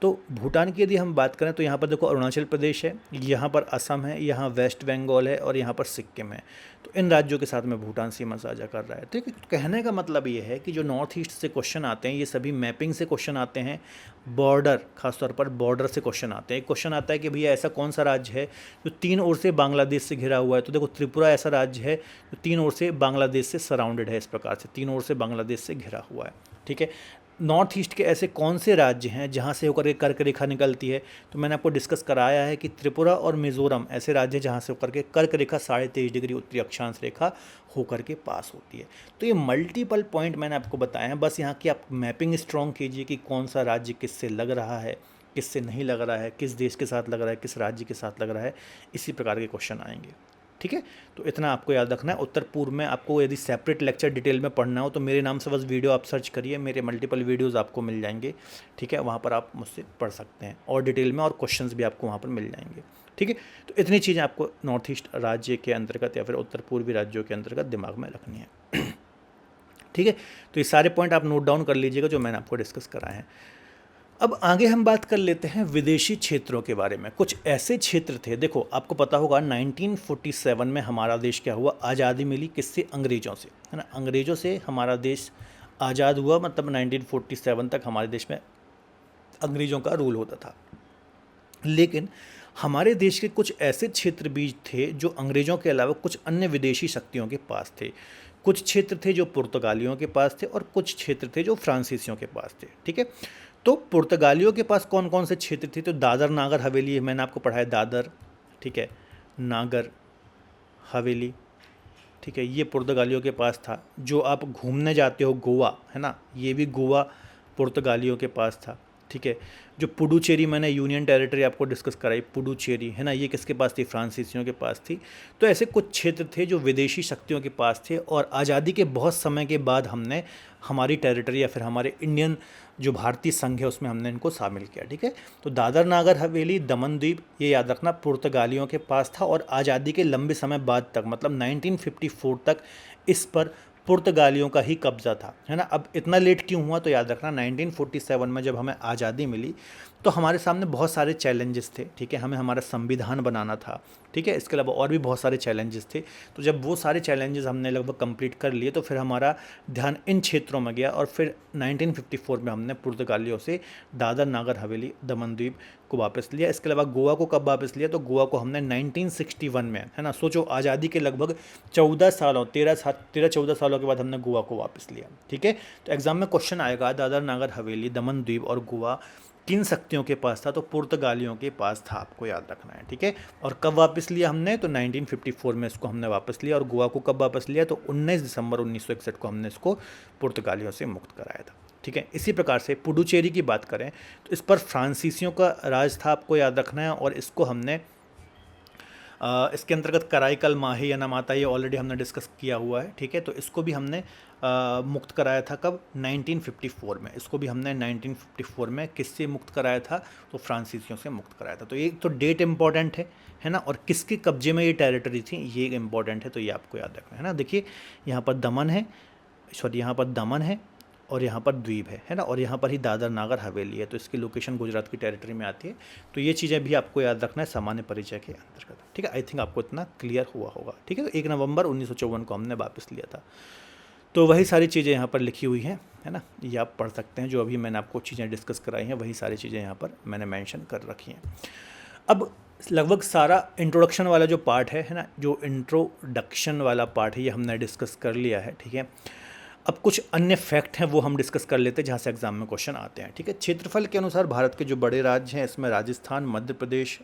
तो भूटान की यदि हम बात करें तो यहाँ पर देखो अरुणाचल प्रदेश है, यहाँ पर असम है, यहाँ वेस्ट बंगाल है और यहाँ पर सिक्किम है। तो इन राज्यों के साथ में भूटान सीमा साझा कर रहा है। तो कहने का मतलब ये है कि जो नॉर्थ ईस्ट से क्वेश्चन आते हैं ये सभी मैपिंग से क्वेश्चन आते हैं, बॉर्डर, खासतौर पर बॉर्डर से क्वेश्चन आते हैं। एक क्वेश्चन आता है कि भैया ऐसा कौन सा राज्य है जो तीन ओर से बांग्लादेश से घिरा हुआ है। तो देखो त्रिपुरा ऐसा राज्य है जो तीन ओर से बांग्लादेश से सराउंडेड है, इस प्रकार से तीन ओर से बांग्लादेश से घिरा हुआ है। ठीक है, नॉर्थ ईस्ट के ऐसे कौन से राज्य हैं जहाँ से होकर के कर्क रेखा निकलती है, तो मैंने आपको डिस्कस कराया है कि त्रिपुरा और मिजोरम ऐसे राज्य हैं जहाँ से होकर के कर्क रेखा 23.5 डिग्री उत्तरी अक्षांश रेखा होकर के पास होती है। तो ये मल्टीपल पॉइंट मैंने आपको बताए हैं, बस यहाँ की आप मैपिंग स्ट्रॉन्ग कीजिए कि कौन सा राज्य किससे लग रहा है, किससे नहीं लग रहा है, किस देश के साथ लग रहा है, किस राज्य के साथ लग रहा है, इसी प्रकार के क्वेश्चन आएंगे। ठीक है, तो इतना आपको याद रखना है। उत्तर पूर्व में आपको यदि सेपरेट लेक्चर डिटेल में पढ़ना हो तो मेरे नाम से बस वीडियो आप सर्च करिए, मेरे मल्टीपल वीडियोस आपको मिल जाएंगे। ठीक है, वहाँ पर आप मुझसे पढ़ सकते हैं और डिटेल में, और क्वेश्चंस भी आपको वहाँ पर मिल जाएंगे। ठीक है, तो इतनी चीज़ें आपको नॉर्थ ईस्ट राज्य के अंतर्गत या फिर उत्तर पूर्वी राज्यों के अंतर्गत दिमाग में रखनी है। ठीक है, तो ये सारे पॉइंट आप नोट डाउन कर लीजिएगा जो मैंने आपको डिस्कस कराए हैं। अब आगे हम बात कर लेते हैं विदेशी क्षेत्रों के बारे में। कुछ ऐसे क्षेत्र थे, देखो आपको पता होगा 1947 में हमारा देश क्या हुआ, आज़ादी मिली, किससे, अंग्रेज़ों से, है ना। अंग्रेज़ों से हमारा देश आज़ाद हुआ, मतलब 1947 तक हमारे देश में अंग्रेज़ों का रूल होता था। लेकिन हमारे देश के कुछ ऐसे क्षेत्र भी थे जो अंग्रेज़ों के अलावा कुछ अन्य विदेशी शक्तियों के पास थे। कुछ क्षेत्र थे जो पुर्तगालियों के पास थे और कुछ क्षेत्र थे जो फ्रांसीसियों के पास थे। ठीक है, तो पुर्तगालियों के पास कौन कौन से क्षेत्र थे, तो दादर नागर हवेली, मैंने आपको पढ़ाया दादर, ठीक है, नागर हवेली, ठीक है, ये पुर्तगालियों के पास था। जो आप घूमने जाते हो गोवा, है ना, ये भी गोवा पुर्तगालियों के पास था। ठीक है, जो पुडुचेरी मैंने यूनियन टेरिटरी आपको डिस्कस कराई, पुडुचेरी, है ना, ये किसके पास थी, फ्रांसीसियों के पास थी। तो ऐसे कुछ क्षेत्र थे जो विदेशी शक्तियों के पास थे और आज़ादी के बहुत समय के बाद हमने हमारी टेरिटरी या फिर हमारे इंडियन जो भारतीय संघ है उसमें हमने इनको शामिल किया। ठीक है, तो दादर नागर हवेली, दमन द्वीप, ये याद रखना पुर्तगालियों के पास था और आज़ादी के लंबे समय बाद तक, मतलब 1954 तक इस पर पुर्तगालियों का ही कब्ज़ा था, है ना। अब इतना लेट क्यों हुआ, तो याद रखना 1947 में जब हमें आज़ादी मिली तो हमारे सामने बहुत सारे चैलेंजेस थे। ठीक है, हमें हमारा संविधान बनाना था। ठीक है, इसके अलावा और भी बहुत सारे चैलेंजेस थे। तो जब वो सारे चैलेंजेस हमने लगभग कंप्लीट कर लिए तो फिर हमारा ध्यान इन क्षेत्रों में गया और फिर 1954 में हमने पुर्तगालियों से दादर नागर हवेली, दमन द्वीप को वापस लिया। इसके अलावा गोवा को कब वापस लिया, तो गोवा को हमने 1961 में, है ना, सोचो आज़ादी के लगभग 14 सालों 13-14 सालों के बाद हमने गोवा को वापस लिया। ठीक है, तो एग्जाम में क्वेश्चन आएगा दादर नागर हवेली, दमन द्वीप और गोवा किन शक्तियों के पास था, तो पुर्तगालियों के पास था, आपको याद रखना है। ठीक है, और कब वापस लिया हमने, तो 1954 में इसको हमने वापस लिया। और गोवा को कब वापस लिया, तो 19 दिसंबर 1961 को हमने इसको पुर्तगालियों से मुक्त कराया था। ठीक है, इसी प्रकार से पुडुचेरी की बात करें तो इस पर फ्रांसीसियों का राज था, आपको याद रखना है। और इसको हमने इसके अंतर्गत कराईकल, माही, अनामाता, ये ऑलरेडी हमने डिस्कस किया हुआ है। ठीक है, तो इसको भी हमने मुक्त कराया था कब, 1954 में। इसको भी हमने 1954 में किससे मुक्त कराया था, तो फ्रांसीसियों से मुक्त कराया था। तो ये तो डेट इंपॉर्टेंट है ना, और किसके कब्जे में ये टेरिटरी थी ये इंपॉर्टेंट है, तो ये आपको याद रखना है ना। देखिए यहाँ पर दमन है, सॉरी यहाँ पर दमन है और यहाँ पर द्वीप है ना, और यहाँ पर ही दादर नागर हवेली है। तो इसकी लोकेशन गुजरात की टेरिटरी में आती है। तो ये चीज़ें भी आपको याद रखना है सामान्य परिचय के अंतर्गत। ठीक है, आई थिंक आपको इतना क्लियर हुआ होगा। ठीक है, तो 1 नवंबर 1954 को हमने वापस लिया था। तो वही सारी चीज़ें यहाँ पर लिखी हुई हैं, है ना, ये आप पढ़ सकते हैं। जो अभी मैंने आपको चीज़ें डिस्कस कराई हैं वही सारी चीज़ें यहाँ पर मैंने मेंशन कर रखी हैं। अब लगभग सारा इंट्रोडक्शन वाला जो पार्ट है ना, जो इंट्रोडक्शन वाला पार्ट है ये हमने डिस्कस कर लिया है। ठीक है, अब कुछ अन्य फैक्ट हैं वो हम डिस्कस कर लेते हैं जहाँ से एग्जाम में क्वेश्चन आते हैं। ठीक है, क्षेत्रफल के अनुसार भारत के जो बड़े राज्य हैं इसमें राजस्थान, मध्य प्रदेश,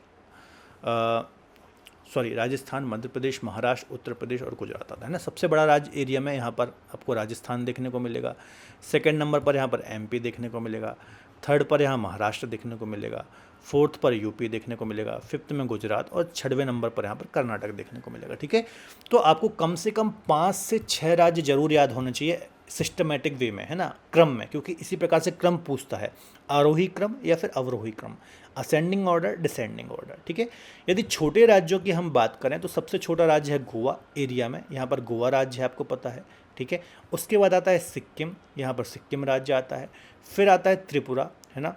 राजस्थान, मध्य प्रदेश, महाराष्ट्र, उत्तर प्रदेश और गुजरात आता है ना। सबसे बड़ा राज्य एरिया में यहाँ पर आपको राजस्थान देखने को मिलेगा। सेकंड नंबर पर यहाँ पर एमपी देखने को मिलेगा। थर्ड पर यहाँ महाराष्ट्र देखने को मिलेगा। फोर्थ पर यूपी देखने को मिलेगा। फिफ्थ में गुजरात और 6वें नंबर पर यहाँ पर कर्नाटक देखने को मिलेगा। ठीक है, तो आपको कम से कम 5 से 6 राज्य जरूर याद होने चाहिए सिस्टमेटिक वे में, है ना, क्रम में, क्योंकि इसी प्रकार से क्रम पूछता है, आरोही क्रम या फिर अवरोही क्रम, असेंडिंग ऑर्डर, डिसेंडिंग ऑर्डर। ठीक है, यदि छोटे राज्यों की हम बात करें तो सबसे छोटा राज्य है गोवा एरिया में, यहाँ पर गोवा राज्य है, आपको पता है। ठीक है, उसके बाद आता है सिक्किम, यहाँ पर सिक्किम राज्य आता है। फिर आता है त्रिपुरा, है ना,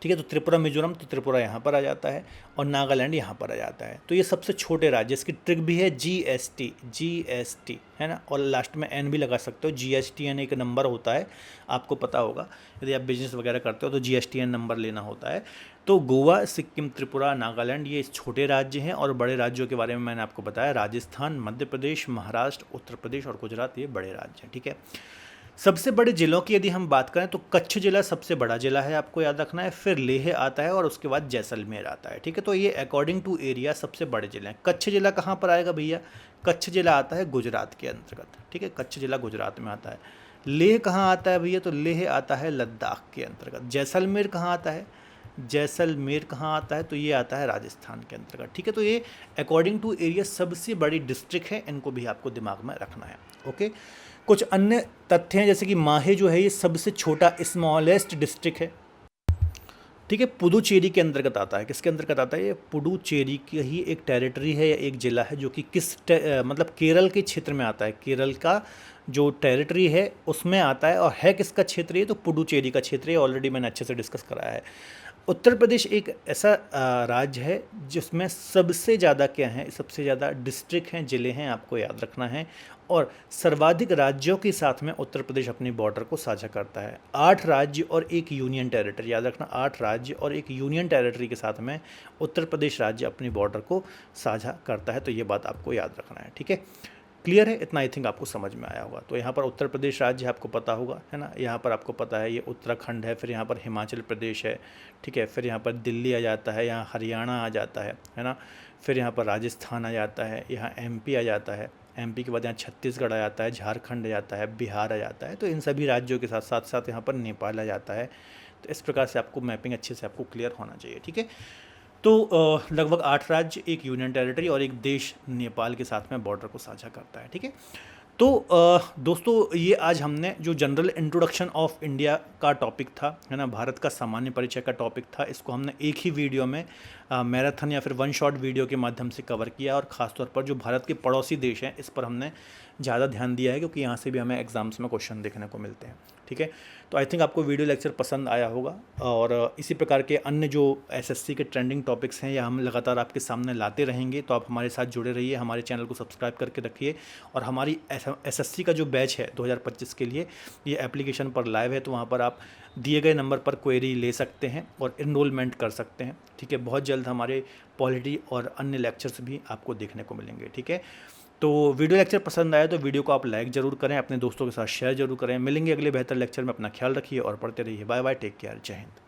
ठीक है। तो त्रिपुरा मिजोरम, तो त्रिपुरा यहाँ पर आ जाता है और नागालैंड यहाँ पर आ जाता है। तो ये सबसे छोटे राज्य, इसकी ट्रिक भी है GST है ना, और लास्ट में एन भी लगा सकते हो। GSTN एक नंबर होता है, आपको पता होगा, यदि आप बिजनेस वगैरह करते हो तो GSTN नंबर लेना होता है। तो गोवा, सिक्किम, त्रिपुरा, नागालैंड ये छोटे राज्य हैं, और बड़े राज्यों के बारे में मैंने आपको बताया, राजस्थान, मध्य प्रदेश, महाराष्ट्र, उत्तर प्रदेश और गुजरात, ये बड़े राज्य हैं, ठीक है। सबसे बड़े जिलों की यदि हम बात करें तो कच्छ जिला सबसे बड़ा जिला है, आपको याद रखना है, फिर लेह आता है और उसके बाद जैसलमेर आता है, ठीक है। तो ये अकॉर्डिंग टू एरिया सबसे बड़े जिले हैं। कच्छ जिला कहाँ पर आएगा भैया? कच्छ जिला आता है गुजरात के अंतर्गत, ठीक है, कच्छ जिला गुजरात में आता है। लेह कहाँ आता है भैया? तो लेह आता है लद्दाख के अंतर्गत। जैसलमेर कहाँ आता है? जैसलमेर कहाँ आता है? तो ये आता है राजस्थान के अंतर्गत, ठीक है। तो ये अकॉर्डिंग टू एरिया सबसे बड़ी डिस्ट्रिक्ट है, इनको भी आपको दिमाग में रखना है, ओके। कुछ अन्य तथ्य हैं, जैसे कि माहे जो है ये सबसे छोटा स्मॉलेस्ट डिस्ट्रिक्ट है, ठीक है, पुडुचेरी के अंतर्गत आता है। किसके अंतर्गत आता है? ये पुडुचेरी की ही एक टेरिटरी है या एक जिला है, जो कि मतलब केरल के क्षेत्र में आता है। केरल का जो टेरिटरी है उसमें आता है, और है किसका क्षेत्र? ये तो पुडुचेरी का क्षेत्र है, ऑलरेडी मैंने अच्छे से डिस्कस कराया है। उत्तर प्रदेश एक ऐसा राज्य है जिसमें सबसे ज़्यादा क्या है, सबसे ज़्यादा डिस्ट्रिक्ट हैं, ज़िले हैं, आपको याद रखना है। और सर्वाधिक राज्यों के साथ में उत्तर प्रदेश अपनी बॉर्डर को साझा करता है। 8 राज्य और एक यूनियन टेरिटरी, याद रखना, 8 राज्य और एक यूनियन टेरिटरी के साथ में उत्तर प्रदेश राज्य अपनी बॉर्डर को साझा करता है। तो ये बात आपको याद रखना है, ठीक है। क्लियर है? इतना आई थिंक आपको समझ में आया होगा। तो यहाँ पर उत्तर प्रदेश राज्य आपको पता होगा, है ना। यहाँ पर आपको पता है ये उत्तराखंड है, फिर यहाँ पर हिमाचल प्रदेश है, ठीक है, फिर यहाँ पर दिल्ली आ जाता है, यहाँ हरियाणा आ जाता है ना, फिर यहाँ पर राजस्थान आ जाता है, यहाँ MP आ जाता है, MP के बाद यहाँ छत्तीसगढ़ आ जाता है, झारखंड आ जाता है, बिहार आ जाता है। तो इन सभी राज्यों के साथ साथ साथ यहाँ पर नेपाल आ जाता है। तो इस प्रकार से आपको मैपिंग अच्छे से आपको क्लियर होना चाहिए, ठीक है। तो लगभग 8 राज्य, एक यूनियन टेरिटरी और एक देश नेपाल के साथ में बॉर्डर को साझा करता है, ठीक है। तो दोस्तों, ये आज हमने जो जनरल इंट्रोडक्शन ऑफ इंडिया का टॉपिक था, है ना, भारत का सामान्य परिचय का टॉपिक था, इसको हमने एक ही वीडियो में मैराथन या फिर 1 शॉट वीडियो के माध्यम से कवर किया। और ख़ासतौर पर जो भारत के पड़ोसी देश हैं, इस पर हमने ज़्यादा ध्यान दिया है, क्योंकि यहाँ से भी हमें एग्जाम्स में क्वेश्चन देखने को मिलते हैं, ठीक है। तो आई थिंक आपको वीडियो लेक्चर पसंद आया होगा, और इसी प्रकार के अन्य जो SSC के ट्रेंडिंग टॉपिक्स हैं या हम लगातार आपके सामने लाते रहेंगे। तो आप हमारे साथ जुड़े रहिए, हमारे चैनल को सब्सक्राइब करके रखिए। और हमारी SSC का जो बैच है 2025 के लिए, ये एप्लीकेशन पर लाइव है, तो वहाँ पर आप दिए गए नंबर पर क्वेरी ले सकते हैं और इनरोलमेंट कर सकते हैं, ठीक है। बहुत जल्द हमारे पॉलिटी और अन्य लेक्चर्स भी आपको देखने को मिलेंगे, ठीक है। तो वीडियो लेक्चर पसंद आया तो वीडियो को आप लाइक ज़रूर करें, अपने दोस्तों के साथ शेयर जरूर करें। मिलेंगे अगले बेहतर लेक्चर में, अपना ख्याल रखिए और पढ़ते रहिए। बाय बाय, टेक केयर, जय हिंद।